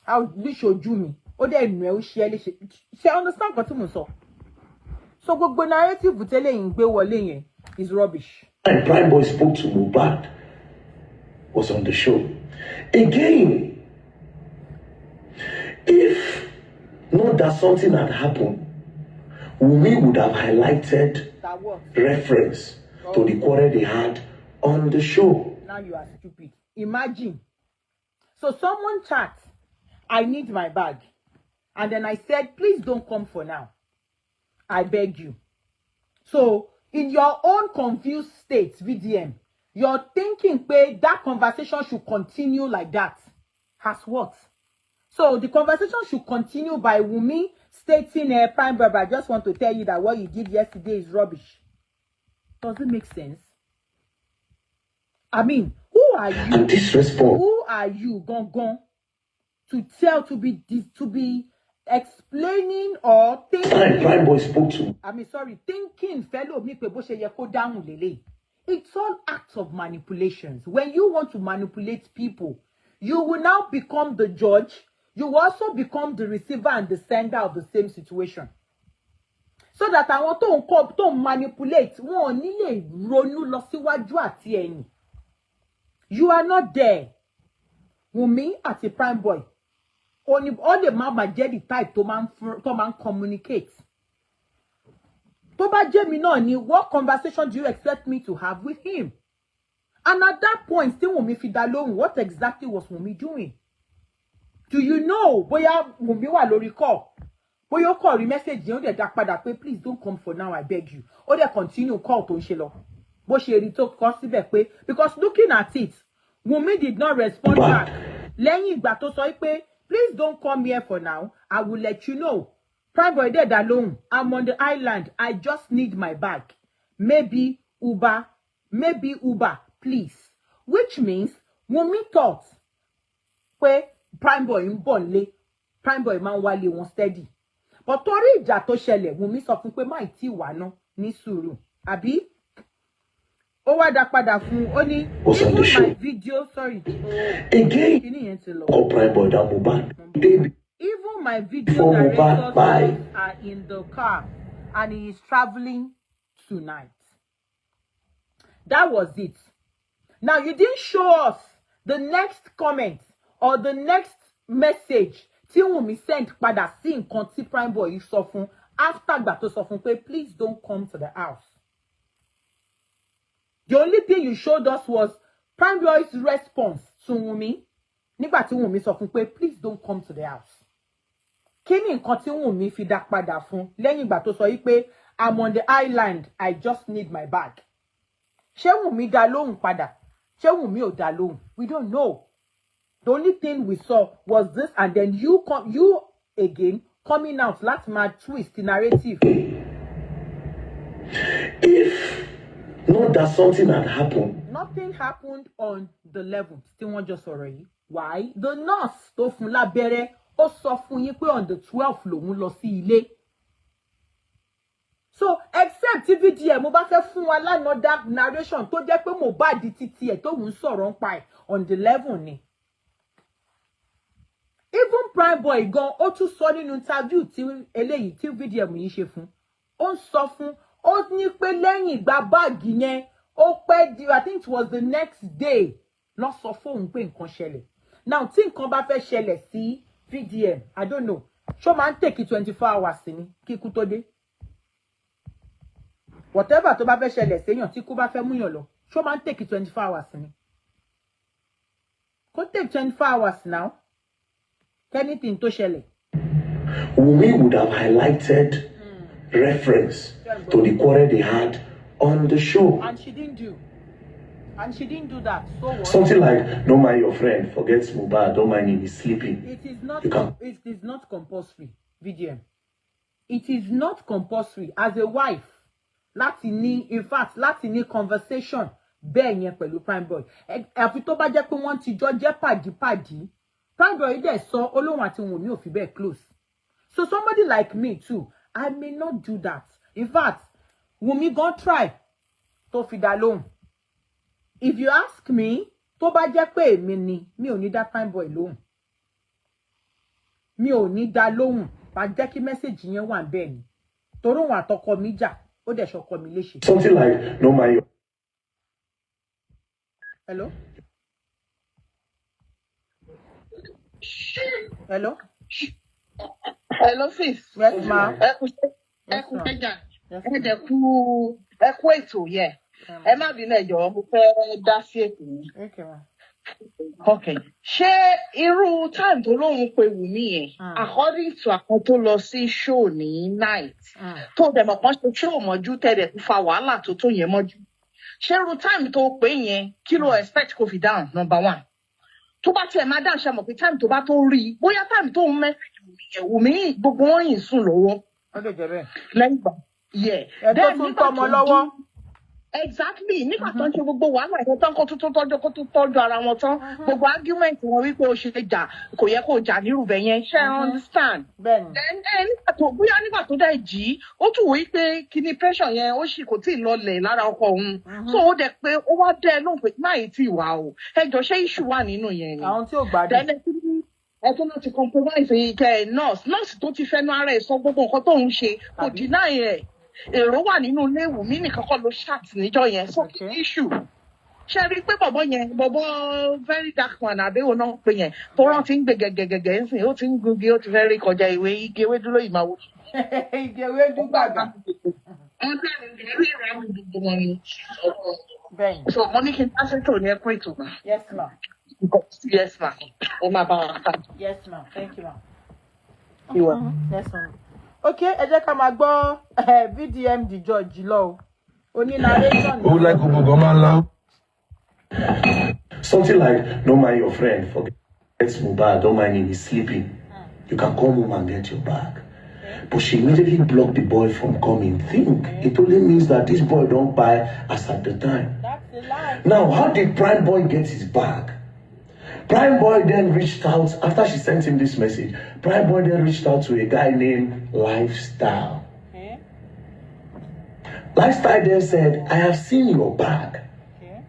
S2: A ò ní ṣojú mi, ó dẹ̀ nù ẹ́ ó ṣe ẹ́ léṣe. Ṣé understand nǹkan tí mo sọ? So gbogbo narrative tẹ́lẹ̀ yìí ń gbé wọlé yẹn is rubbish.
S5: And Primeboy spoke to Mohbad was on the show. Again, if not that something had happened, we would have highlighted reference to the quarrel they had on the show.
S2: Now you are stupid. Imagine. So someone chat, I need my bag. And then I said, please don't come for now. I beg you. So in your own confused state, VDM, you're thinking that conversation should continue like that. As what? So the conversation should continue by Wunmi stating, Primeboy, I just want to tell you that what you did yesterday is rubbish. Does it make sense? I mean, who are you?
S5: And this response.
S2: Who are you, Gongon, to be explaining or thinking?
S5: Primeboy spoke to.
S2: Thinking, fellow me pe bo se ye ko dahun lele. It's all acts of manipulations. When you want to manipulate people, you will now become the judge. You will also become the receiver and the sender of the same situation. so that àwọn tó ń manipulate wọn ò ní lè ronú lọ síwájú àti ẹ̀yìn. You are not there. Wunmi àti Primeboy ó lè má jẹ́ the type tó máa ń communicate. Tó bá jẹ́ mi náà ni, what conversation do you expect me to have with him? And at that point, still Wunmi fi dá lóhùn, what exactly was Wunmi doing? Do you know? Bóyá Wunmi wà lórí call. Bóyá ó kọ̀ rí message yẹn ó dẹ̀ dá padà pé please don't come for now, I beg you. Ó dẹ̀ continue call tó ń ṣe lọ. Bó ṣe rí tó kọ síbẹ̀ pé because looking at it, Wunmi did not respond back. Lẹ́yìn ìgbà tó sọ pé please don't come here for now, I will let you know. Primeboy dẹ̀ dá lóhùn, I'm on the island, I just need my bag. Maybe Uber, please. Which means Wunmi thought pé Primeboy ń bọ̀ nílé, Primeboy máa ń wálé wọn steady. But torí ìjà tó ṣẹlẹ̀, Wunmi sọ fún pé má tí wá ná ní sùúrù. Àbí? Ó wá dá padà fún ó ní even my video, sorry.
S5: Again, Primeboy that Mohbad.
S2: Even my video directors are in the car and he is traveling tonight. That was it. Now, you didn't show us the next comment or the next message tí Wunmi sent padà sí nǹkan tí Primeboy sọ fún after gbà tó sọ fún pé please don't come to the house. The only thing you showed us was Primeboy's response to Wunmi nígbà tí Wunmi sọ fún pé please don't come to the house. Kí ni nǹkan tí Wunmi fi dá padà fún lẹ́yìn ìgbà tó sọ yí pé I'm on the island, I just need my bag. Ṣé Wunmi dá lóhùn padà? Ṣé Wunmi ò dá lóhùn? We don't know. The only thing we saw was this, and then you again coming out láti máa twist the narrative.
S5: If not that something had happened.
S2: Nothing happened on the 11th. Tí wọ́n jọ sọ̀rọ̀ yìí. Why? The nurse tó fún lábẹ́rẹ́ ó sọ fún yín pé on the 12th lòun lọ sí ilé. So, except tí VDM mo bá fẹ́ fún wa another narration tó jẹ́ pé Mohbad títí ẹ̀ tóun sọ̀rọ̀ ń pa ẹ̀ on the 11th ni. Even Primeboy gan ó tún sọ nínú interview tí eléyìí tí VDM yìí ṣe fún. Ó ń sọ fún ó ní pé lẹ́yìn ìgbà báàgì yẹn ó pẹ́ di I think it was the next day lọ sọ fóun pé nǹkan ṣẹlẹ̀. Now tí nǹkan bá fẹ́ ṣẹlẹ̀ sí VDM, I don't know. Ṣó máa ń take 24 hours ni kí ikú tó dé. Whatever tó bá fẹ́ ṣẹlẹ̀ séyàn tí ikú bá fẹ́ múyàn lọ, ṣó máa ń take 24 hours ni. Kó take 24 hours now. Anything to ṣẹlẹ̀.
S5: Wunmi would have highlighted reference to the quarrel they had on the show.
S2: And she didn't do. And she didn't do that. So what?
S5: Something like, don't mind your friend, forget Mohbad, don't mind him, he's sleeping.
S2: It is not compulsory, VDM. It is not compulsory as a wife. Láti ní, in fact, láti ní conversation bẹ́ẹ̀ yẹn pẹ̀lú Primeboy. Àfi tó bá jẹ́ pé wọ́n ti jọ jẹ́ pàdípàdí. Primeboy dẹ̀ sọ Olóhùn àti Wunmi ò fi bẹ́ẹ̀ close. So somebody like me too, I may not do that. In fact, Wunmi gon try tó fi dá lóhùn. If you ask me, tó bá jẹ́ pé èmi ni, mi ò ní dá Primeboy lóhùn. Mi ò ní dá lóhùn, bá jẹ́ kí message yẹn wà bẹ́ẹ̀ ni. Torí òun àtọkọ mi jà, ó dẹ̀ ṣọkọ mi léṣe.
S5: Something like, no mind your...
S2: Hello? Hello?
S8: Hello, sis.
S2: Yes, ma'am.
S8: Ẹ kú ẹja. Ẹ kú ètò yẹ. Ẹ má bínú ẹ jọ̀ọ́, mo fẹ́ dá sí ètò yìí.
S2: Okay, ma'am.
S8: Okay. Ṣé irú time tó lóun pe Wunmi yẹn, according to àwọn tó lọ sí show ní night, tó dẹ̀ mọ̀ pọ́n ṣe show mọ́jú tẹ̀lé tó fa wàhálà tó yẹn mọ́jú. Ṣé irú time tó pé yẹn, kí ló expect kó fi down, number one? Tó bá tiẹ̀ máa dáhùn ṣe mọ̀ pé time tó bá tó rí, bóyá time tó ń mẹ́sàgì Wunmi gbogbo wọn yìí sùn lọ́wọ́.
S2: Ó lè jẹ́ bẹ́ẹ̀.
S8: Lẹ́yìn ìgbà. Yeah.
S2: Ẹ̀tọ́ tún tọmọ lọ́wọ́.
S8: Exactly. Nígbà tó ń ṣe gbogbo wàhálà ìwọ̀n tán kó tó tọ́jú ara wọn tán. Gbogbo argument wọn wípé o ṣe jà kò yẹ kó jà nírúbẹ̀ yẹn. Ṣé ẹ understand?
S2: Bẹ́ẹ̀ni.
S8: Nígbà tó dẹ̀ jí, ó tún wò wípé kíní pressure yẹn ó sì kò tí ì lọlẹ̀ lára ọkọ òun. So ó dẹ̀ pé ó wá dẹ́ lóhùn pé máyì tí ì wà o. Ẹ jọ ṣé issue wà nínú yẹn ni.
S2: Àwọn tí ò gbádùn.
S10: ẹ tó náà ti compromise ìkẹ́ nurse tó ti fẹ́nu ara ẹ̀ sọ gbogbo nǹkan tó ń ṣe kò deny ẹ̀ èrò wà nínú ilé ìwòmí nìkan kọ́ ló chat níjọ́ yẹn so kí ni issue ṣe rí i pé bọ̀bọ̀ very dark man àbẹ́wò náà pé yẹn tó rán ti ń gbé gẹ́gẹ́gẹ́gẹ́ ń sìn ó ti ń gungi ó ti fẹ́ rí kọjá ìwé igi ewé dúró ìmáwó.
S2: igi ewé dúró gbàgbà.
S10: So mo ní kí n bá ṣètò ní ẹkún ètò mà.
S2: Yes ma.
S10: Yes ma. Ó máa bá wa ká.
S2: Yes ma. Thank you ma.
S10: Yes
S2: ma. Okay, ẹ jẹ́ ká máa gbọ́ VDM the judge lọ. Oní narration.
S5: Who like Ubugoma? Something like, don't mind your friend, forget Mubad, don't mind him, he's sleeping. You can come home and get your bag. But she immediately blocked the boy from coming. Think, it only means that this boy don't buy as at the time.
S2: That's a lie.
S5: Now, how did Prime Boy get his bag? Prime Boy then reached out, after she sent him this message, Prime Boy then reached out to a guy named Lifestyle.
S2: Okay.
S5: Lifestyle then said, I have seen your bag.
S2: Okay.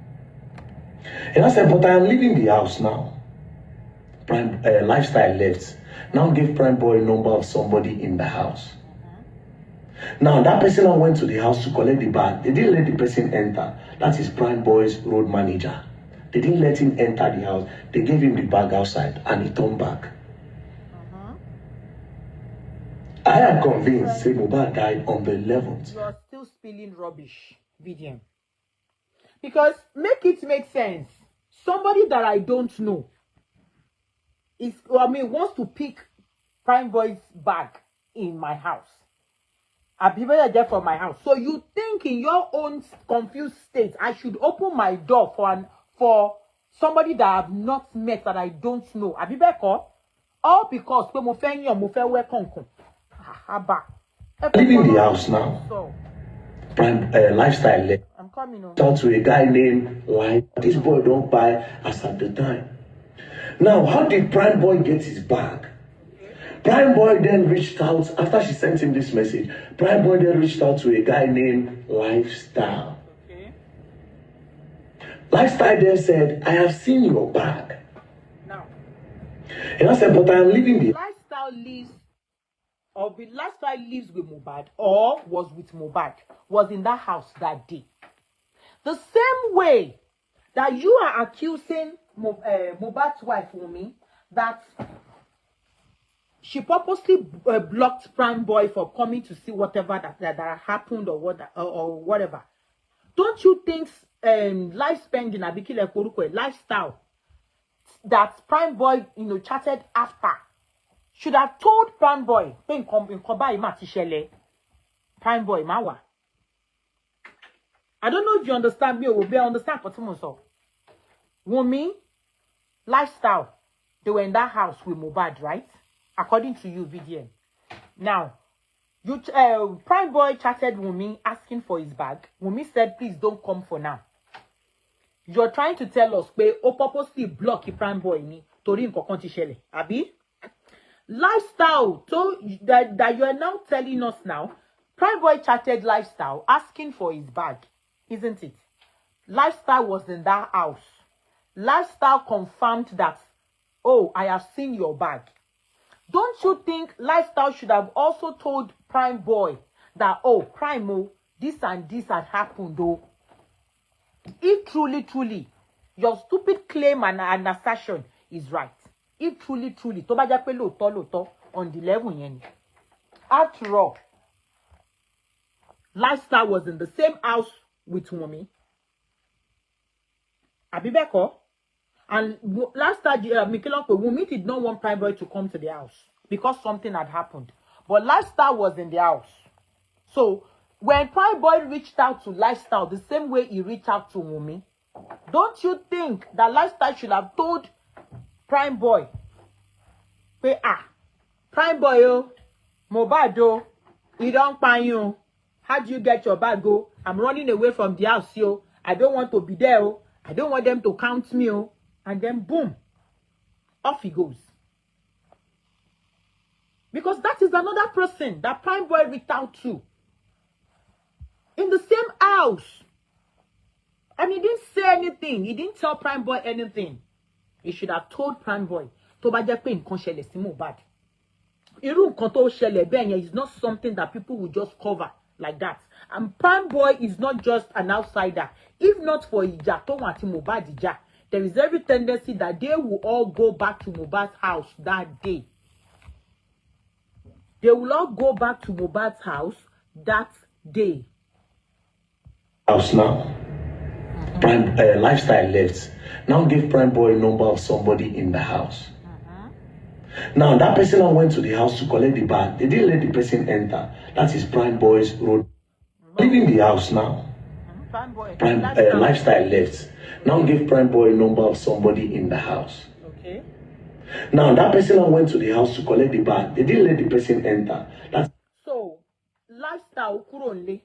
S5: And I said, but I am leaving the house now. Lifestyle left. Now give Prime Boy a number of somebody in the house. Now that person now went to the house to collect the bag. They didn't let the person enter. That is Prime Boy's road manager. They didn't let him enter the house. They gave him the bag outside and he turned back. I am convinced say Mohbad died on the 11th.
S2: You are still spilling rubbish, VDM. Because make it make sense. Somebody that I don't know wants to pick Prime Boy's bag in my house. I'll be very there for my house. So you think in your own confused state, I should open my door for somebody that I have not met, that I don't know? I'll be back all because when mo fẹ́ welcome.
S5: Leaving the house now.
S2: So,
S5: Prime Lifestyle left.
S2: I'm coming on.
S5: Talk to a guy named Life. This boy don't buy as at the time. Now, how did Prime Boy get his bag? Prime Boy then reached out, after she sent him this message, Prime Boy then reached out to a guy named Lifestyle.
S2: Okay.
S5: Lifestyle then said, I have seen your bag.
S2: Now.
S5: And I said, but I am leaving the...
S2: Lifestyle lives with Mohbad or was with Mohbad, was in that house that day. The same way that you are accusing Mohbad's wife, Wunmi, that she purposely blocked Prime Boy for coming to see whatever that happened or whatever. Don't you think lifestyle that Prime Boy chatted after should have told Prime Boy Prime Boy mawa? I don't know if you understand me or will be understand for someone so. Wunmi, Lifestyle, they were in that house with Mohbad, right? According to you, VDM. Now, you Prime Boy chatted Wunmi asking for his bag. Wunmi said, please don't come for now. You're trying to tell us, purposely block Prime Boy ni tori nkankan ti ṣẹlẹ̀, abi? Lifestyle, so that you are now telling us now, Prime Boy chatted Lifestyle asking for his bag, isn't it? Lifestyle was in that house. Lifestyle confirmed that, oh, I have seen your bag. Don't you think Lifestyle should have also told Prime Boy that, oh, Prime, this and this had happened, though? If truly, your stupid claim and assertion is right. If truly, tó bá jẹ́ pé lóòótọ́ on the level yẹn. After all, Lifestyle was in the same house with Wunmi. Àbí bẹ́ẹ̀ kọ́? And Lifestyle, Wunmi did not want Prime Boy to come to the house because something had happened. But Lifestyle was in the house. So, when Prime Boy reached out to Lifestyle the same way he reached out to Wunmi, don't you think that Lifestyle should have told Prime Boy, Prime Boy, Mohbad, you don't find you. How do you get your bag, go? I'm running away from the house, yo. I don't want to be there, oh. I don't want them to count me, oh. And then boom, off he goes. Because that is another person that Prime Boy reached out to. In the same house. And he didn't say anything. He didn't tell Prime Boy anything. He should have told Prime Boy. tó bá jẹ́ pé nǹkan ṣẹlẹ̀ sí Mohbad. Irú nǹkan tó ṣẹlẹ̀ bẹ́ẹ̀ yẹn is not something that people will just cover like that. And Prime Boy is not just an outsider. If not for ìjà tó wà tí Mohbad ìjà, there is every tendency that they will all go back to Mohbad's house that day. They will all go back to Mohbad's house that day.
S5: House now. Prime Lifestyle left. Now give Prime Boy a number of somebody in the house. Now that person now went to the house to collect the bag. They didn't let the person enter. That is Prime Boy's road. Leaving the house now. Prime Lifestyle left. Now give Prime Boy a number of somebody in the house.
S2: Okay.
S5: Now that person now went to the house to collect the bag. They didn't let the person enter. That's
S2: so Lifestyle currently.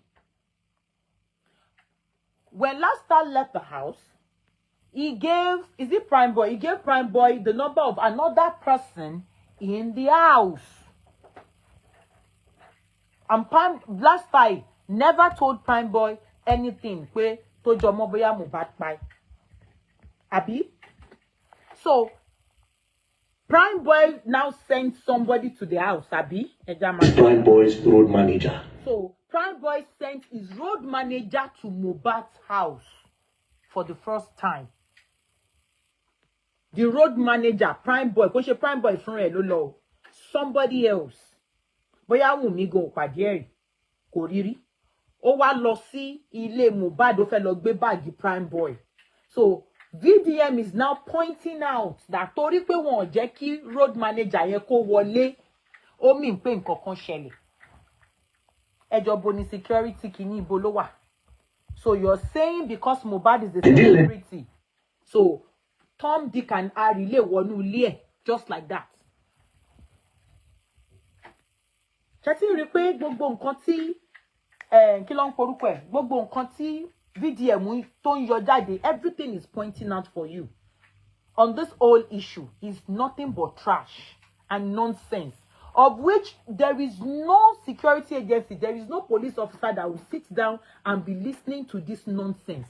S2: When Lifestyle left the house, he gave, is it Prime Boy? He gave Prime Boy the number of another person in the house. And Lifestyle never told Prime Boy anything. Pé tó jọ mọ́ bóyá Mohbad pa. Abi? So, Prime Boy now sent somebody to the house, Abi?
S5: Prime Boy's road manager.
S2: So, Prime Boy sent his road manager to Mohbad's house for the first time. The road manager, Prime Boy, kò ṣe Prime Boy fún rẹ̀ ló lọ. Somebody else. Bóyá Wùmí go pàdé ẹ̀ kò rírí. Ó wá lọ sí ilé Mohbad ó fẹ́ lọ gbé báàgì Prime Boy. So, VDM is now pointing out that torí pé wọn ò jẹ́ kí road manager yẹn kó wọlé, ó mean pé nǹkan kan ṣẹlẹ̀. Ẹjọ́ bo ni security kìíní ibo ló wà. So you're saying because Mohbad is the security, so Tom, Dick and Harry lè wọnú ilé ẹ̀ just like that. Ṣé ti rí pé gbogbo nǹkan tí kí ló ń porúkọ ẹ̀, gbogbo nǹkan tí VDM tó ń yọ jáde, everything is pointing out for you. On this whole issue is nothing but trash and nonsense, of which there is no security agency, there is no police officer that will sit down and be listening to this nonsense.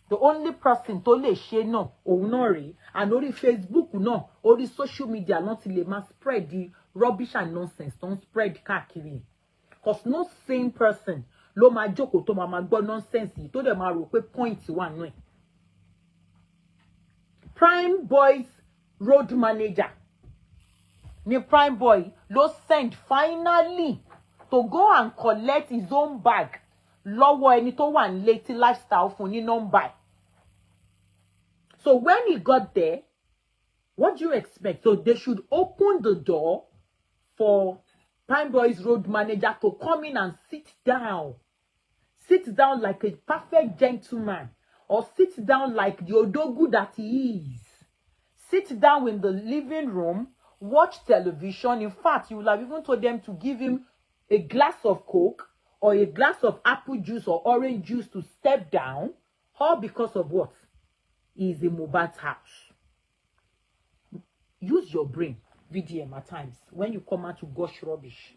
S2: The only person tó lè ṣe náà, òun náà rèé, and orí Facebook náà, orí social media náà ti lè máa spread the rubbish and nonsense, don't spread káàkiri. Because no sane person ló máa jókòó tó máa gbọ́ nonsense yìí tó dẹ̀ máa rò pé point wà nù ẹ̀. Prime Boy's road manager ni Prime Boy ló send finally to go and collect his own bag lọ́wọ́ ẹni tó wà nílé tí Lifestyle fún ní nọ́mbà. So when he got there, what do you expect? So they should open the door for Prime Boy's road manager to come in and sit down. Sit down like a perfect gentleman, or sit down like the odogu that he is. Sit down in the living room, watch television. In fact, you will have even told them to give him a glass of Coke or a glass of apple juice or orange juice to step down. All because of what? He is in Mohbad's house. Use your brain, VDM, at times, when you come out to gush rubbish.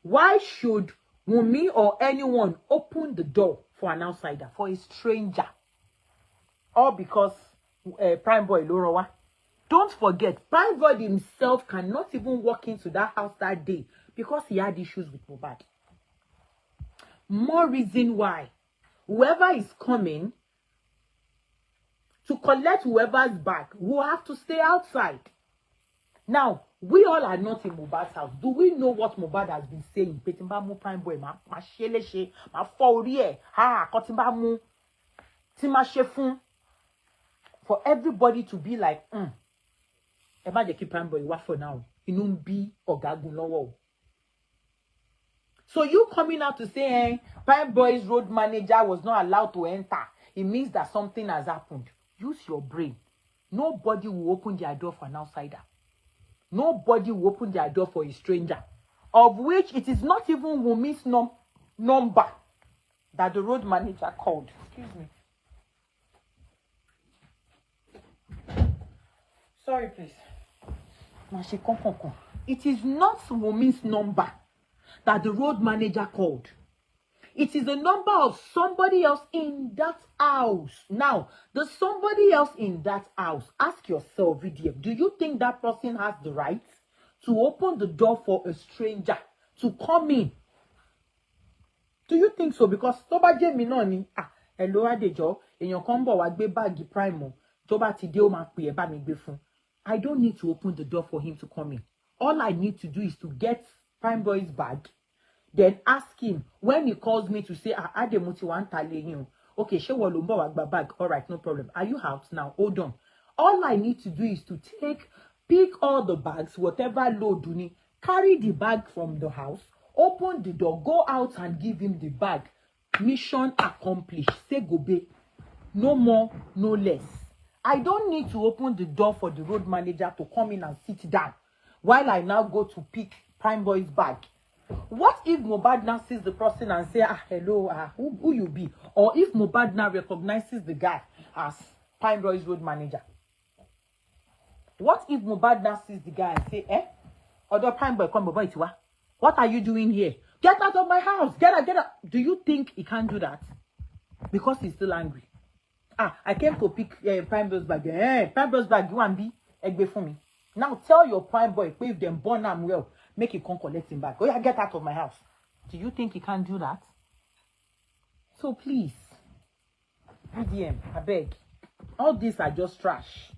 S2: Why should Wunmi or anyone open the door for an outsider, for a stranger? All because Prime Boy ló rán wá. Don't forget, Prime Boy himself cannot even walk into that house that day because he had issues with Mohbad. More reason why whoever is coming to collect whoever's bag will have to stay outside. Now, we all are not in Mohbad's house. Do we know what Mohbad has been saying? Petimba mu Prime Boy ma ṣe léṣe, ma fọ́ orí ẹ̀, kotimba mu tí ma ṣe fún. For everybody to be like, ẹ má jẹ́ kí Prime Boy wá for now. Inú ń bí ọ̀gágun lọ́wọ́. So you coming out to say, Prime Boy's road manager was not allowed to enter. It means that something has happened. Use your brain. Nobody will open their door for an outsider. Nobody will open their door for a stranger. Of which it is not even Wunmi's number that the road manager called. Excuse me. Sorry, please. It is not Wunmi's number that the road manager called. It is the number of somebody else in that house. Now, the somebody else in that house, ask yourself, VDM, do you think that person has the right to open the door for a stranger to come in? Do you think so? Because tó bá jẹ́ mi náà ni, hello Adejo, èèyàn kan bọ̀ wá gbé báàgì prime o, tó bá ti dé ó máa pè ẹ́ bá mi gbé fún. I don't need to open the door for him to come in. All I need to do is to get Prime Boy's bag, then ask him when he calls me to say, Ademuti wa ń ta lẹ́yìn o. Okay, ṣé wọ́n ló ń bọ̀ wá gba bag? All right, no problem. Are you out now? Hold on. All I need to do is to pick all the bags, whatever load you need, carry the bag from the house, open the door, go out and give him the bag. Mission accomplished. Say go be. No more, no less. I don't need to open the door for the road manager to come in and sit down while I now go to pick Prime Boy's bag. What if Mohbad now sees the person and say, hello, who you be? Or if Mohbad now recognizes the guy as Prime Boy's road manager? What if Mohbad now sees the guy and say, Other Prime Boy, come over to what are you doing here? Get out of my house. Get out. Do you think he can't do that? Because he's still angry. I came to pick Prime Boy's bag. Prime Boy's bag, you want be egbe for me. Now tell your Prime Boy, if them born him well, make him come collect him back. Oh yeah, get out of my house. Do you think he can't do that? So please, VDM, I beg. All these are just trash.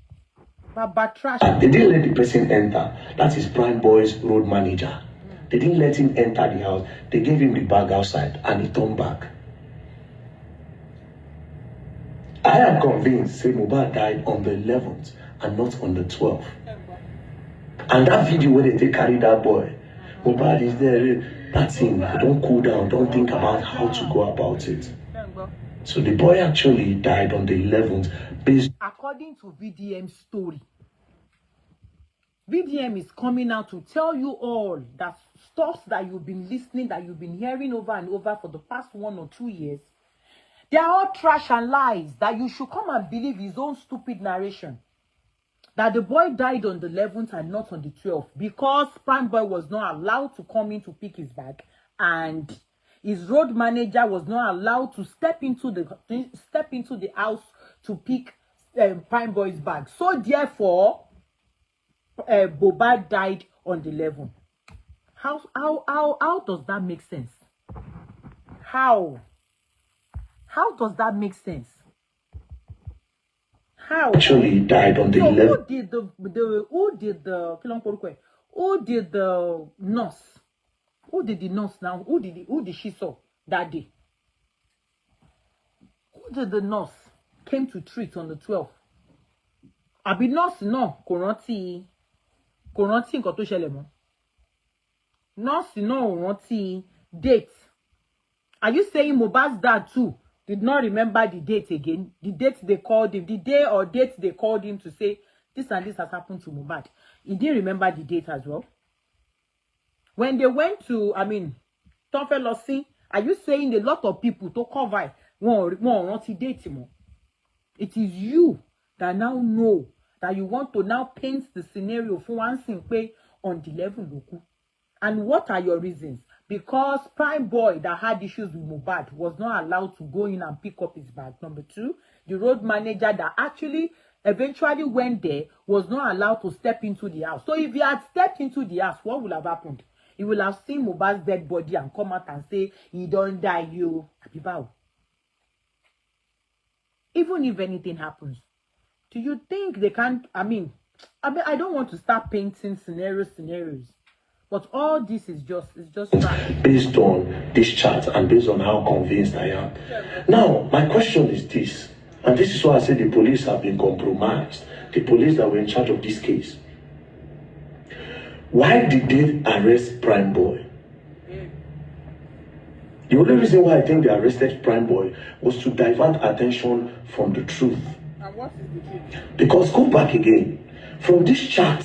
S2: But trash.
S5: They didn't let the person enter. That is Prime Boy's road manager. They didn't let him enter the house. They gave him the bag outside and he turned back. I am convinced say Mohbad died on the 11th and not on the 12th. And that video where they carry that boy, Mohbad is there. That's him. Don't cool down. Don't think about how to go about it. So the boy actually died on the 11th based.
S2: According to VDM's story, VDM is coming out to tell you all that stuff that you've been listening, that you've been hearing over and over for the past 1 or 2 years. They are all trash and lies, that you should come and believe his own stupid narration. That the boy died on the 11th and not on the 12th because Prime Boy was not allowed to come in to pick his bag and his road manager was not allowed to step into the house to pick Prime Boy's bag. So therefore, Mohbad died on the 11th. How does that make sense? How does that make sense? How?
S5: Actually died on the 11th.
S2: Who did the nurse? Who did the nurse now? Who did she saw that day? Who did the nurse came to treat on the 12th? Abi nurse no kò rántí nǹkan tó ṣẹlẹ̀ mọ́. Nurse no rántí date. Are you saying Mohbad's dad too did not remember the date again? The date they called him, the day or date they called him to say this and this has happened to Mohbad. He didn't remember the date as well. When they went to, Tonfelosin, are you saying a lot of people to cover won't date him? It is you that now know that you want to now paint the scenario for one thing on the level local. And what are your reasons? Because Prime Boy that had issues with Mohbad was not allowed to go in and pick up his bag. Number 2, the road manager that actually eventually went there was not allowed to step into the house. So if he had stepped into the house, what would have happened? He will have seen Mohbad's dead body and come out and say, he don't die, you. Even if anything happens, do you think they can't, I don't want to start painting scenarios. But all this is just trash.
S5: Based on this chart and based on how convinced I am. Now, my question is this, and this is why I say the police have been compromised. The police that were in charge of this case. Why did they arrest Prime Boy? The only reason why I think they arrested Prime Boy was to divert attention from the truth.
S2: And what is the truth?
S5: Because go back again. From this chart,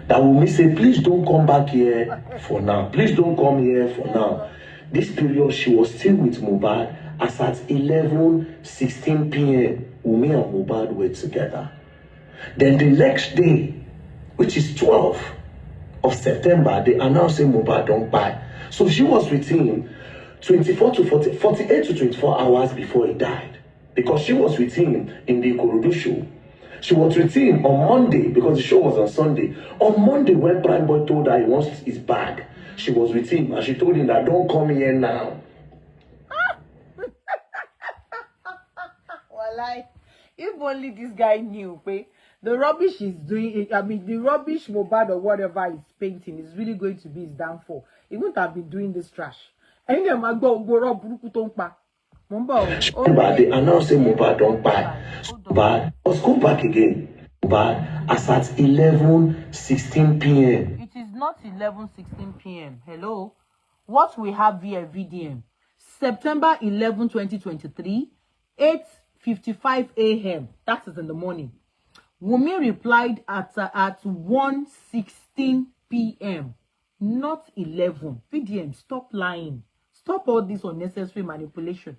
S5: that will say, please don't come back here for now. Please don't come here for now. This period, she was still with Mohbad as at 11:16 p.m. Umi and Mohbad were together. Then the next day, which is 12th of September, they announced Mohbad don't buy. So she was with him
S3: 24 to 40, 48 to 24 hours before he died. Because she was with him in the Ikorodu show. She was with him on Monday because the show was on Sunday. On Monday, when Prime Boy told her he wants his bag, she was with him and she told him that don't come here now.
S2: Well, if only this guy knew, the rubbish he's doing, I mean, the rubbish Mohbad or whatever he's painting is really going to be his downfall. He wouldn't have been doing this trash. And then I go
S3: they announced Mohbad don't buy. But let's go back again. But as at 11:16 p.m.
S2: It is not 11:16 p.m. Hello? What we have via VDM, September 11, 2023, 8:55 a.m. That is in the morning. Wunmi replied at 1:16 p.m. Not 11. VDM, stop lying. Stop all this unnecessary manipulation.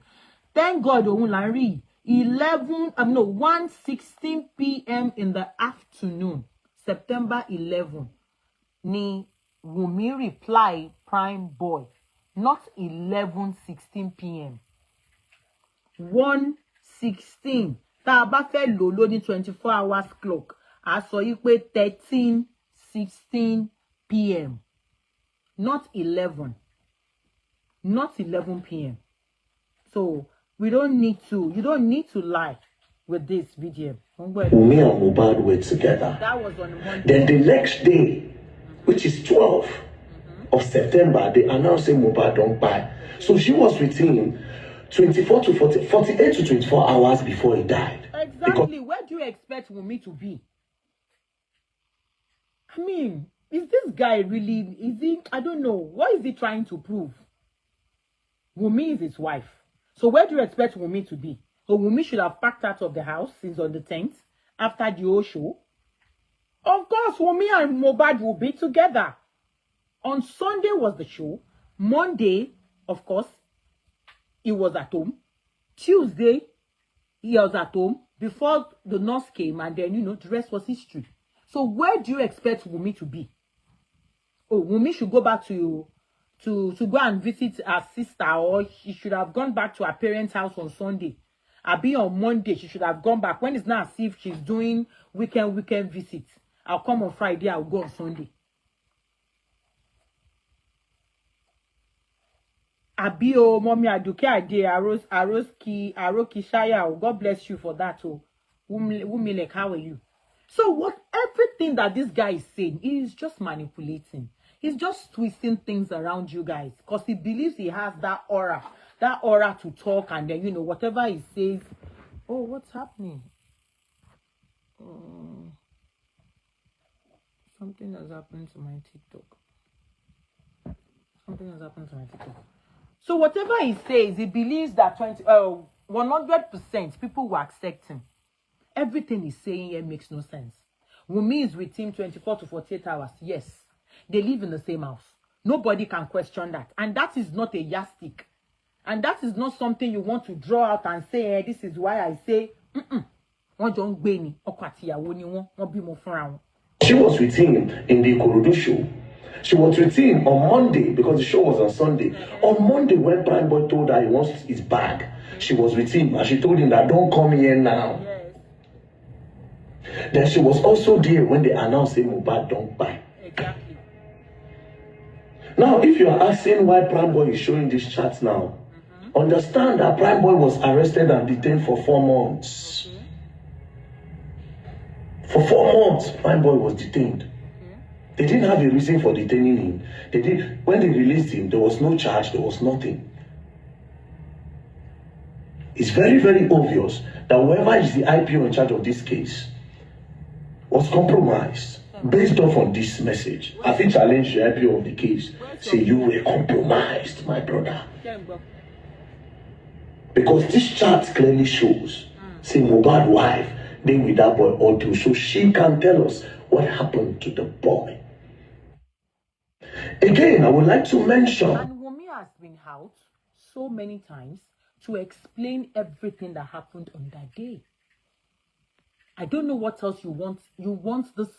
S2: Thank God, 1:16 p.m. in the afternoon, September 11. Ni Wunmi reply Prime Boy, not 11:16 p.m. 1:16. Tá bá fẹ́ lò ló ní 24 hours clock. A sọ yí pé 13:16 p.m. Not 11. Not 11 p.m. So you don't need to lie with this video.
S3: Wunmi and Mohbad were together.
S2: That was on Monday.
S3: Then the next day, which is 12 of September, they announced Mohbad don't buy. So she was with him 24 to 40, 48 to 24 hours before he died.
S2: Exactly. Where do you expect Wunmi to be? I mean, is this guy really, I don't know. What is he trying to prove? Wunmi is his wife. So where do you expect Wunmi to be? So Wunmi should have packed out of the house since on the 10th, after the whole show. Of course, Wunmi and Mohbad will be together. On Sunday was the show. Monday, of course, he was at home. Tuesday, he was at home before the nurse came, and then, the rest was history. So where do you expect Wunmi to be? Oh, Wunmi should go back to go and visit her sister, or she should have gone back to her parents' house on Sunday. Abi on Monday, she should have gone back. When it's not as if she's doing weekend visits. I'll come on Friday, I'll go on Sunday. Abi o mommy Aduke Ade Aroki Shaya. God bless you for that. Oh, Wunmi, like, how are you? So everything that this guy is saying, he is just manipulating. He's just twisting things around you guys because he believes he has that aura to talk, and then, whatever he says. Oh, what's happening? Something has happened to my TikTok. So whatever he says, he believes that 100% people will accept him. Everything he's saying here makes no sense. Wunmi is with him 24 to 48 hours. Yes. They live in the same house. Nobody can question that. And that is not a yardstick. And that is not something you want to draw out and say, hey, this is why I say,
S3: She was with him in the Ikorodu show. She was with him on Monday because the show was on Sunday. On Monday, when Prime Boy told her he wants his bag, she was with him and she told him that don't come here now. Then she was also there when they announced Mohbad don't buy.
S2: Exactly.
S3: Now, if you are asking why Prime Boy is showing this chat now, understand that Prime Boy was arrested and detained for 4 months. For 4 months, Prime Boy was detained. They didn't have a reason for detaining him. When they released him, there was no charge, there was nothing. It's very, very obvious that whoever is the IPO in charge of this case was compromised. Based off on this message, I think challenge the IPO of the case. Say you were compromised, my brother. Because this chart clearly shows, say Mohbad's wife, they with that boy audio, so she can tell us what happened to the boy. Again, I would like to mention.
S2: And Wunmi has been out so many times to explain everything that happened on that day. I don't know what else you want. You want this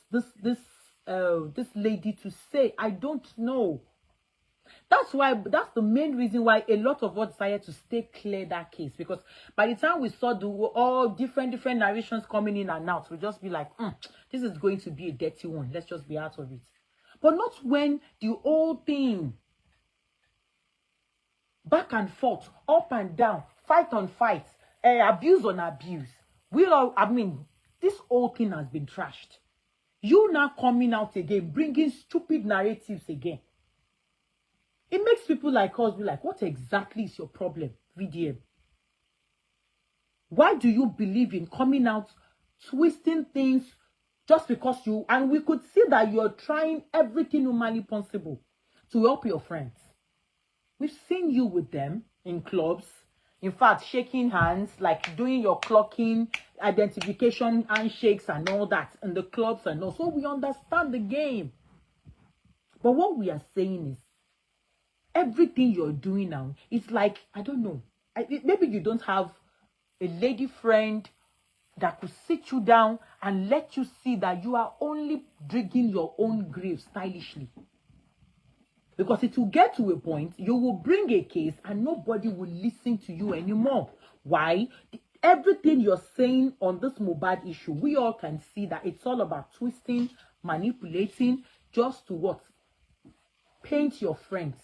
S2: lady to say. I don't know. That's the main reason why a lot of us decided to stay clear that case. Because by the time we saw all different narrations coming in and out, we'll just be like, this is going to be a dirty one. Let's just be out of it. But not when the whole thing, back and forth, up and down, fight on fight, abuse on abuse. This whole thing has been trashed. You now coming out again, bringing stupid narratives again. It makes people like us be like, what exactly is your problem, VDM? Why do you believe in coming out, twisting things just because and we could see that you're trying everything humanly possible to help your friends. We've seen you with them in clubs. In fact, shaking hands, like doing your clocking, identification, handshakes and all that in the clubs and all. So we understand the game. But what we are saying is, everything you're doing now, it's like, I don't know, maybe you don't have a lady friend that could sit you down and let you see that you are only digging your own grave stylishly. Because it will get to a point, you will bring a case and nobody will listen to you anymore. Why? Everything you're saying on this Mohbad issue, we all can see that it's all about twisting, manipulating, just to what? Paint your friends.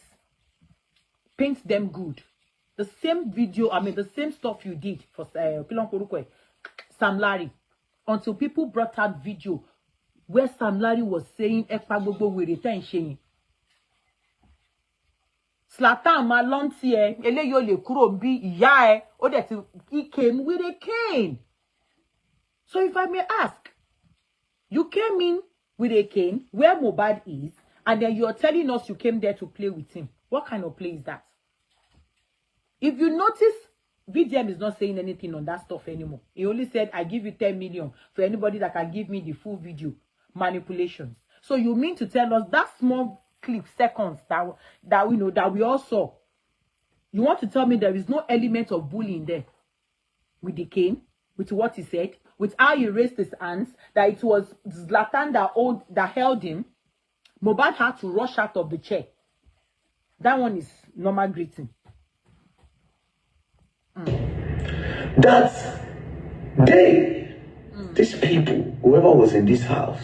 S2: Paint them good. The same video, the same stuff you did for Sam Larry. Until people brought out video where Sam Larry was saying, Slatan Malonti eleyo le kuro bi iya o de he came with a cane. So if I may ask, you came in with a cane where Mohbad is, and then you're telling us you came there to play with him. What kind of play is that? If you notice, VDM is not saying anything on that stuff anymore. He only said, I give you 10 million for anybody that can give me the full video. Manipulations. So you mean to tell us that small clip, seconds, that we know, that we all saw, you want to tell me there is no element of bullying there? With the cane, with what he said, with how he raised his hands, that it was Zlatan that held him. Mohbad had to rush out of the chair. That one is normal greeting.
S3: That these people, whoever was in this house,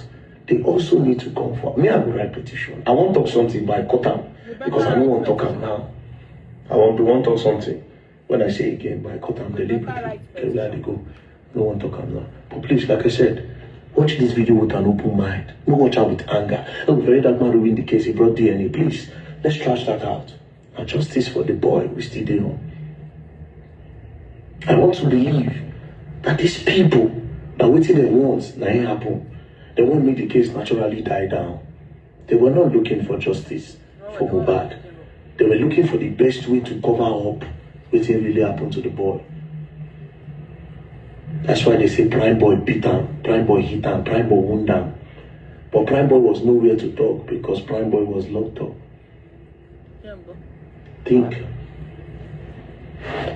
S3: they also need to come for me. I will write petition. I want to talk something, but I cut them because I don't want to talk them now. I want to talk something. When I say again, but I cut them deliberately. Let they go. I don't want to talk them now. But please, like I said, watch this video with an open mind. Don't watch out with anger. Oh, very dark man will win the case. He brought DNA. Please, let's trash that out. And justice for the boy we still there on. I want to believe that these people that waiting they want, nothing happen. They won't make the case naturally die down. They were not looking for justice for Mohbad. They were looking for the best way to cover up what really happened to the boy. That's why they say Prime Boy beat him, Prime Boy hit him, Prime Boy wound him. But Prime Boy was nowhere to talk because Prime Boy was locked up. Think.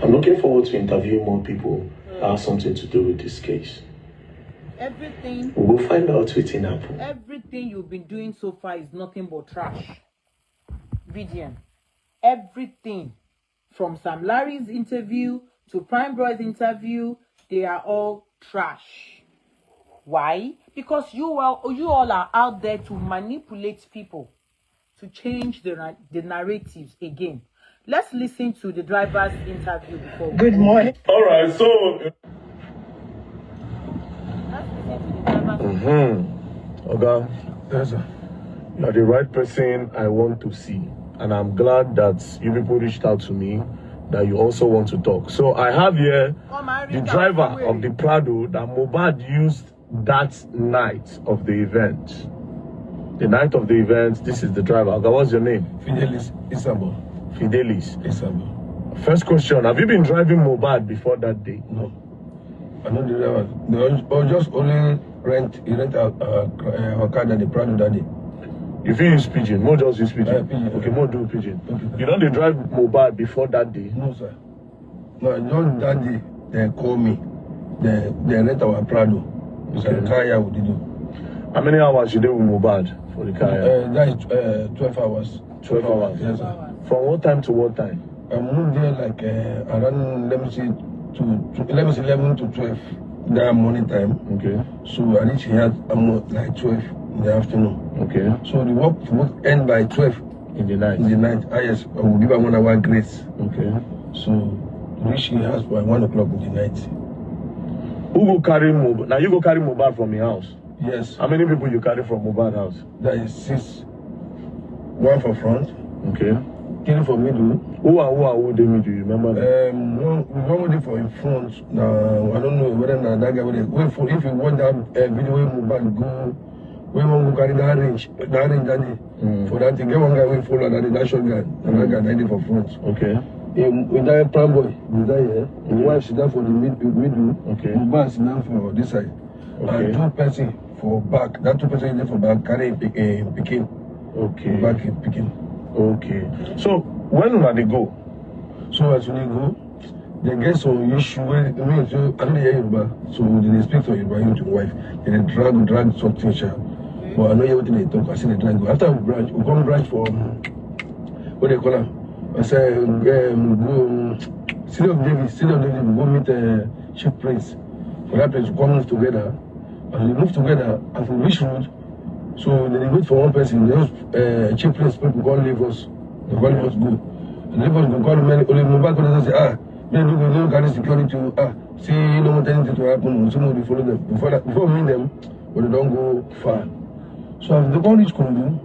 S3: I'm looking forward to interviewing more people that have something to do with this case.
S2: Everything.
S3: We'll find out what's in happen.
S2: Everything you've been doing so far is nothing but trash. VDM. Everything. From Sam Larry's interview to Prime Boy's interview, they are all trash. Why? Because you all are out there to manipulate people, to change the narratives again. Let's listen to the driver's interview before.
S10: Good morning.
S3: All right, so.
S5: Okay. Yes, sir. You are the right person I want to see. And I'm glad that you people reached out to me, that you also want to talk. So I have here the driver of the Prado that Mohbad used that night of the event. The night of the event, this is the driver. Okay, what's your name?
S6: Fidelis Isabel.
S5: Fidelis.
S6: Isabel.
S5: First question, have you been driving Mohbad before that day?
S6: No. I don't do that. Or just only rent a car that the Prado that day.
S5: If you use pigeon, more just use pigeon.
S6: Pigeon.
S5: Okay, more do pigeon.
S6: Okay.
S5: You don't drive Mohbad before that day?
S6: No, sir. No, just that day, they call me. They rent our Prado. Okay. So the car here we do.
S5: How many hours you did with Mohbad for the car?
S6: That is 12 hours.
S5: 12 hours.
S6: Yes, sir.
S5: From what time to what time?
S11: I moved there like around, let me say 11 to 12 that morning time.
S5: Okay.
S11: So I reached here like 12 in the afternoon.
S5: Okay.
S11: So the work end by 12
S5: in the night.
S11: Yes, I will give her 1 hour grace.
S5: Okay.
S11: So reach the house by 1 o'clock in the night.
S5: Who go carry Mohbad? Now you go carry Mohbad from your house?
S11: Yes.
S5: How many people you carry from Mohbad house?
S11: That is 6. 1 for front.
S5: Okay.
S11: 3 for middle.
S5: Who they meet? Do you remember that?
S11: One waiting for in front. Now I don't know whether that guy will wait for. If you want that video where Mohbad go, we won't go carry that range that for that thing. Get one guy will follow that short guy. That guy died for front.
S5: Okay.
S11: With that prime boy, with that here, the wife sit down for the middle.
S5: Okay.
S11: Mohbad sit down for this side.
S5: Okay.
S11: And 2 person for back. That 2 person is there for back carrying picking.
S5: Okay.
S11: Back picking.
S5: Okay. So when will they go?
S11: So as when they go, they get some issue where I don't hear Yoruba, so they speak to Yoruba to wife. They drag something sharp. But I know everything they talk. I see they drag. After we come branch for what they call them. I say go City of David, we go meet Chief Prince. For that place to come move together. And they move together and from which road. So they wait for one person. Those Chief Prince people call leave us. They call us go. And leave us go call many only Mohbad and say, they don't carry security to see you don't want anything to happen. Somebody follow them. Before meet them, but they don't go far. So they can't reach Congo.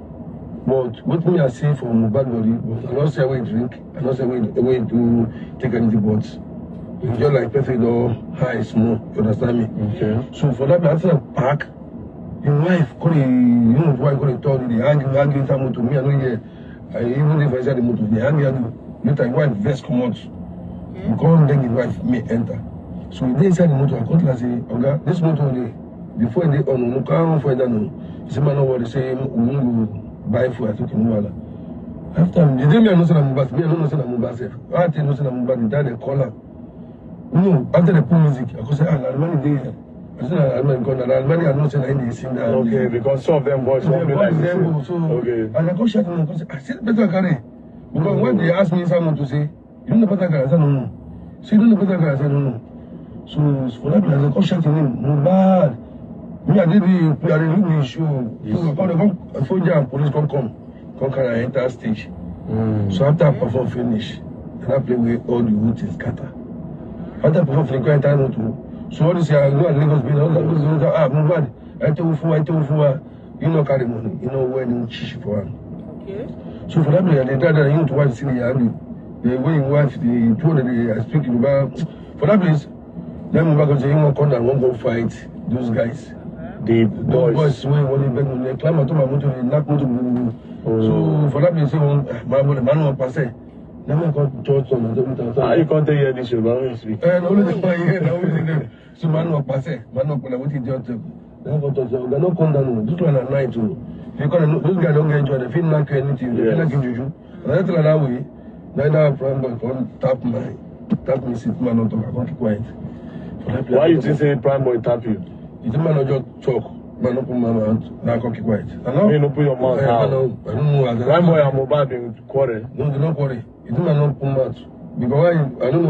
S11: But what me I say for Mohbad body, but I don't say where drink, I don't say where to take anything but it's just like perfect or high small, you understand me?
S5: Okay.
S11: So for that after park, your wife call his wife call it told the arguing some to me, I know here. Even if I said the motor, they argue later your wife vest come out. You can't then your wife may enter. So they inside the motor, I called and say, okay, this motor before they on no can't find that no. He said, man, no what they say, we won't go buy food, I took him over. After the day me I know say I'm Mohbad, me I don't know say I'm Mohbad safe. I think no say I'm Mohbad, the they call her. No, after they put music, I could say, Almani there. I said, Almani gone, and Almani I know say I they sing that.
S5: Okay, because some of them boys won't be like this.
S11: So,
S5: okay.
S11: And I go shout them, I said, better carry. Because when they ask me someone to say, you don't know better carry, I said, no. So you don't know better carry, I said, no. So for that, I go shout him, Mohbad. Me, I did the show. So the soldier and police come carry enter stage. So after I perform finish, and I play with all the wood in scatter. After I perform finish, I enter to. So all this I go and Lagos be all that Mohbad. I tell you you know carry money, you know when you chish for one.
S2: Okay.
S11: So for that, they try that you to watch see the army. The way you wife, the told that they are speaking about for that place. Then Mohbad go say you want come and won't go fight those guys.
S5: The boys
S11: when they beg me, they climb onto my motor, they knock motor. So for that, they say, my man will pass it. Then I got church on the
S5: you can't hear this, you don't speak.
S11: And only the fire, so man will pass it. Man will put what he just took. Then I got church, they're not come down. This one at night, too. Because those guys don't get enjoy, they feel like anything, they feel like in juju. And that's that way. Neither friend boy can tap me, sit man on top, I can't keep quiet.
S5: Why you just say prime boy tap you?
S11: It's a man who just talk, man open my mouth, now I can't keep quiet. And now,
S5: you don't put your mouth out.
S11: I don't know.
S5: Prime boy and Mohbad in quarrel.
S11: No, they don't worry. It's a man open mouth. Because I don't know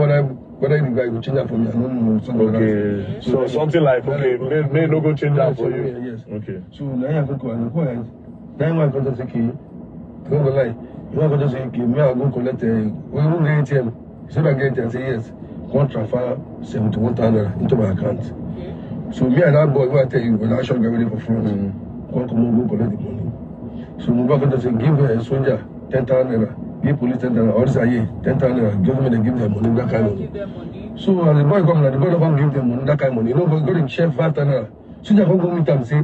S11: whether the guy will change that for me. I don't know. Something
S5: okay.
S11: Like
S5: so something like, okay, may no go change that for you.
S11: Yes.
S5: Okay.
S11: So now I go quiet. Then I go to say, I don't go lie. You want to say, me I go collect we won't get ATM. So I get ATM, say yes. Go transfer 71,000 into my account. So me and that boy, what I tell you, when I shot get ready for front, go collect the money. So Mohbad go to say, give a soldier 10,000 naira, give police 10,000 naira, all this year 10,000 naira, give them money, that kind of money. So as the boy come, the boy don't give them money, that kind of money. You know, go to share 5,000 naira. Soldier come go meet them and say,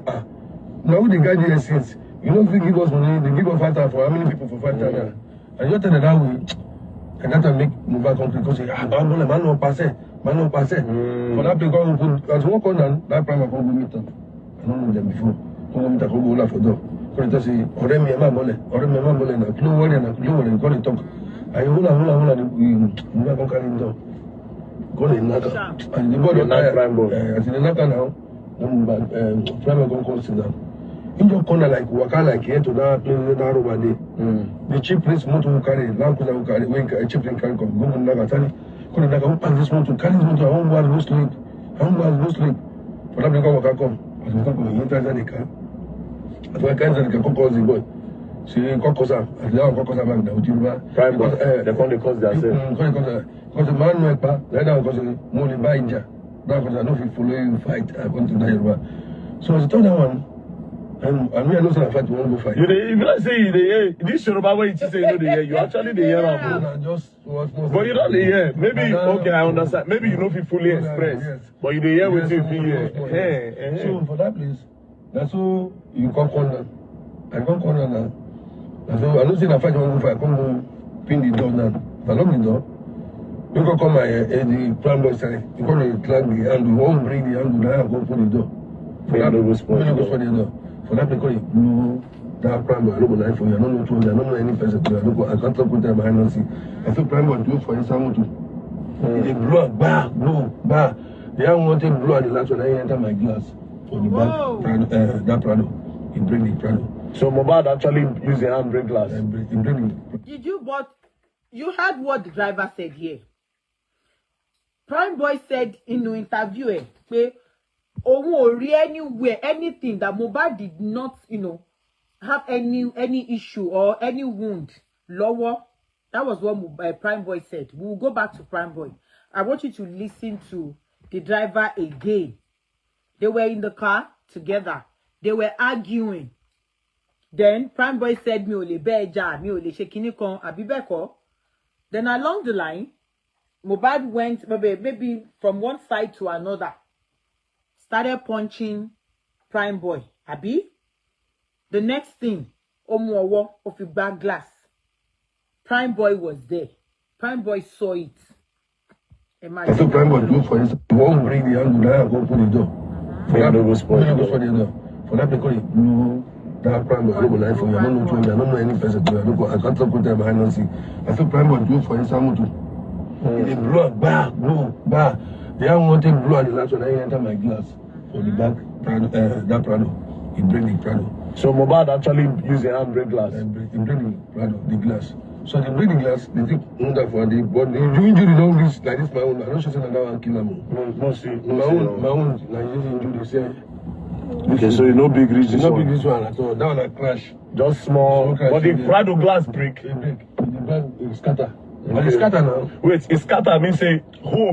S11: now the guy there since, you know, if they give us money, they give us 5,000 for how many people for 5,000 naira. And you tell them that way, and that will make Mohbad come to say, man no pass it. For that because as one corner, that prime can go meet them. I don't know them before. Go meet them, go laugh for them. Because they say, already me my money, now. Clue worry, call it talk. I hula, we never can carry them. Go in Naka. And the boy not prime boy. As in the Naka now, prime can come sit down. In your corner, like waka like here to that place, that over there. The cheap place motor will carry, lamp will carry, when a cheap thing can come, go to Nagatani, go to Naga, pack this motor, carry this motor, I won't go to sleep. I won't go to sleep. For that, because I come. As we come, he enters the car. As I can't say, the car the boy. See, Kokosa, as they are Kokosa back now, with you,
S5: Prime boy, they call the cause themselves.
S11: Because the man went back, right now, because more than buy India. That was I know if you follow you fight, I want to die. So as I told that one, and me, I know some fight, we won't go fight.
S5: You not say you the this Yoruba way you say you know the year, you actually the year of.
S11: Just what
S5: But you don't the year. Maybe okay, I understand. Maybe you know if you fully express.
S11: Yes.
S5: But you the year with you be here.
S11: So for that place, that's so you come corner. I come corner now. And so I don't say that fight won't go fight, I come go pin the door now. I lock the door. You can come the plan boy side. You come to clank the handle, won't bring the handle, now I go open the door. For that, go the door. For that, because you know that prime boy, I don't go lie for you. I don't know to I don't know any person to you. I can't talk with them behind and see. I feel prime boy do it for you, someone to. They blow, bah. They have one thing blow at the last one. I enter my glass for the back. That Prado. He bring the Prado.
S5: So Mohbad actually use the handbrake glass.
S2: Did you? But you heard what the driver said here. Prime Boy said in the interview, anywhere, anything that Mohbad did not, have any issue or any wound lower. That was what Prime Boy said. We will go back to Prime Boy. I want you to listen to the driver again. They were in the car together. They were arguing. Then Prime Boy said, mi ò lè bẹ́ ẹja, mi ò lè ṣe kinní kan, àbí bẹ́ẹ̀ kọ́. Then along the line, Mohbad went maybe from one side to another, started punching Prime Boy. Abi, the next thing, Omuowo of the back glass. Prime Boy was there. Prime Boy saw it. Imagine.
S11: I saw Prime Boy do for instance, you won't bring the handle, now I go open the door. For that, go spoil the door. For that, because you know that Prime Boy, I don't go lie for you. I don't know to you. I don't know any person to you. I can't talk with them behind and see. I saw Prime Boy do for instance, they blow, bah. They have one thing blow at the last one. I enter my glass for the back, that Prado. He bring the Prado.
S5: So Mohbad actually use the handbrake glass.
S11: He bring the Prado, the glass. So they bring the glass, they think that for the but the injury don't reach like this. My own, I don't show that one kill him. My own, like this injury. Say.
S5: Okay, so you no big reach this one.
S11: No big this one at all. That one a crash.
S5: Just small. But the Prado glass break.
S11: It break. The glass scatter. But it's scatter now.
S5: Wait, it's scatter means say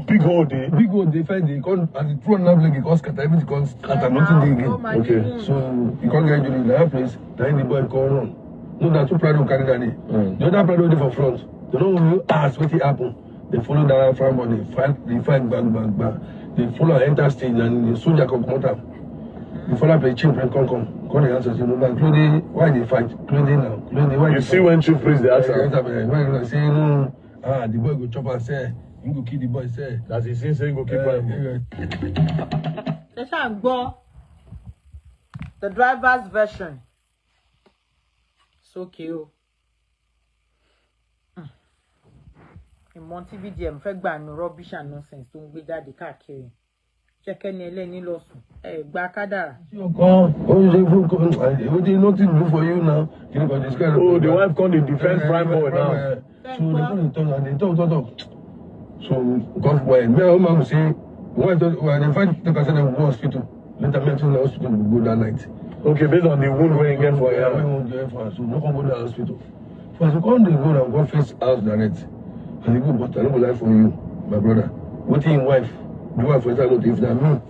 S5: big hole day.
S11: Big hole they find they can't and the two and a half leg it can't scatter, everything can't scatter, nothing they again.
S5: Okay.
S11: So you can't get injured in that place, then the boy can't run. No, that two Prado carry that day. The other Prado dey for front. They don't really ask what happen. They follow that front but they fight bang. They follow enter stage and the soldier come out. Before that play chief come. Call the answers, including why they fight, including now. Why
S5: you see when chief priest the answer.
S11: When they say no. The boy go chop and say, you go kill the boy, say.
S5: That's the same saying go kill him.
S2: Let's go. The driver's version. It's okay. In Monty VDM, fẹ́ gbà no rubbish and nonsense tó ń gbé jáde káàkiri. Check any ẹlẹ́ni lọ sùn. Gba kádàrá.
S11: Nothing do for you now.
S5: Oh, the wife called the defense Prime Boy now.
S11: So they talk. So God boy, me and mama say, when they find the person in the hospital, later me to the hospital we go that night.
S5: Okay, based on the wound we get for you.
S11: So no come go to the hospital. For so come they go and go face house direct. And they go, but I don't go lie for you, my brother. What in wife? The wife for example, if that me.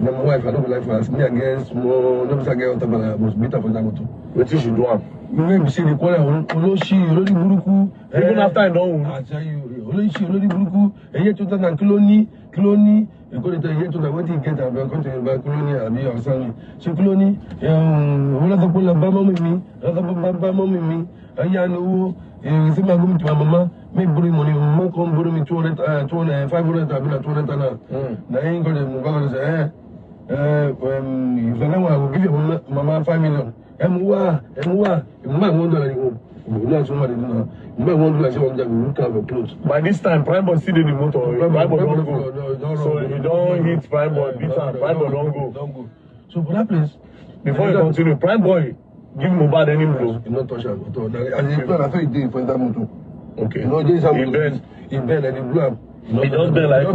S11: My wife, I don't go lie for us. Me against more, no say against but I was better for example too.
S5: What you should do am?
S11: You know, you see the corner, olórí burúkú.
S5: Even after I know.
S11: I tell you, olórí burúkú. Eye tó tán kílóní. Èkó lè tẹ eye tó tán wọ́n ti gẹ̀ẹ́ta àbẹ̀ ọkọ̀ tẹ̀lé bá kílóní àbí ọ̀sán mi. Ṣé kílóní? Ọlọ́dọ̀pọ̀ la bá mọ́mí mi. Ayé àná owó. Ṣé máa gómìnà tó màmá? Make borrow money. Mama come borrow me 200, 500 àbí 200 náà. Na yín kọ́ lè mú bá wọn sẹ́ if I will give you mama 5 million. Mwa, $1 you know somebody now. $1 say one day we look have a clothes.
S5: By this time, Prime Boy still in the motor. Prime Boy don't go. So you don't hit Prime Boy, beat her. Prime Boy don't go.
S11: So for that place,
S5: Before you continue, Prime Boy, give Mohbad any blow.
S11: You not touch him at all. And he plan, I thought he did for that motor.
S5: Okay.
S11: You know, this
S5: he
S11: bend and he blew up.
S5: He just bend like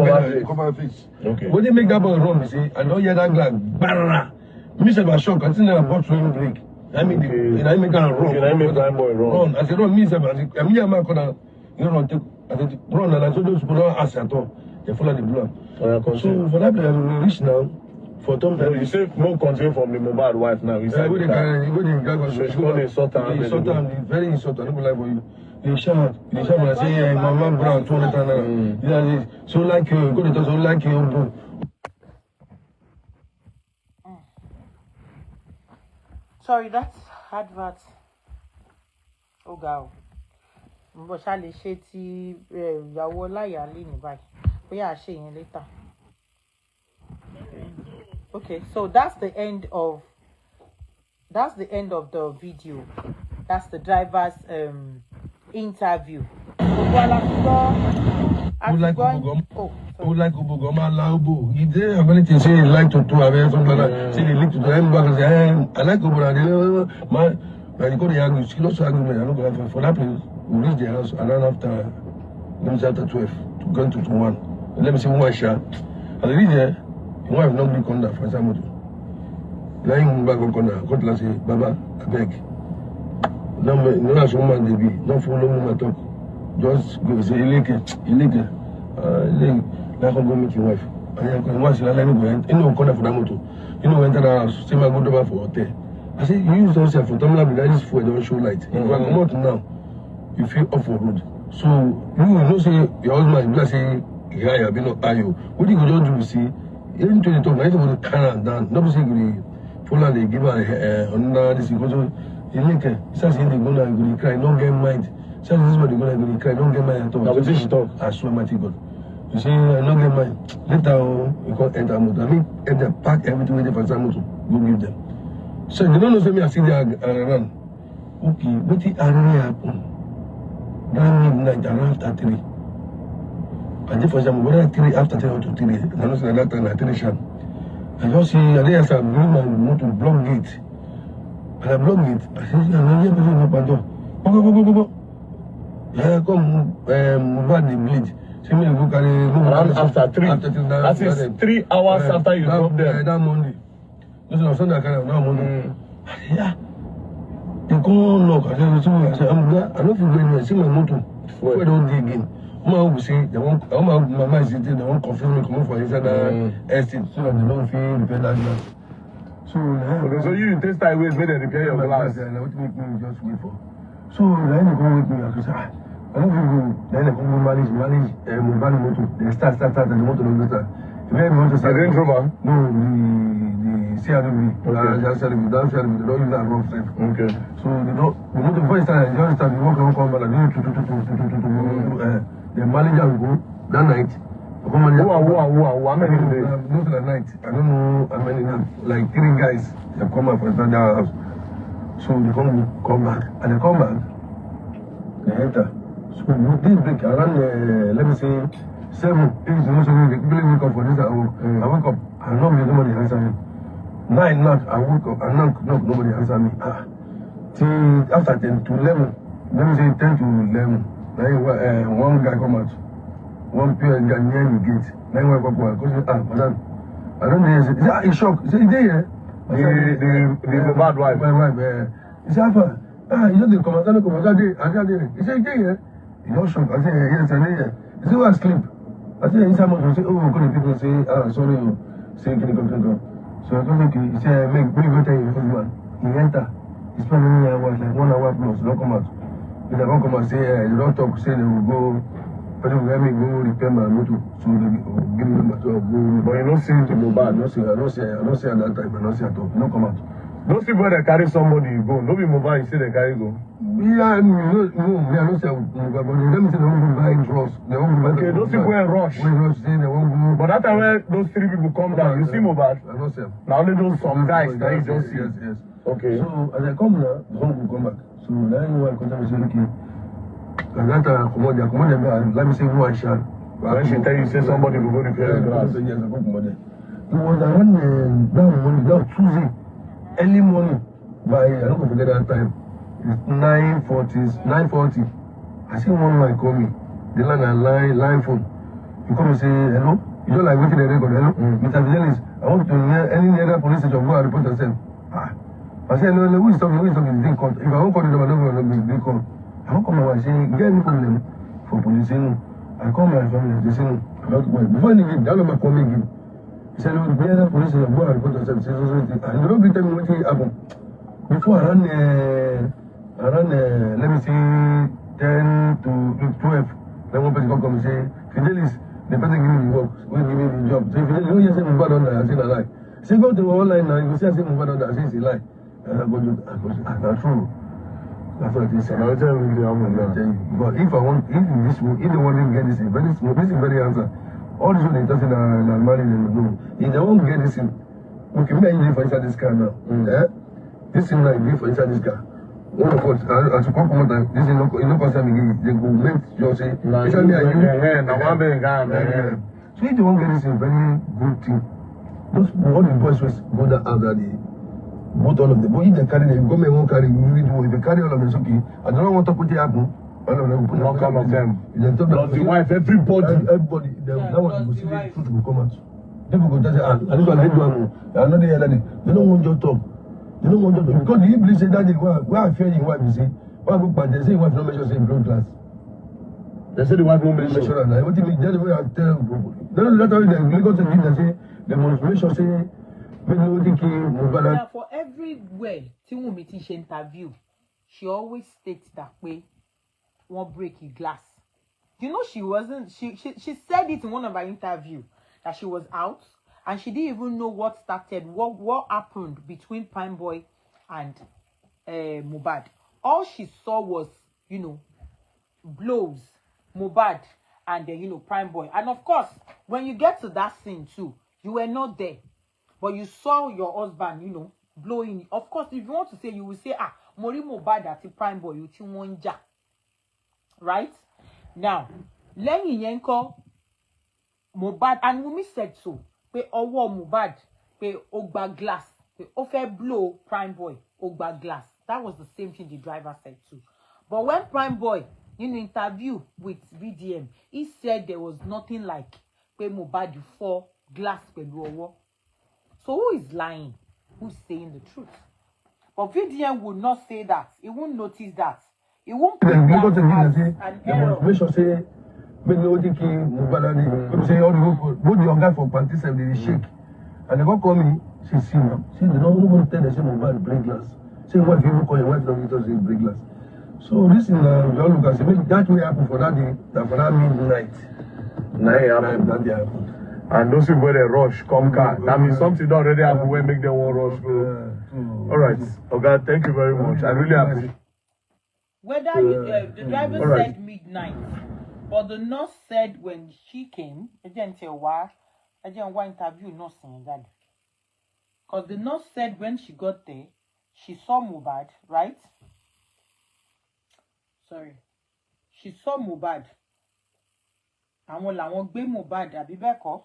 S11: cover face.
S5: Okay.
S11: When they make that boy run, you see, I don't hear that glass. Barra. Minister was shocked. I think I bought swing break. I mean, I make that run.
S5: I make Prime Boy run.
S11: I said, no, me, I mean, I'm not gonna, you know, I said, run, and I told those people don't ask at all. They follow the blood. So for that, we reach now. For Tom,
S5: you say no continue from the Mohbad wife now. You say
S11: she's
S5: called
S11: insultant, very insultant. I don't like for you. They shout when I say, hey, Mama Brown, 200 naira. So like you, go to so like you.
S2: Sorry, that's advert. Oh, go. But shall I say ti ìyàwó Ọláìyálé ní báyìí? Bóyá a ṣe yẹn later. Okay, so that's the end of the video. That's the driver's interview.
S11: Who like Ubogoma Laubo? He did have anything say he like to do something like that. Say they link to the back and say, I like Ubogoma. Man, you go to Yagu, she lost argument. I don't go for that place. We reach the house around after 12 to go to 1. Let me see one shot. And the reach there, you have not been conduct for some. Lying back on corner, got to say, Baba, I beg. No, as woman they be, no follow woman talk. Just go say, illegal. Like go meet your wife. And you watch the line go in no corner for that motor. You know, enter the house, say my good over for hotel. I say, you use yourself for terminal with this for don't show light. If you come out now, you feel off for road. So you know say your husband is say, yeah, you have been up ayo. What you go just do see? Even to the top, I want to calm down. Not say you follow they give her under this because you link her. Since they go now, you cry, don't get mind. Since this is what they go now, you cry, don't get mind at all.
S5: Now what did she talk?
S11: I swear, my God. You see, I don't get mind. Later you can't enter motor. I mean, enter pack everything ready for some motor. Go give them. So they don't know say me I see they around. Okay, what did really happen? Around midnight, around after 3. I did for example, whether 3 after 3 or to 3. I don't say that time I 3 sharp. I just see I did I bring my motor block gate. And I block gate. I said, I'm here before my door. Go. Yeah, come Mohbad the bleed. See me go carry
S5: around after 3. That is 3 hours after you drop there.
S11: That Monday. This is Sunday I carry now Monday. Yeah. They go knock. I said, I'm glad. I don't feel very well. See my motor. Before I don't dig in. My will say they won't. My mama is sitting. They won't confirm me come for inside the estate so that they don't feel repair that glass. So
S5: okay, so you test time ways where they repair your glass.
S11: And what make me just wait for. So then they come with me. I say, I don't feel good. Then they come manage mobile motor. They start and the motor don't start. If they want to start.
S5: Range Rover?
S11: No, the CRV. Okay. CRV, that CRV. They don't use that rough stuff.
S5: Okay.
S11: So they don't. The motor before it start, they just start. They walk back and do the manager will go that night.
S5: Who how many days?
S11: Most of the night. I don't know how many days. Like 3 guys they come out for their house. So they come back. And they come back, they enter. So this break around let me say 7, 8, they quickly wake up for this. I wake up and nobody answer me. 9 not I woke up and nobody answer me. Till after 10 to 11. Let me say 10 to 11. Then one guy come out, one PS guy near the gate. Then one come out, madam, I don't know. He's shocked. He said, "Is there?"
S5: The bad wife.
S11: My wife. He said, you know the commander come out. He said, "Is there?" He was shocked. I said, "Yes, I'm here." He said, "Where sleep?" I said, "Inside my house." Say, "Oh, good people say, sorry, say, can you come?" So I told him, he said, "Make go tell your husband." He enter. He spent 1 hour, like 1 hour plus. Don't come out. If they don't come and say, they don't talk, say they will go, but they will let me go repair my motor. So they will give me number 12, go.
S5: But you don't see it to go bad.
S11: I don't see at that time, I don't see at all. Don't come out.
S5: Those people that carry somebody, you go. Don't be mobile, you say they carry go.
S11: Yeah, no, I don't say, but let me say they won't go buy drugs. They won't go buy.
S5: Okay, those people in rush.
S11: When rush, say they won't go.
S5: But that time when those 3 people come down, you see mobile?
S11: I don't see them.
S5: Now only those some guys that you just see.
S11: Yes.
S5: Okay.
S11: So as I come now, the home will come back. So now you want to contact me, say, okay. And that commode, let me say one shot.
S5: When she tell you, say somebody will go repair the glass.
S11: Yes, I come there. It was around that Tuesday. early morning by, I don't forget that time, it's 9:40. I see one man call me. The line phone. You come and say, hello? You don't like waiting the record, hello? Mr. Fidelis, I want to hear any other police station go and report yourself. I said, no, who is talking? They didn't call. If I won't call them, I don't know they call. I won't come and say, get any problem for police, I call my family, they say, no. Before they give, that number call me give. He said, no, the other police station go and report yourself. And they don't tell me what happened. Before I ran, let me see, 10 to 12. Then one person come and say, Fidelis, the person give me the work, will give me the job. So if you don't say move on there, I say a lie. Say go to online now, you see I say move on there, I say it's a lie. And I go to, that's true. That's what it is. I'll tell you, but if they want to get this in, this is very answer. All this one they talking about marrying them, no. If they won't get this in, okay, maybe I live for inside this car now. This thing now, you live for inside this car. One of us, as you come out, this is no concern me. They go make you say, tell me, are you? So if they won't get this in, very good thing. Those all the boys was go down after the both all of them. But if they carry them, government won't carry. If they carry all of them, it's okay. I don't want to put it happen. All of them will put it come of them. Plus the wife, everybody. That one will see the truth will come out. People go tell say, and this one I do another day, they don't want your talk. They don't want your talk because the English say that why I fear you wife you see. Why go but they say wife not measure say blood class. They say the wife won't measure. What do you mean? That's the way I tell people. They don't let all them go to the say. The most measure say,
S2: now for everywhere, Tiwumi teach interview, she always states that way, won't break your glass. You know she wasn't. She said it in one of her interview that she was out and she didn't even know what started, what happened between Prime Boy and Mohbad. All she saw was, blows, Mohbad and Prime Boy. And of course, when you get to that scene too. You were not there, but you saw your husband, blowing. Of course, if you want to say, you will say, Mori Mohbad at the Prime Boy, you won't right? Now, Lenny Yenko, Mohbad, and Wumi said so. Pe owo Mohbad, pe ogba glass, pe ofe blow Prime Boy, ogba glass. That was the same thing the driver said too. But when Prime Boy, in an interview with VDM, he said there was nothing like pe Mohbad for glass pẹ̀lú ọwọ́. So who is lying? Who's saying the truth? But VDM would not say that. He won't notice that. He won't put that as an error.
S11: Make sure say, make no think Mohbad say all the both the guy for party self they shake. And they go call me, she see now. See they don't even tell they say Mohbad break glass. Say what if you call your wife don't say break glass. So this is we all look and say make that way happen for that day, for that midnight. 9 a.m. that day happen. And those people they rush, come car. That means something already happen when make them one rush go. All right. Okay, thank you very much. I really appreciate.
S2: Whether the driver said midnight, but the nurse said when she came, I didn't tell why. I didn't want interview nurse in that. Because the nurse said when she got there, she saw Mohbad, right? Sorry. She saw Mohbad. Àwọn làwọn gbé Mohbad àbí bẹ́ẹ̀ kọ́.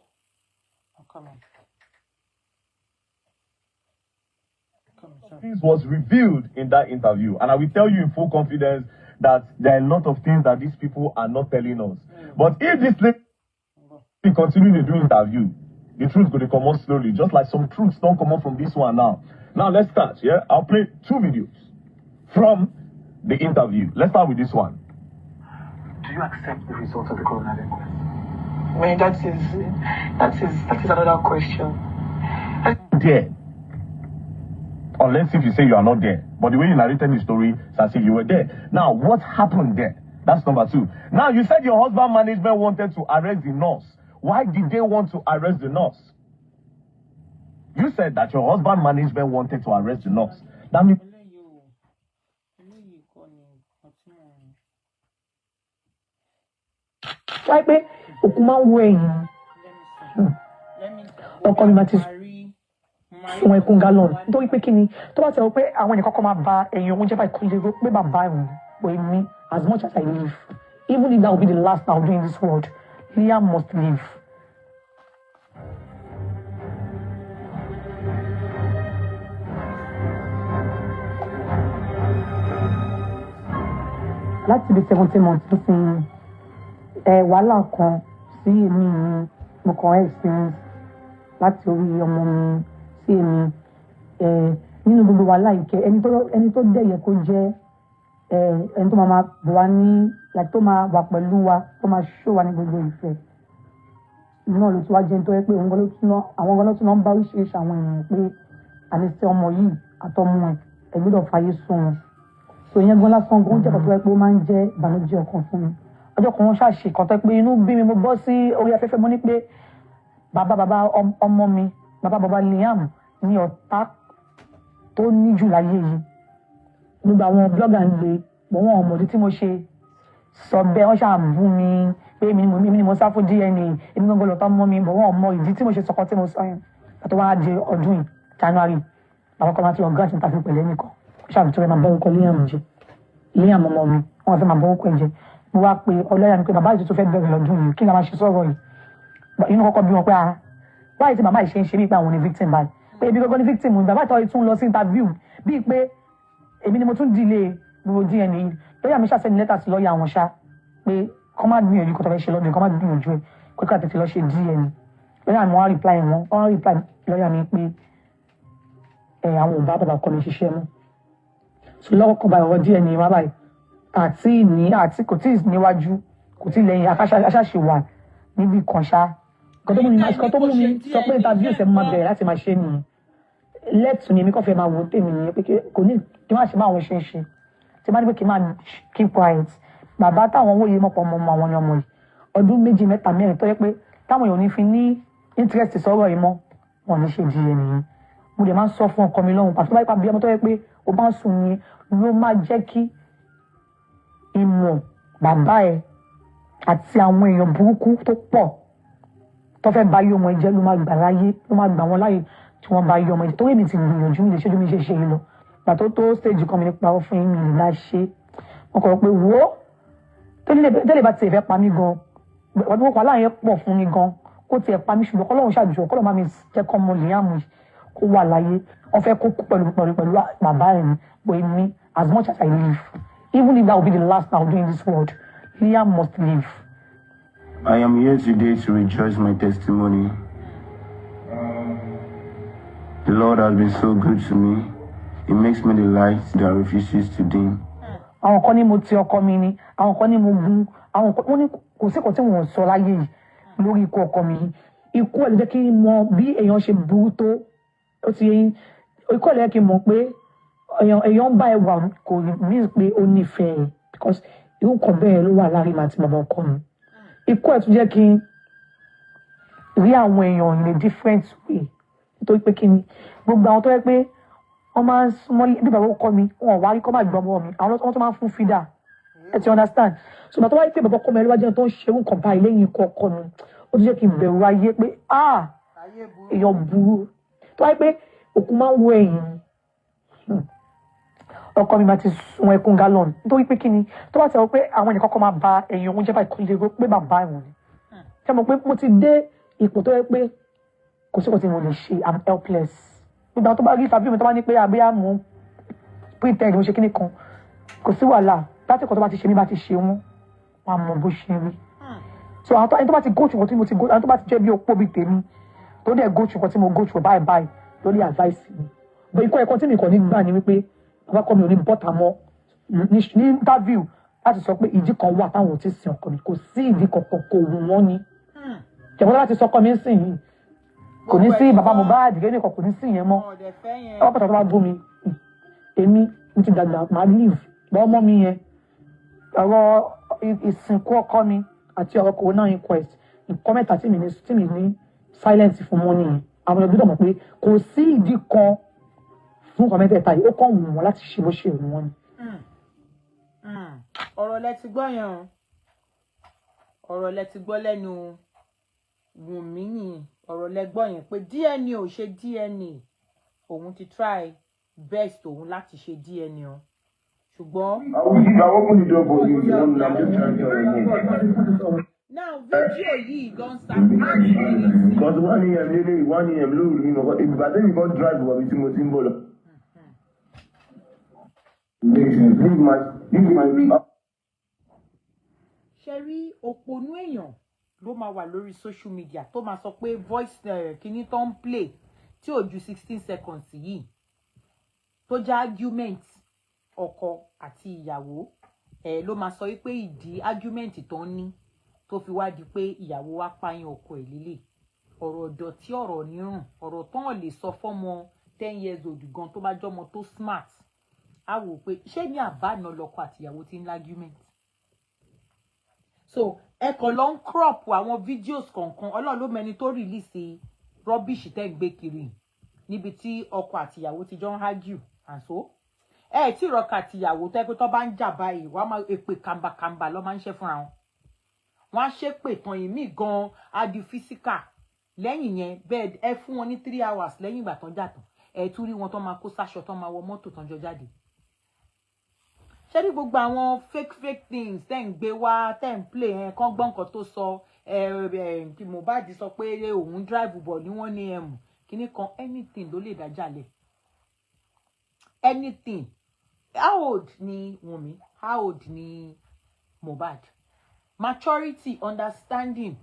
S5: This was revealed in that interview, and I will tell you in full confidence that there are a lot of things that these people are not telling us. But if this lady continue to do interview, the truth will come out slowly, just like some truths don't come out from this one now. Now let's start. Yeah, I'll play 2 videos from the interview. Let's start with this one.
S12: Do you accept the results of the coroner inquest? Well, that is another question.
S5: There. Unless if you say you are not there. But the way you narrated the story, it's as if you were there. Now, what happened there? That's number 2. Now, you said your husband management wanted to arrest the nurse. Why did they want to arrest the nurse? You said that your husband management wanted to arrest the nurse. That means...
S10: Why pé òkú máa ń wo ẹ̀yìn ọkọ mi máa ti fún ẹkún gallon nítorí pé kí ni tó bá tẹ̀ wọ́n pé àwọn ènìyàn kọ́kọ́ máa ba ẹ̀yìn oúnjẹ báyìí kú lérò pé bàbá mi pé mi as much as I live even if that will be the last I will do in this world Liam must live.
S13: láti bí 17 months tó fi wàhálà kan sí èmi ni mo kàn experience láti orí ọmọ mi sí èmi nínú gbogbo wàhálà ìkẹ́ ẹni tó dẹ̀ yẹ kó jẹ́ ẹni tó máa bọ̀ wá ní láti tó máa wà pẹ̀lú wa tó máa ṣó wa ní gbogbo ìfẹ́ náà ló tún wá jẹ́ nítorí pé àwọn ọgbọ́n ló tún náà ń bá oríṣiríṣi àwọn èèyàn pé àníṣe ọmọ yìí àtọmọ ẹ̀ gbọ́dọ̀ fàyè sùn wọn so ìyẹn gan lásán gan jẹ́ kọ́tọ́ pé ó máa ń jẹ́ ìbànújẹ́ ọkàn fún mi ọjọ́ kan wọ́n ṣàṣe kan tó pé inú bí mi mo bọ́ sí orí afẹ́fẹ́ mo ní pé bàbá ọmọ mi bàbá Liam ní ọ̀tá tó ní jù láyé yìí gbogbo àwọn blogger ń gbé mọ̀ wọn ọmọdé tí mo ṣe sọ bẹ́ẹ̀ wọ́n ṣàbù mi pé èmi ni mo sá fún DNA èmi gbọ́ngàn lọ́tọ́ mọ́ mi bọ̀ wọ́n mọ ìdí tí mo ṣe sọkọ tí mo sọ yẹn àti wọ́n á di ọdún yìí January àwọn kan máa ti ọ̀gá àti níta fi pẹ̀lẹ́ nìkan ṣàbùtú rẹ̀ máa bọ́ orúkọ Liam jẹ Liam ọmọ mi wọ́n fẹ́ máa bọ́ orúkọ ẹ̀ jẹ mo wá pé ọlọ́yà ni pé bàbá yìí tó fẹ́ bẹ̀rẹ̀ lọ́dún yìí kí ni a máa ṣe sọ̀rọ̀ yìí inú kọ́kọ́ bí wọn pé wáyé tí bàbá yìí ṣe ń ṣe mí pé àwọn ni victim báyìí pé ebi gbogbo ni victim mi bàbá ìtọ́ tún lọ sí interview bíi pé èmi ni mo tún delay gbogbo DNA yìí lọ́yà mi ṣàṣẹ́ni lẹ́tà sí lọ́yà àwọn ṣá pé kọ́ má gbìyànjú kó tó fẹ́ ṣe lọ́dún kọ́ má gbìyànjú ẹ̀ kó kí àtẹ̀tẹ̀ lọ ṣe DNA lọ́yà mi wọ́n reply lọ́yà mi pé àwọn ò bá bàbá kọ́ mi ṣiṣẹ́ mọ́ so lọ́wọ́ kọ́ báyìí ọ̀rọ̀ DNA wá báyìí àti kò tí ì níwájú kò tí ì lẹ́yìn aṣáṣe wà níbi kan ṣá kan tó mú mi sọ pé interview ṣe máa bẹ̀rẹ̀ láti máa ṣe nìyẹn lẹ́tù ni èmi kàn fẹ́ máa wò tèmi nìyẹn pé kò ní kí má ṣe máa wọn ṣe tí má ní pé kí n máa keep quiet bàbá táwọn owó yìí mọ̀pọ̀ ọmọ àwọn ni ọmọ yìí ọdún 2 3 4 tó yẹ pé táwọn èèyàn ní fi ní interest sọ̀rọ̀ yìí mọ́ wọn ní ṣe di ẹnìyẹn mo dẹ̀ máa ń sọ fún ọkọ mi lọ́hùn pàtó báyìí pàbí ọmọ tó yẹ pé ó bá ń sùn ni ló máa jẹ́ kí ìmọ̀ bàbá ẹ̀ àti àwọn èèyàn burúkú tó pọ̀ tó fẹ́ bá yí ọmọ ìjẹ́ ló máa gbà láyé ló máa gbà wọ́n láyé tí wọ́n bá yí ọmọ ìjẹ́ torí èmi ti gbìyànjú mi lè ṣe ju mi ṣe ṣe yìí lọ gbà tó stage kan mi nípa ọ fún yín mi là ṣe wọn kọ̀ pé wo tẹ́lẹ̀ bá tiẹ̀ fẹ́ pa mí gan ọdún wọn pa láàyè pọ̀ fún mi gan kó tiẹ̀ pa mí ṣùgbọ́n kọ́lọ́run ṣàjọ kọ́lọ́ máa mi jẹ́ kọ́ ọmọ Liam kó wà láyé wọ́n fẹ́ kó kú pẹ̀lú bàbá ẹ̀ ní but èmi as much as I live even if that will be the last now doing this world Liam must live.
S14: I am here today to rejoice my testimony. The Lord has been so good to me. He makes me the light that refuses to dim.
S13: Àwọn kan ní mo ti ọkọ mi ni, àwọn kan ní mo gun, àwọn kan ní kò sí kan tí wọ́n sọ láyé yìí lórí ikú ọkọ mi yìí. Ikú ẹ̀ ló jẹ́ kí n mọ bí èèyàn ṣe burú tó. Ó ti yẹn ikú ẹ̀ ló jẹ́ kí n mọ̀ pé èèyàn bá ẹ wà kò ní pé ó nífẹ̀ẹ́ because irú kan bẹ́ẹ̀ ló wà láàrin màá ti bàbá ọkọ mi. Ikú ẹ̀ tún jẹ́ kí n rí àwọn èèyàn in a different way nítorí pé kí ni gbogbo àwọn tó yẹ pé wọ́n máa ń súnmọ́ bí bàbá ọkọ mi wọn wá rí kọ́ máa gbọ́ ọmọ mi àwọn tó máa ń fún fídà ẹ ti understand so bàtọ́ wáyé pé bàbá ọkọ mi ẹlẹ́wájú tó ń ṣe nǹkan báyìí lẹ́yìn ikú ọkọ mi ó ti jẹ́ kí n bẹ̀rù ayé pé èèyàn burú tó wáyé pé òkú máa ń wo ẹ̀yìn ọkọ mi máa ti sun ẹkún gallon nítorí pé kí ni tó bá ti sọ pé àwọn ènìyàn kọ́kọ́ máa ba ẹ̀yìn òun jẹ́ báyìí kò lè pé bàbá ẹ̀wọ̀n ni ṣé mo pé mo ti dé ipò tó yẹ pé kò sí kò tí mo lè ṣe I'm helpless nígbà tó bá rí tàbí mi tó bá ní pé àbíyá mú pretend mo ṣe kíní kan kò sí wàhálà láti kọ́ tó bá ti ṣe mí bá ti ṣe wọ́n wọn mọ̀ bó ṣe rí so àwọn tó bá ti go through tí mo ti go àwọn tó bá ti jẹ́ bí opó bí tèmi tó dẹ̀ go through tí mo go through báyìí lórí advice mi bó ikú ẹ̀kọ́ tí mi kàn ní gbà ní wípé bàbá kọ́ mi ò ní bọ́tà mọ́ ní interview láti sọ pé ìdí kan wà táwọn ò ti sìn ọkọ mi kò sí ìdí kankan kò wù wọ́n ni jẹ̀wọ́n láti sọkọ mi ń sìn yìí kò ní sí bàbá Mohbad gẹ́gẹ́ nìkan kò ní sí ìyẹn mọ́ ọwọ́ pàtàkì tó bá bú mi èmi ń ti dàgbà máa leave bọ́ ọmọ mi yẹn ọ̀rọ̀ ìsìnkú ọkọ mi àti ọ̀rọ̀ corona inquest nǹkan mẹ́ta tí mi ní silence fún wọn nìyẹn àwọn ẹgbẹ́ mọ̀ pé kò sí ìdí kan fún nǹkan mẹ́tẹ̀ẹ̀ta yìí ó kàn wù wọ́n láti ṣe bó ṣe wù wọ́n ni.
S2: ọ̀rọ̀ lẹ ti gbọ́ yẹn ọ̀rọ̀ lẹ ti gbọ́ lẹ́nu Wùnmí yìí ọ̀rọ̀ lẹ gbọ́ yẹn pé DNA ò ṣe DNA òun ti try best òun láti ṣe DNA o ṣùgbọ́n. now fídíò yìí don circulate.
S14: because 1 AM lélẹ̀ 1 AM lóru ni mo kọ́ ìgbà tẹ́mi kọ́ drive wọ̀ bí tí mo ti ń bọ̀ lọ.
S2: Sherry òpònú èèyàn ló máa wà lórí social media tó máa sọ pé voice kíní tó ń play tí ò ju 16 seconds yìí tó jẹ́ argument ọkọ àti ìyàwó ló máa sọ wípé ìdí argument tó ń ní tó fi wá di pé ìyàwó wá pààyàn ọkọ ẹ̀ lílé ọ̀rọ̀ ọ̀dọ̀tí ọ̀rọ̀ nírùn ọ̀rọ̀ tán lè sọ fọ́mọ 10 years old gan tó bá jọmọ tó smart á wò pé ṣé ní àbáná lọkọ àti ìyàwó ti ń lágúmẹ̀nt. So ẹ kàn lọ ń crop àwọn videos kọ̀ọ̀kan Ọlọ́run ló mẹni tó release rubbish tẹ́ ń gbé kiri níbi tí ọkọ àti ìyàwó ti jọ ń argue and so tí ìrọ̀kà àti ìyàwó tẹ́ pé tó bá ń jà báyìí wọ́n máa èpè kàmbàkàmbà lọ́ máa ń ṣe fúnra wọn. Wọ́n á ṣépè tán ìmí gan á di physical lẹ́yìn yẹn bẹ́ẹ̀ ẹ fún wọn ní 3 hours lẹ́yìn ìgbà tán jà tán tún rí wọn tán máa kó sáṣọ tán máa wọ mọ́tò tán jọ jáde. Ṣé ní gbogbo àwọn fake things tẹ́ ń gbé wá tẹ́ ń play kán gbọ́ nǹkan tó sọ Mohbad sọ pé òun drive bọ̀ ní wọ́n ní kíní kan anything ló lè dájàlẹ̀ anything. How old ni Wunmi? How old ni Mohbad? Maturity, understanding.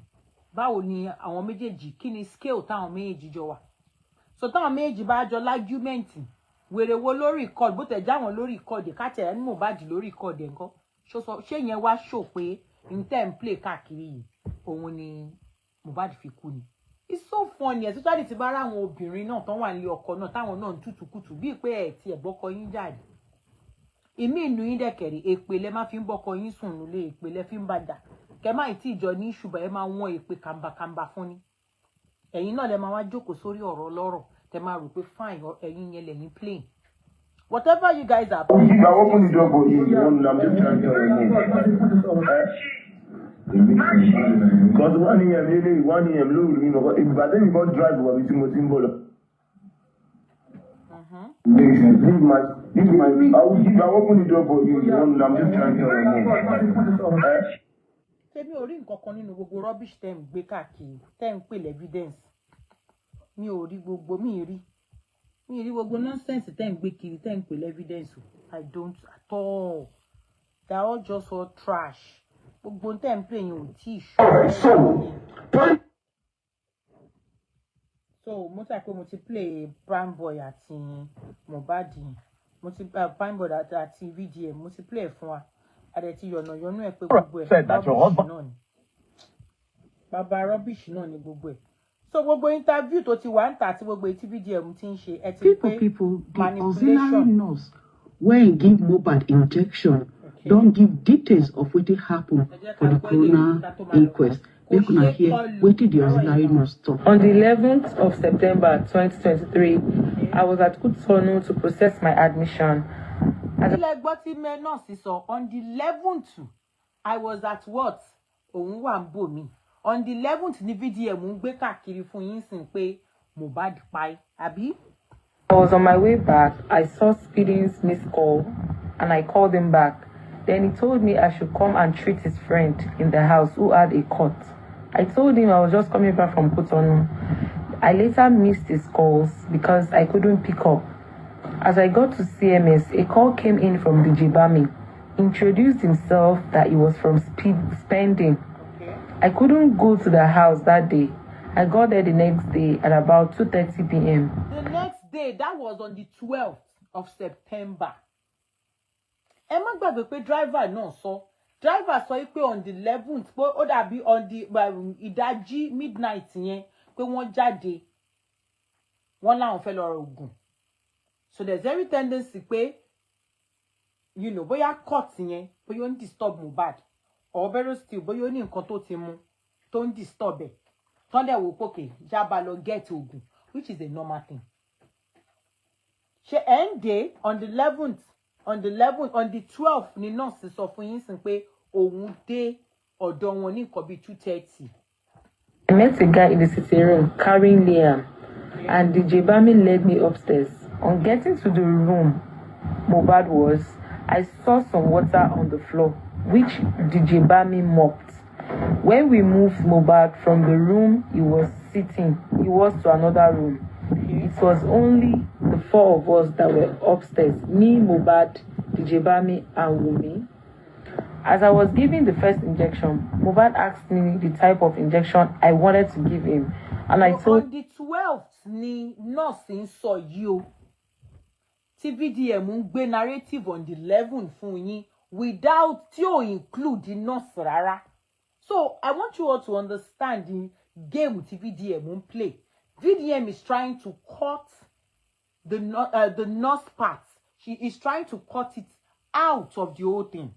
S2: Báwo ni àwọn méjèèjì kí ni scale táwọn méjèèjì jọ wà? So táwọn méjèèjì bá jọ argument wèrè wo lórí record bó tẹ̀ já wọn lórí record ká tẹ̀ ní Mohbad lórí record ńkọ́ ṣé yẹn wá show pé in ten play káàkiri yìí òun ni Mohbad fi kú ni. It's so funny especially tí bá ra àwọn obìnrin náà tán wà nílé ọkọ náà táwọn náà ń tútùkùtù bíi pé ti ẹ̀gbọ́kọ yín jáde. Ìmí inú yín dẹ̀kẹ̀rẹ̀ èpè lẹ máa fi ń bọ́kọ yín sùn nílé èpè lẹ fi ń bàjá kẹ máa tí ìjọ ní ṣùgbọ́n ẹ máa wọ́n èpè kàmbàkàmbà fún ni. Ẹ̀yin náà lẹ máa wá jókòó sórí ọ̀rọ̀ ọlọ́rọ̀ tẹ máa rò pé fine ẹ̀yin yẹn lẹ́yìn plain. Whatever you guys are playing.
S14: I open the door for you. I'm just trying to because 1 AM really 1 AM low, but then you got drive over with Timothy. I open the door for you. I'm just trying to
S2: Tèmi ò rí nǹkan kan nínú gbogbo rubbish tẹ́ ń gbé káàkiri tẹ́ ń pè evidence. Mi ò rí gbogbo mi rí gbogbo nonsense tẹ́ ń gbé kiri tẹ́ ń pè evidence. I don't at all. They are all just all trash. Gbogbo tẹ́ ń pè yín ò tí ì ṣe. So mo ta pé mo ti play Prime Boy àti Mohbad mo ti Prime Boy àti VDM mo ti play fún wa adẹ ti yọ̀nà ẹ̀ pé gbogbo ẹ̀ náà ni bàbá rubbish náà ni gbogbo ẹ̀. So gbogbo interview tó ti wà ń tà àti gbogbo ètí VDM ti ń ṣe ẹ ti pé
S15: the auxiliary nurse when give Mohbad injection don't give details of wetin happen for the coroner inquest. We can hear wetin the auxiliary nurse talk.
S16: On the 11th of September 2023, I was at Kutonu to process my admission.
S2: On the 11th, I was at what? On the 11th, ni VDM ń gbé káàkiri fún yín sìn pé Mohbad pai, àbí?
S16: I was on my way back. I saw Speeding's missed call, and I called him back. Then he told me I should come and treat his friend in the house who had a cut. I told him I was just coming back from Kutonu. I later missed his calls because I couldn't pick up. As I got to CMS, a call came in from the Jibami. Introduced himself that he was from Spending. I couldn't go to the house that day. I got there the next day at about 2:30 p.m.
S2: The next day, that was on the 12th of September. Ẹ má gbàgbé pé driver náà sọ. Driver sọ pé on the 11th, pé ó dàbí on the ìdájí midnight yẹn pé wọ́n jáde. Wọ́n láwọn fẹ́ lọ ra oògùn. So there's every tendency pé bóyá cut yẹn bóyá ó ń disturb Mohbad or better still bóyá ó ní nǹkan tó ti mú tó ń disturb ẹ̀. Tọ́ndẹ̀ wò pókè jábà lọ get oògùn, which is a normal thing. Ṣé end day on the 11th on the 12th ni nurse sọ fún yín sìn pé òun dé ọ̀dọ̀ wọn ní nǹkan bíi 2:30.
S16: I met a guy in the sitting room carrying Liam, and the Jibami led me upstairs. On getting to the room Mohbad was, I saw some water on the floor, which the Jibami mopped. When we moved Mohbad from the room he was sitting, he was to another room. It was only the 4 of us that were upstairs, me, Mohbad, the Jibami, and Wunmi. As I was giving the first injection, Mohbad asked me the type of injection I wanted to give him. And I told...
S2: On the 12th, ni nurse ń sọ yìí o. Tí VDM ń gbé narrative on the 11th fún yín without tí ò include the nurse rárá. So I want you all to understand the game tí VDM ń play. VDM is trying to cut the nurse part. She is trying to cut it out of the whole thing.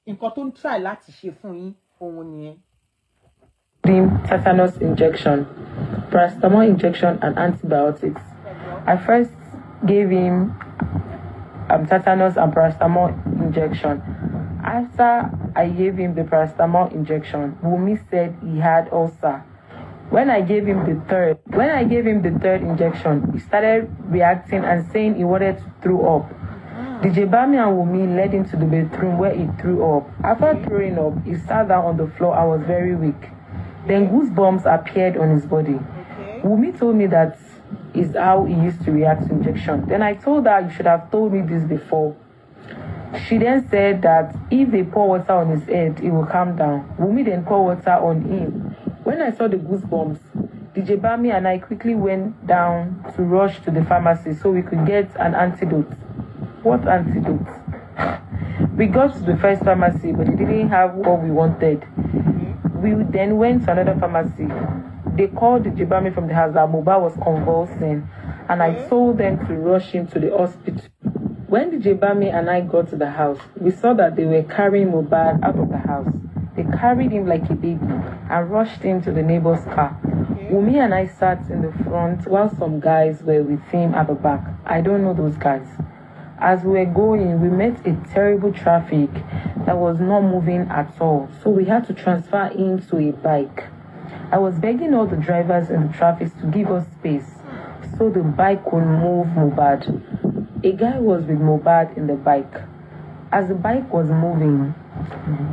S2: Nǹkan tó ń try láti ṣe fún yín òun nìyẹn.
S16: Tetanus injection, paracetamol injection, and antibiotics. I first gave him tetanus and paracetamol injection. After I gave him the paracetamol injection, Wumi said he had ulcer. When I gave him the third injection, he started reacting and saying he wanted to throw up. DJ Bami and Wumi led him to the bedroom where he threw up. After throwing up, he sat down on the floor and was very weak. Then goosebumps appeared on his body. Wumi told me that is how he used to react to injection. Then I told her, you should have told me this before. She then said that if they pour water on his head, it will calm down. Wumi then poured water on him. When I saw the goosebumps, DJ Bami and I quickly went down to rush to the pharmacy so we could get an antidote. What antidote? We got to the first pharmacy, but they didn't have what we wanted. We then went to another pharmacy. They called the Jibami from the house that Mohbad was convulsing, and I told them to rush him to the hospital. When the Jibami and I got to the house, we saw that they were carrying Mohbad out of the house. They carried him like a baby and rushed him to the neighbor's car. Wumi and I sat in the front while some guys were with him at the back. I don't know those guys. As we were going, we met a terrible traffic that was not moving at all, so we had to transfer him to a bike. I was begging all the drivers in the traffic to give us space so the bike could move Mohbad. A guy was with Mohbad in the bike. As the bike was moving,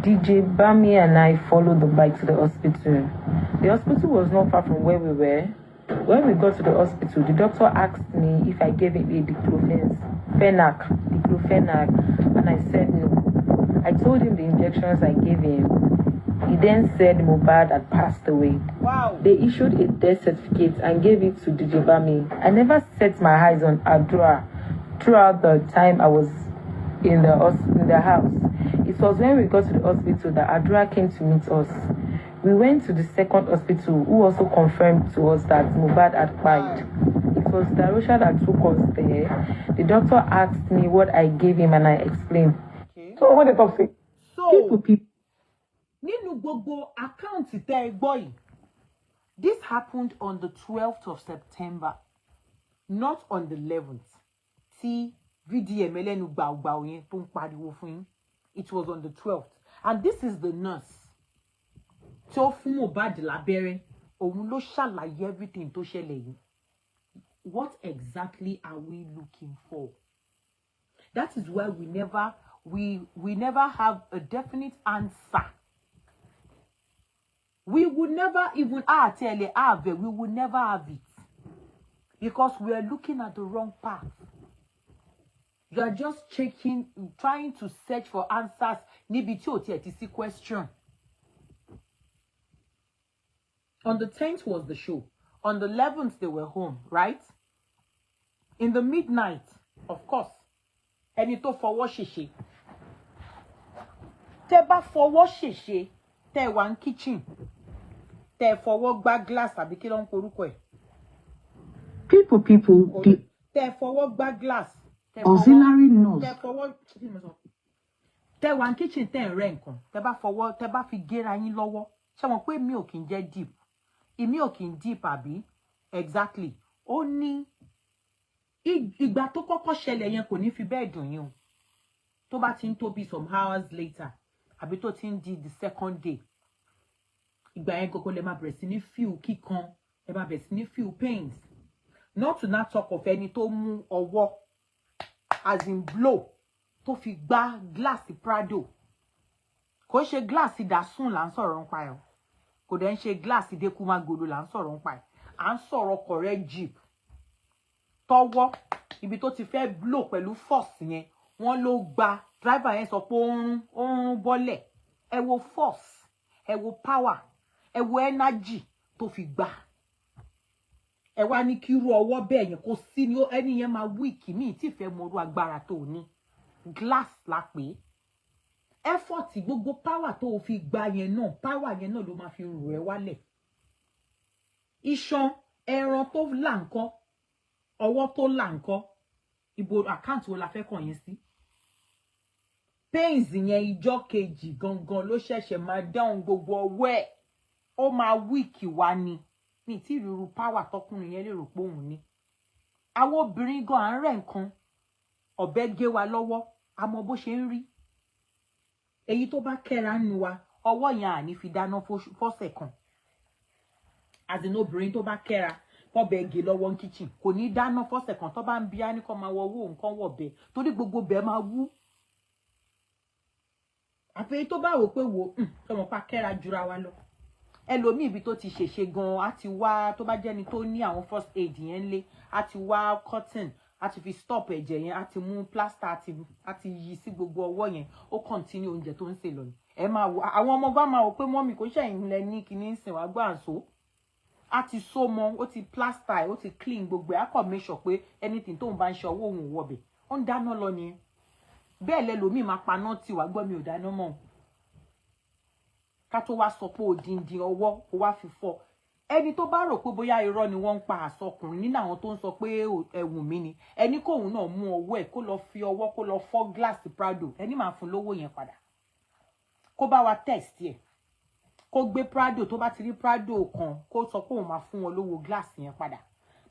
S16: DJ Bami and I followed the bike to the hospital. The hospital was not far from where we were. When we got to the hospital, the doctor asked me if I gave him a diclofenac, and I said no. I told him the injections I gave him. He then said Mohbad had passed away.
S2: Wow.
S16: They issued a death certificate and gave it to DJ Bami. I never set my eyes on Adra throughout the time I was in the house. It was when we got to the hospital that Adra came to meet us. We went to the second hospital, who also confirmed to us that Mohbad had died. It was Darusha that took us there. The doctor asked me what I gave him and I explained. Okay. So what the doctor say?
S2: So, nínú gbogbo account tẹ́ ẹ gbọ́ yìí, this happened on the 12th of September, not on the 11th. Tí VDM ẹlẹ́nu gbàùgbàù yẹn tó ń pariwo fún yín. It was on the 12th. And this is the nurse. Tí ó fún Mohbad lábẹ́rẹ́, òun ló ṣàlàyé everything tó ṣẹlẹ̀ yìí. What exactly are we looking for? That is why we never have a definite answer. We would never even we would never have it. Because we are looking at the wrong path. You are just trying to search for answers. Níbi tí ò tiẹ̀ ti sí question. On the 10th was the show. On the 11th, they were home, right? In the midnight, of course, ẹni tó fọwọ́ ṣèṣe. Tẹ́ bá fọwọ́ ṣèṣe, tẹ́ wà ní kitchen. Tẹ́ fọwọ́ gbá glass àbí kí ló ń porúkọ ẹ̀.
S15: People,
S2: tẹ́ fọwọ́ gbá glass.
S15: Auxiliary nurse.
S2: Tẹ́ wà ní kitchen tẹ́ rẹ́ nǹkan. Tẹ́ bá fi gẹ́ra yín lọ́wọ́. Ṣé mọ̀ pé mi ò kí ń jẹ́ deep. Èmi ò kí ń deep àbí. Exactly. Ó ní ìgbà tó kọ́kọ́ ṣẹlẹ̀ yẹn kò ní fi bẹ́ẹ̀ dùn yín o. Tó bá ti ń tó bí some hours later àbí tó ti ń di the second day. Ìgbà yẹn kọ́kọ́ lè máa bẹ̀rẹ̀ sí ní feel kíkan, ẹ máa bẹ̀rẹ̀ sí ní feel pains. Not to not talk of ẹni tó mú ọwọ́ as in blow tó fi gbá glass Prado. Kò ṣe glass Dasun là ń sọ̀rọ̀ nípa ẹ̀. Kò dẹ̀ ń ṣe glass Dekumagolo là ń sọ̀rọ̀ nípa ẹ̀. À ń sọ̀rọ̀ correct jeep. Tọwọ́ ibi tó ti fẹ́ blow pẹ̀lú force yẹn wọ́n ló gba driver yẹn sọ pé ó ń bọ́lẹ̀. Ẹ wo force, ẹ wo power, ẹ wo energy tó fi gbà. Ẹ wá ní kí irú ọwọ́ bẹ́ẹ̀ yẹn kó sí ní ẹni yẹn máa weak mi tí fẹ́ mọ irú agbára tó ní. Glass la pé. Effort gbogbo power tó fi gbà yẹn náà, power yẹn náà ló máa fi rù ẹ́ wálẹ̀. Iṣan ẹran tó là ńkọ́, ọwọ́ tó là ńkọ́, ibo account wo la fẹ́ kàn yẹn sí. Pains yẹn ìjọ́ kejì gangan ló ṣẹ̀ṣẹ̀ máa down gbogbo ọwọ́ ẹ̀. Ó máa weak wá ni. Mi tí ìrúru power tọkùnrin yẹn lè rò pé òun ní. Àwọn obìnrin gan à ń rẹ̀ nǹkan. Ọ̀bẹ gé wa lọ́wọ́, a mọ bó ṣe ń rí. Èyí tó bá kẹ́ra nínú wa, ọwọ́ yẹn à ní fi dáná fọ́sẹ̀ kan. Àdínà obìnrin tó bá kẹ́ra, fọ́bẹ gé lọ́wọ́ ní kitchen, kò ní dáná fọ́sẹ̀ kan tó bá ń bí á ní kó máa wọ owó nǹkan wọ̀bẹ torí gbogbo bẹ́ẹ̀ máa wú. Àfẹ́yí tó bá wò pé wò tọmọ pa kẹ́ra jura wa lọ. Ẹlòmíì ibi tó ti ṣèṣe gan á ti wá tó bá jẹ́ni tó ní àwọn first aid yẹn lé á ti wá cotton á ti fi stop ẹ̀jẹ̀ yẹn á ti mú plaster á ti yí sí gbogbo ọwọ́ yẹn ó continue oúnjẹ tó ń ṣe lọ ni. Ẹ máa wo àwọn ọmọ bá máa wò pé mọ́mì kò ṣẹ̀yìn lẹ ní kíní ń sìn wá gbọ́ àǹso á ti so mọ́ ó ti plaster ẹ̀ ó ti clean gbogbo ẹ̀ á kọ̀ make sure pé anything tóun bá ń ṣe ọwọ́ òun wọ̀bẹ̀ ó ń dáná lọ nìyẹn. Bẹ́ẹ̀ lẹ́lòmíì máa paná tí wàá gbọ́ mi ò dáná mọ́ ká tó wá sọ pé òdìndín ọwọ́ kó wá fi fọ́. Ẹni tó bá rò pé bóyá irọ́ ni wọ́n ń pa àsọkùnrin nínú àwọn tó ń sọ pé ẹ̀wùn mi ni ẹni kóun náà mú ọwọ́ ẹ̀ kó lọ fi ọwọ́ kó lọ fọ́ gíláàsì Prado ẹni máa fún lówó yẹn padà kó bá wa test ẹ̀ kó gbé Prado tó bá ti rí Prado kan kó sọ pé òun máa fún wọn lówó gíláàsì yẹn padà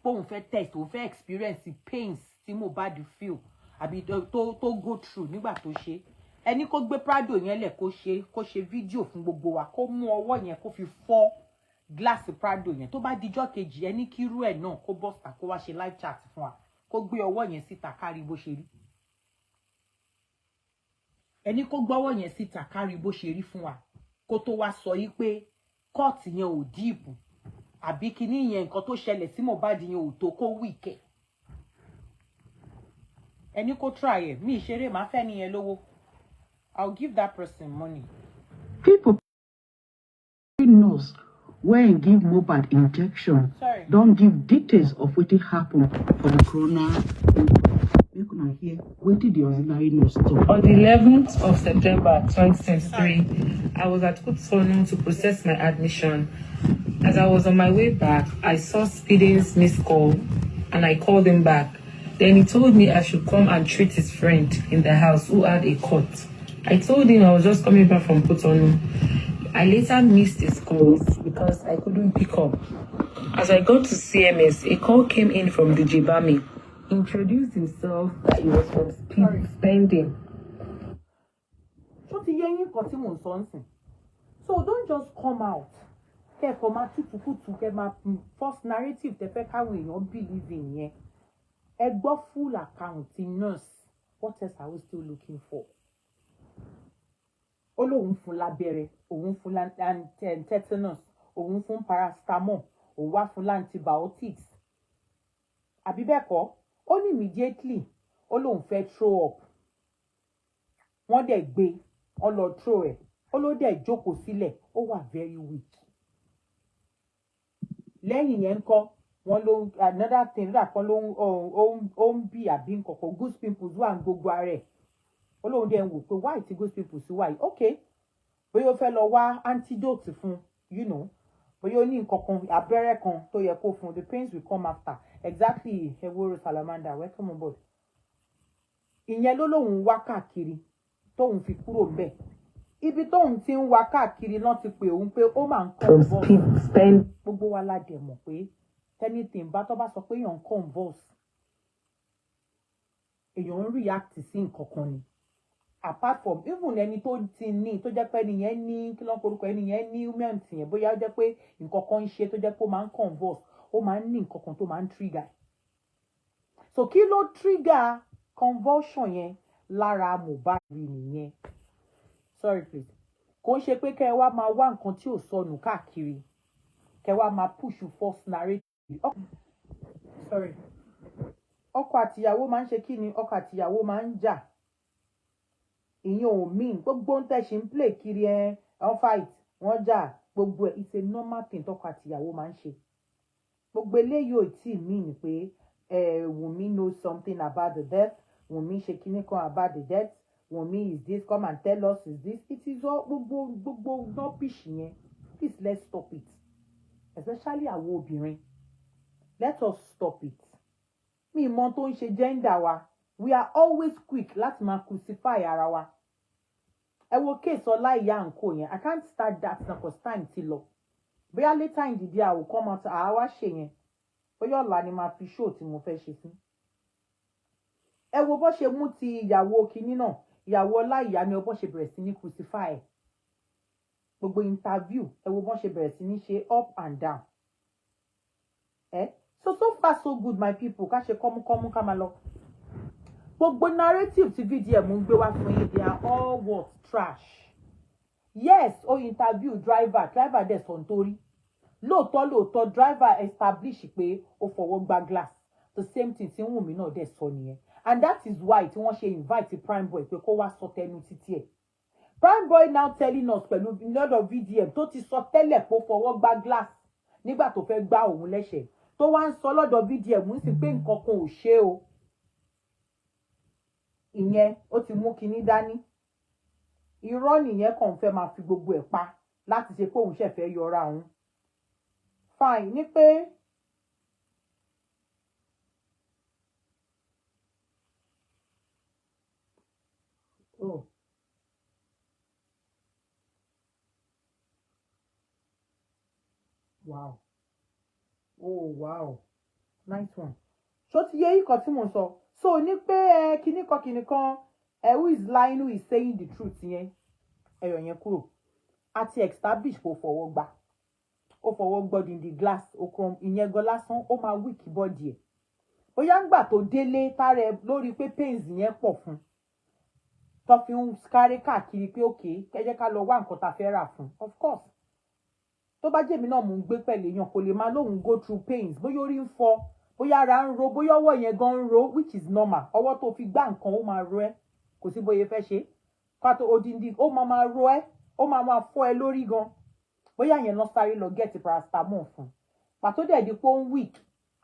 S2: pé òun fẹ́ test òun fẹ́ experience pains tí Mohbad feel àbí tó go through nígbà tó ṣe ẹni kó gbé Prado yẹn lẹ̀ kó ṣe fídíò fún gbogbo wa kó mú ọwọ́ yẹn kó fi fọ́ gíláàsì Prado yẹn tó bá dijọ́ kejì ẹni kírú ẹ̀ náà kó bọ́sà kó wá ṣe live chat fún wa kó gbé ọwọ́ yẹn síta kárí bó ṣe rí ẹni kó gbọ́wọ́ yẹn síta kárí bó ṣe rí fún wa kó tó wá sọ yí pé kọ́ọ̀tì yẹn ò díìpù àbí kíní yẹn nǹkan tó ṣẹlẹ̀ sí Mohbad yẹn ò tó kó wíìkẹ̀ ẹni kó try ẹ̀ mí ìṣeré máa fẹ́ nìyẹn lówó I'll give that person money.
S15: People knows when give Mohbad injection.
S2: Sorry.
S15: Don't give details of what happened for the corona. You can hear what did the auxiliary nurse talk.
S16: On the 11th of September 2023, I was at Cotonou to process my admission. As I was on my way back, I saw Speeding's missed call and I called him back. Then he told me I should come and treat his friend in the house who had a cut. I told him I was just coming back from Cotonou. I later missed his calls because I couldn't pick up. As I got to CMS, a call came in from the Jibami. He introduced himself that he was from spending.
S2: So don't just come out. First narrative te fẹ́ káwọn èèyàn believe in yẹn. Ẹ gbọ́ full account nurse. What else are we still looking for? Olóhùn fún lábẹ́rẹ́, òun fún tetanus, òun fún paracetamol, òun wá fún antibiotics. Àbí bẹ́ẹ̀ kọ́, ó ní immediately olóhùn fẹ́ throw up. Wọ́n dẹ̀ gbé, ó lọ throw ẹ̀, ó ló dẹ̀ jókòó sílẹ̀, ó wà very weak. Lẹ́yìn yẹn ńkọ́, wọ́n ló another thing that kan ló ń bí àbí nǹkan goose pimples wà ní gbogbo ara ẹ̀. Olóhùn dẹ̀ ń wò pé why ti goose pimples wà yìí? Okay, bóyá ó fẹ́ lọ wá antidote fún, you know, bóyá ó ní nǹkan kan abẹ́rẹ́ kan tó yẹ kó fún, the pains will come after. Exactly, Ewúro Salamander, welcome on board. Ìyẹn ló lóhùn wá káàkiri tóhùn fi kúrò ńbẹ̀. Ibi tóhùn ti ń wá káàkiri náà ti pè òun pé ó máa ń convulse. Gbogbo wa la dẹ̀ mọ̀ pé anything bá tó bá sọ pé èèyàn ń convulse, èèyàn ń react sí nǹkan kan ni. Apart from even ẹni tó ti ní tó jẹ́ pé ẹnìyẹn ní kí ló ń porúkọ ẹnìyẹn ní humant yẹn bóyá ó jẹ́ pé nǹkan kan ń ṣe tó jẹ́ pé ó máa ń convulse ó máa ń ní nǹkan kan tó máa ń trigger. So kí ló trigger convulsion yẹn lára Mohbad nìyẹn? Sorry please. Kò ń ṣe pé kẹ́ ẹ wá máa wá nǹkan tí ò sọnù káàkiri kẹ́ ẹ wá máa push false narrative. Sorry. Ọkọ àtìyàwó máa ń ṣe kí ni? Ọkọ àtìyàwó máa ń jà ìyẹn ò mean gbogbo ń tẹ̀sí ń play kiri wọ́n fight wọ́n jà gbogbo ẹ̀ it's a normal thing tọkọ àtìyàwó máa ń ṣe gbogbo eléyìí ò tí ì mean pé Wunmi knows something about the death Wunmi ṣe kíní kan about the death Wunmi is this come and tell us is this it is all gbogbo rubbish yẹn please let's stop it especially àwọn obìnrin let us stop it mi mọ tó ń ṣe gender wa we are always quick láti máa crucify ara wa ẹ wo case ọlá ìyá àǹkó yẹn I can't start that now cause time ti lọ bóyá later in the day I will come out àwa ṣe yẹn bóyá ọ̀la ni máa fi show tí mo fẹ́ ṣe sí ẹ wo bó ṣe mú ti ìyàwó kinní náà ìyàwó ọlá ìyá ni bó ṣe bẹ̀rẹ̀ sí ní crucify gbogbo interview ẹ wo bó ṣe bẹ̀rẹ̀ sí ní ṣe up and down so far so good my people ká ṣe kọ́múkọ́mú ká máa lọ gbogbo narrative tí VDM ń gbé wá fún yín they are all what trash yes ó interview driver dẹ̀ sọ nítorí lóòótọ́ driver establish pé ó fọwọ́ gba glass the same thing tí Wùnmí náà dẹ̀ sọ nìyẹn and that is why tí wọ́n ṣe invite Prime Boy pé kó wá sọ tẹnu títí ẹ̀ Prime Boy now telling us pẹ̀lú lọ́dọ̀ VDM tó ti sọ tẹ́lẹ̀ pé ó fọwọ́ gba glass nígbà tó fẹ́ gbá òun lẹ́sẹ̀ tó wá ń sọ lọ́dọ̀ VDM ń sì pé nǹkan kan ò ṣe o ìyẹn ó ti mú kinní dání irọ́ nìyẹn kàn fẹ́ máa fi gbogbo ẹ̀ pa láti ṣe pé òun ṣẹ̀fẹ̀ yọra òun fine ní pé oh wow oh wow nice one ṣó ti yé ikọ̀ tí mo sọ so ní pé kinní kan who is lying who is saying the truth yẹn ẹyọ yẹn kúrò àti establish kò fọwọ́ gbà ó fọwọ́ gbọ́dọ̀ the glass okun ìyẹn gan lásán ó máa weak body ẹ̀ bóyá ń gbà tó délé tààrẹ lórí pé pains yẹn pọ̀ fún tó fi ń sáré káàkiri pé òkè kẹjẹ ká lọ wá nǹkan tá a fẹ́ rà fún of course tó bá jẹ́mi náà mò ń gbé pẹ̀lú èèyàn kò lè máa lóhùn go through pains bóyá orí ń fọ́ bóyá ara ń ro bóyá ọwọ́ yẹn gan ń ro which is normal ọwọ́ tó fi gbá nǹkan ó máa ro ẹ́ kò sí bóyá fẹ́ ṣe pàtó odindi ó máa ro ẹ́ ó máa fọ́ ẹ lórí gan bóyá yẹn lọ sáré lọ get paracetamol fún pàtó dẹ̀ di pé ó ń weak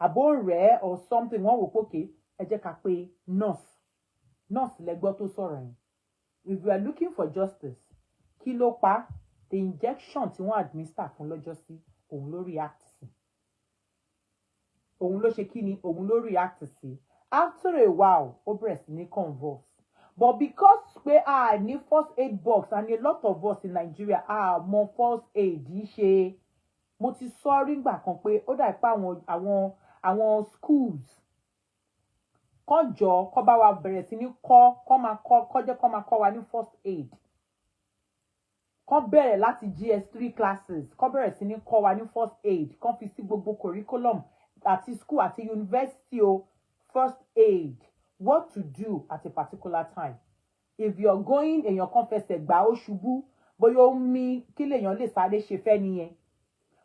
S2: àbó rẹ̀ or something wọ́n wò pókè ẹ jẹ́ ká pé nurse lẹ́gbọ́ tó sọ̀rọ̀ yẹn if you are looking for justice kí ló pa the injection tí wọ́n administer fún lọ́jọ́ sí òun ló react sí òun ló ṣe kí ni òun ló react sí after a while ó bẹ̀rẹ̀ sí ní convulse but because pé a ní first aid box and a lot of us in Nigeria a mọ first aid yìí ṣe mo ti sọ rí ngbà kan pé ó dà pé àwọn schools kọ́ jọ kọ́ bá wa bẹ̀rẹ̀ sí ní kọ́ máa kọ́ wa ní first aid kọ́ bẹ̀rẹ̀ láti GS3 classes kọ́ bẹ̀rẹ̀ sí ní kọ́ wa ní first aid kọ́ fi sí gbogbo curriculum àti school àti university o first aid what to do at a particular time if you're going èèyàn kan fẹsẹ̀ gbà ó ṣubú bóyá ó mí kí lèèyàn lè sáré ṣe fẹ́ nìyẹn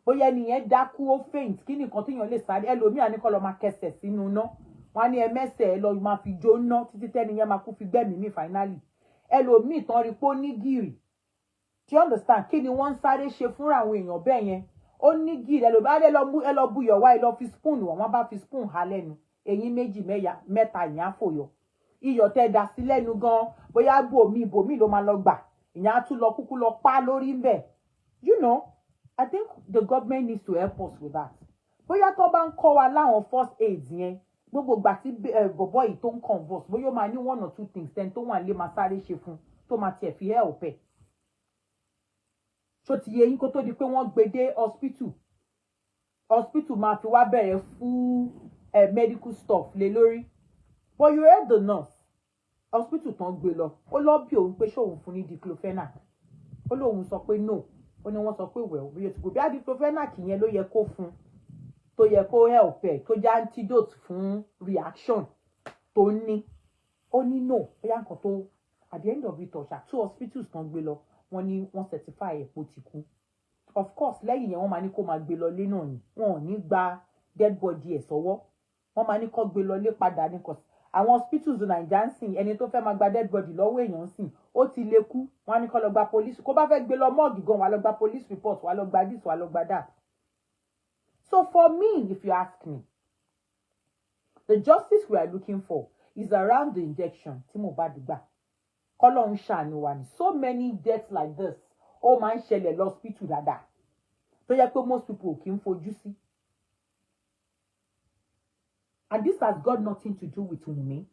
S2: bóyá nìyẹn dákú ó faint kí nìkan téèyàn lè sáré ẹlòmíà ní kọ́ lọ máa kẹsẹ̀ sínú iná wọn á ní ẹmẹ́sẹ̀ ẹ lọ máa fi jóná títí tẹ́niyẹn máa kú fi gbẹ́mìí mì finally ẹlòmíì tán rí pé ó ní gìrì do you understand kí ni wọ́n ń sáré ṣe fúnra àwọn èèyàn bẹ́ẹ̀ yẹn ó ní gìrì ẹlòmíì ẹ lọ bu iyọ̀ wá ẹ lọ fi spoon wọ́n bá fi spoon há lẹ́nu eyín méjì mẹ́ta ìyẹn á fòyọ iyọ̀ tẹ́ dà sí lẹ́nu gan bóyá bòmí ló máa lọ gbà ìyẹn á tún lọ kúkú lọ pa lórí ń bẹ̀ you know I think the government needs to help us with that bóyá tó bá ń kọ́ wa láwọn first aid yẹn gbogbo gbà tí bọ̀bọ̀ yìí tó ń convulse bóyá ó máa ní one or two things ten tó wà lé máa sáré ṣe fún tó máa tiẹ̀ fi help ẹ̀ ṣó ti yẹ yín kó tó di pé wọ́n gbé dé hospital máa fi wá bẹ̀rẹ̀ fún medical stuff lé lórí but you heard the nurse hospital tán gbé lọ ó lọ bí òun pé ṣóun fún ní diclofenac ó lóun sọ pé no ó ní wọ́n sọ pé wẹ̀ bí o ti kò bí diclofenac yẹn ló yẹ kó fún tó yẹ kó help ẹ̀ tó jẹ́ antidote fún reaction tó ní ó ní no bóyá nǹkan tó at the end of it ọ̀ṣà two hospitals tán gbé lọ wọ́n ní wọ́n certify epo ti kú of course lẹ́yìn yẹn wọ́n máa ní kó máa gbé lọ lé náà ni wọn ò ní gba dead body ẹ̀ sọ́wọ́ wọ́n máa ní kó gbé lọ lé padà ní kò àwọn hospitals Naija ń sìn ẹni tó fẹ́ máa gba dead body lọ́wọ́ èèyàn ń sìn ó ti lè kú wọ́n ní kó lọ gba police kó bá fẹ́ gbé lọ morgue gan wá lọ gba police report wá lọ gba this wá lọ gba that. So for me, if you ask me, the justice we are looking for is around the injection tí Mohbad gbà. Kọ́lọ́run ṣàánú wa ni. So many deaths like this ó máa ń ṣẹlẹ̀ lọ hospital dáadáa tó yẹ pé most people kì í fojú sí. And this has got nothing to do with Wunmi.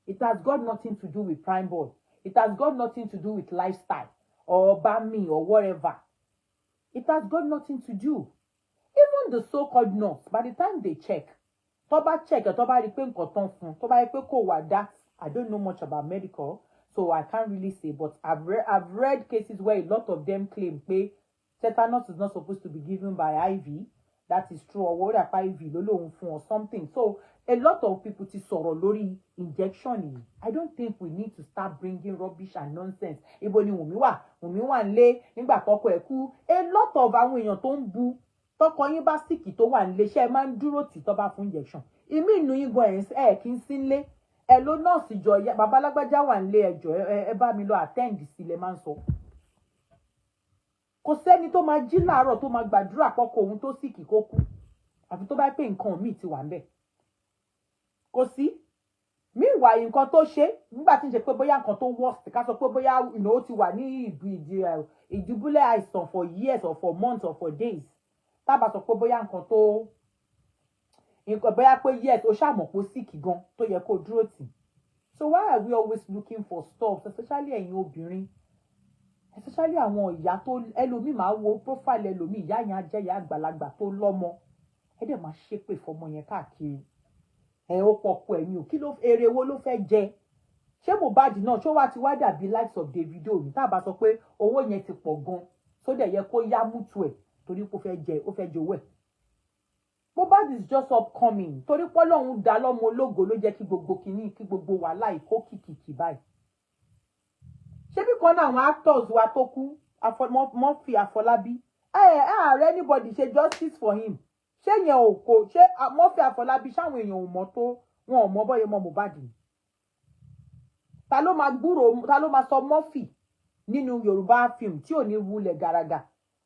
S2: It has got nothing to do with Prime Boy. It has got nothing to do with lifestyle or Bami or whatever. It has got nothing to do. Even the so-called nurse, by the time they check, tó bá check, tó bá rí pé nǹkan tán fún, tó bá rí pé kò wà that, I don't know much about medical, so I can't really say, but I've read cases where a lot of them claim pé tetanus is not supposed to be given by IV. That is true, or what if IV ló fún or something. So a lot of people ti sọ̀rọ̀ lórí injection yìí. I don't think we need to start bringing rubbish and nonsense. Ibo ni Wunmi wà nílé nígbà tọ́kọ ẹ̀ kú. A lot of àwọn èèyàn tó ń bu tọ́kọ yín bá síkì tó wà nílé iṣẹ́ máa ń dúró tì tó bá fún injection. Ìmí inú yín gan ẹ̀ kí n sí nílé. Ẹ ló nọ́ọ̀sì jọ bàbá alágbájá wà nílé ẹjọ́ ẹ bá mi lọ attend sí ilẹ̀ máa ń sọ. Kò sẹ́ni tó máa jí láàárọ̀ tó máa gbàdúrà pọ́kọ òun tó síkì kó kú. Àfi tó bá pé nǹkan míì ti wà ńbẹ̀. Kò sí. Meanwhile nǹkan tó ṣe nígbà tí ń ṣe pé bóyá nǹkan tó worst ká sọ pé bóyá ó ti wà ní ìdúbúlẹ̀ àìsàn for years or for months or for days. Tábà sọ pé bóyá nǹkan bóyá pé yes ó ṣàmọ̀ pé sick gan tó yẹ kó dúró tì. So why are we always looking for stuff, especially ẹ̀yin obìnrin, especially àwọn ìyá tó ẹlòmíì máa wo profile ẹlòmíì ìyá yẹn á jẹ́ ìyá àgbàlagbà tó lọ́mọ ẹ dẹ̀ máa ṣépè fọmọ yẹn káàkiri ẹ ó pọ̀pọ̀ ẹ̀yìn ò kí ló èrè wo ló fẹ́ jẹ. Ṣé Mohbad náà ṣó wá ti wá dàbí likes of Davido ní tábà sọ pé owó yẹn ti pọ̀ gan tó dẹ̀ yẹ kó yá mútu ẹ̀ torí pé ó fẹ́ jẹ owó ẹ̀. Mohbad is just upcoming torí pé Ọlọ́run dá lọ́mọ ológo ló jẹ́ kí gbogbo wàhálà ìkó kìkìkì báyìí. Ṣé bí kan náà àwọn actors wa tó kú Murphy Afọlábí ààrẹ anybody ṣe justice for him. Ṣé yẹn ò kò ṣé Murphy Afọlábí ṣáwọn èèyàn ò mọ̀ tó wọn ò mọ̀ bọ́yẹ mọ́ Mohbad ni. Ta ló máa sọ Murphy nínú Yorùbá film tí ò ní wulẹ̀ gàràgà.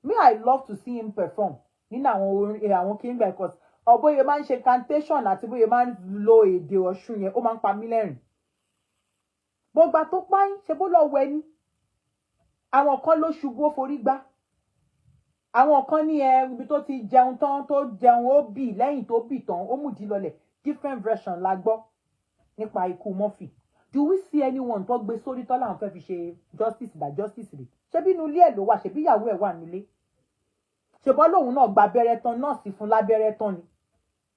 S2: Me, I love to see him perform nínú àwọn kingba because ọ̀bọ̀yẹ máa ń ṣe cantation àti bóyẹ máa ń lo èdè Ọ̀ṣun yẹn ó máa ń pa mí lẹ́rìn. Gbogbo tó páyín ṣe bó lọ wẹ ní. Àwọn kan ló ṣubú ó forí gbá. Àwọn kan ní ibi tó ti jẹun tán tó jẹun ó bì lẹ́yìn tó bì tán ó mùdí lọlẹ̀. Different version la gbọ́ nípa ikú Murphy. Do we see anyone tó gbé sórí tọ́lá àwọn fẹ́ fi ṣe justice by justice rẹ̀? Ṣé bí inú ilé ẹ̀ ló wà? Ṣé bí ìyàwó ẹ̀ wà nílé? Ṣé bọ́ lòun náà gba abẹ́rẹ́ tán nọ́ọ̀sì fún lábẹ́rẹ́ tán ni?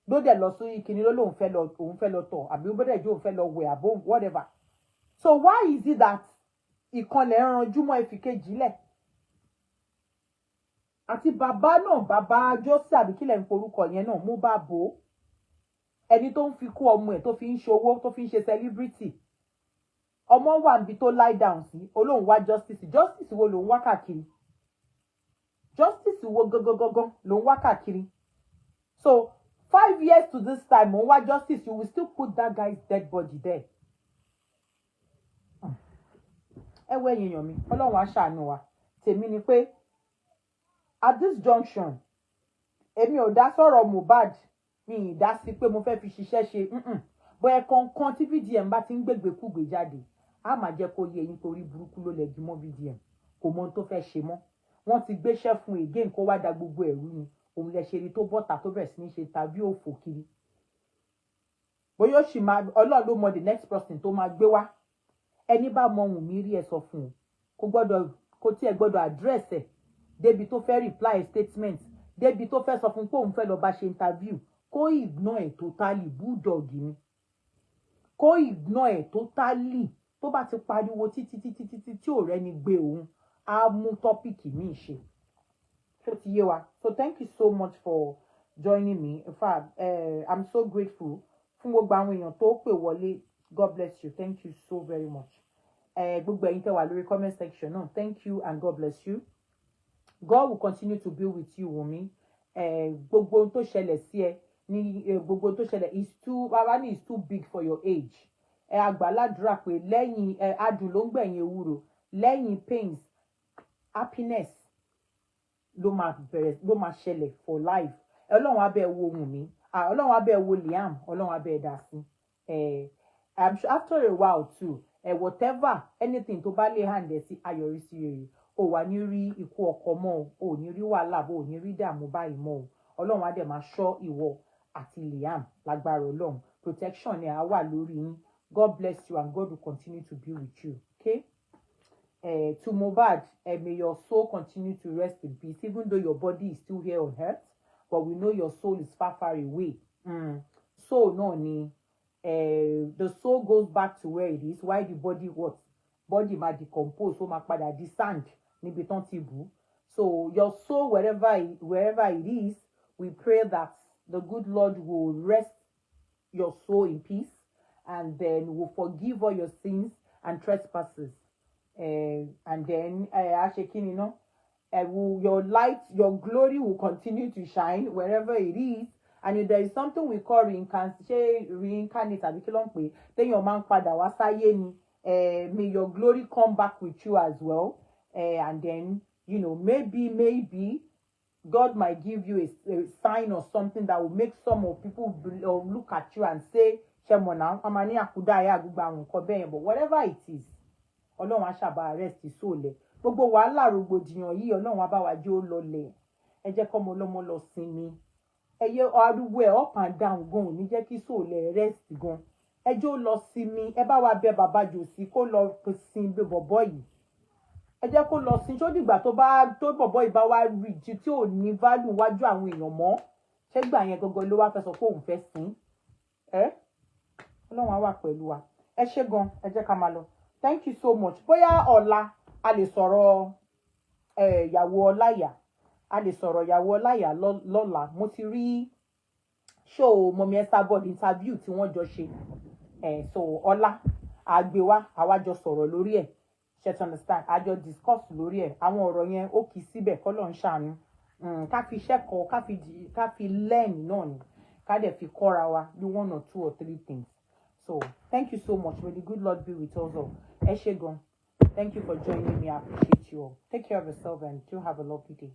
S2: Ló dẹ̀ lọ sí kinní ló lòun fẹ́ lọ tọ̀ àbí ó bẹ́ẹ̀ jẹ́ òun fẹ́ lọ wẹ̀ àbó whatever. So why is it that ìkànnì ẹranjú mọ́ ìfikejì lẹ̀? Àti bàbá náà bàbá Joseph àbí kílẹ̀ ń forúkọ yẹn náà mú bá bò ó. Ẹni tó ń fi kú ọmọ ẹ̀ tó fi ń ṣòwò tó fi ń ṣe celebrity. Ọmọ wà níbi tó lie down sí olóhùn wá justice wo lòun wá káàkiri? Justice wo gangan lòun wá káàkiri? So 5 years to this time òun wá justice, you will still put that guy's dead body there. Ẹ wọ ẹ̀yin èèyàn mi Ọlọ́run á ṣàánú wa. Tèmi ni pé at this junction èmi ò dá sọ̀rọ̀ Mohbad mi ì dá sí pé mo fẹ́ fi ṣiṣẹ́ ṣe bóyá kankan tí VDM bá ti ń gbégbékúgbé jáde á máa jẹ́ kó yé yín torí burúkú ló lẹ́gi mọ́ VDM kò mọ ohun tó fẹ́ ṣe mọ́. Wọ́n ti gbéṣẹ́ fún again kó wá da gbogbo ẹ̀rú ni òun lẹ ṣe rí tó bọ́ta tó bẹ̀rẹ̀ sí ní ṣe tàbí òfò kiri. Bóyá ó sì máa Ọlọ́run ló mọ the next person tó máa gbé wá. Ẹni bá mọ Wùnmí rí ẹ sọ fún un kó tí ẹ gbọ́dọ̀ address ẹ̀ débi tó fẹ́ reply statement débi tó fẹ́ sọ fún pé òun fẹ́ lọ bá ṣe interview kó ignore ẹ̀ totally bulldog ni. Kó ignore ẹ̀ totally tó bá ti pariwo títí tí ò rẹ́ni gbé òun á mú tọ́pìkì míì ṣe. Ṣó ti yé wa? So thank you so much for joining me. In fact, I'm so grateful fún gbogbo àwọn èèyàn tó pè wọlé. God bless you. Thank you so very much. Gbogbo ẹ̀yin tẹ́ wà lórí comment section náà. Thank you and God bless you. God will continue to be with you, Wunmi. Gbogbo ohun tó ṣẹlẹ̀ sí ẹ ní gbogbo ohun tó ṣẹlẹ̀ is too big for your age. Àgbàládùra pé lẹ́yìn adùn ló ń gbẹ̀yìn ewúro lẹ́yìn pains happiness ló máa ṣẹlẹ̀ for life. Ọlọ́run á bẹ̀ wo Wùnmí, Ọlọ́run á bẹ̀ wo Liam, Ọlọ́run á bẹ̀ dá sí. I'm sure after a while too, whatever anything tó bá lè hand ẹ̀ sí ayọ̀rísí rere, o wà ní rí ikú ọkọ mọ́ o ní rí wàhálà bó o ní rí dààmú báyìí mọ́ o. Ọlọ́run á dẹ̀ máa ṣọ́ ìwọ àti Liam lágbára Ọlọ́run. Protection ẹ̀ á wà lórí yín. God bless you and God will continue to be with you. Okay? To Mohbad, may your soul continue to rest in peace, even though your body is still here on earth, but we know your soul is far, far away. Soul no ni. The soul goes back to where it is. Why the body what? Body might decompose, so might padà di sand níbi tán ti bù. So your soul, wherever it is, we pray that the good Lord will rest your soul in peace, and then will forgive all your sins and trespasses. And then your light, your glory will continue to shine wherever it is. And if there is something we call reincarnate, then your man padà wá sáyé ni. May your glory come back with you as well. And then, maybe God might give you a sign or something that will make some of people look at you and say, but whatever it is, Ọlọ́run á ṣàbà rest soul ẹ̀. Gbogbo wàhálà rògbòdìyàn yìí Ọlọ́run á bá wa jẹ́ ó lọlẹ̀. Ẹ jẹ́ kọ́mọ ọlọ́mọ lọ sinmi. Ẹ yẹ arúgbó ẹ̀ up and down gan ò ní jẹ́ kí soul ẹ̀ rest gan. Ẹ jẹ́ ó lọ sinmi. Ẹ bá wa bẹ bàbá Jòsí kó lọ sin bọ̀bọ̀ yìí. Ẹ jẹ́ kó lọ sin. Ṣó dìgbà tó bọ̀bọ̀ yìí bá wá rí ju tí ò ní value wájú àwọn èèyàn mọ́. Ṣé gbà yẹn gangan ló wá fẹ́ sọ pé òun fẹ́ sin? Ọlọ́run á wà pẹ̀lú wa. Ẹ ṣé gan. Ẹ jẹ́ ká máa lọ. Thank you so much. Bóyá ọ̀la a lè sọ̀rọ̀ ìyàwó Ọláìyá. A lè sọ̀rọ̀ ìyàwó Ọláìyá lọ́la. Mo ti rí show Mọ́mí Esabod interview tí wọ́n jọ ṣe. So ọ̀la àgbéwá àwa jọ sọ̀rọ̀ lórí ẹ̀. Ṣé you understand? A jọ discuss lórí ẹ̀. Àwọn ọ̀rọ̀ yẹn ó kì í síbẹ̀ k'Ọlọ́run ṣàánú. Ká fi iṣẹ́ kọ́, ká fi learn náà ni. Ká dẹ̀ fi kọ́ra wa do 1 or 2 or 3 things. So, thank you so much. May the good Lord be with us all. Ẹ ṣé gan. Thank you for joining me. I appreciate you all. Take care of yourself and do have a lovely day.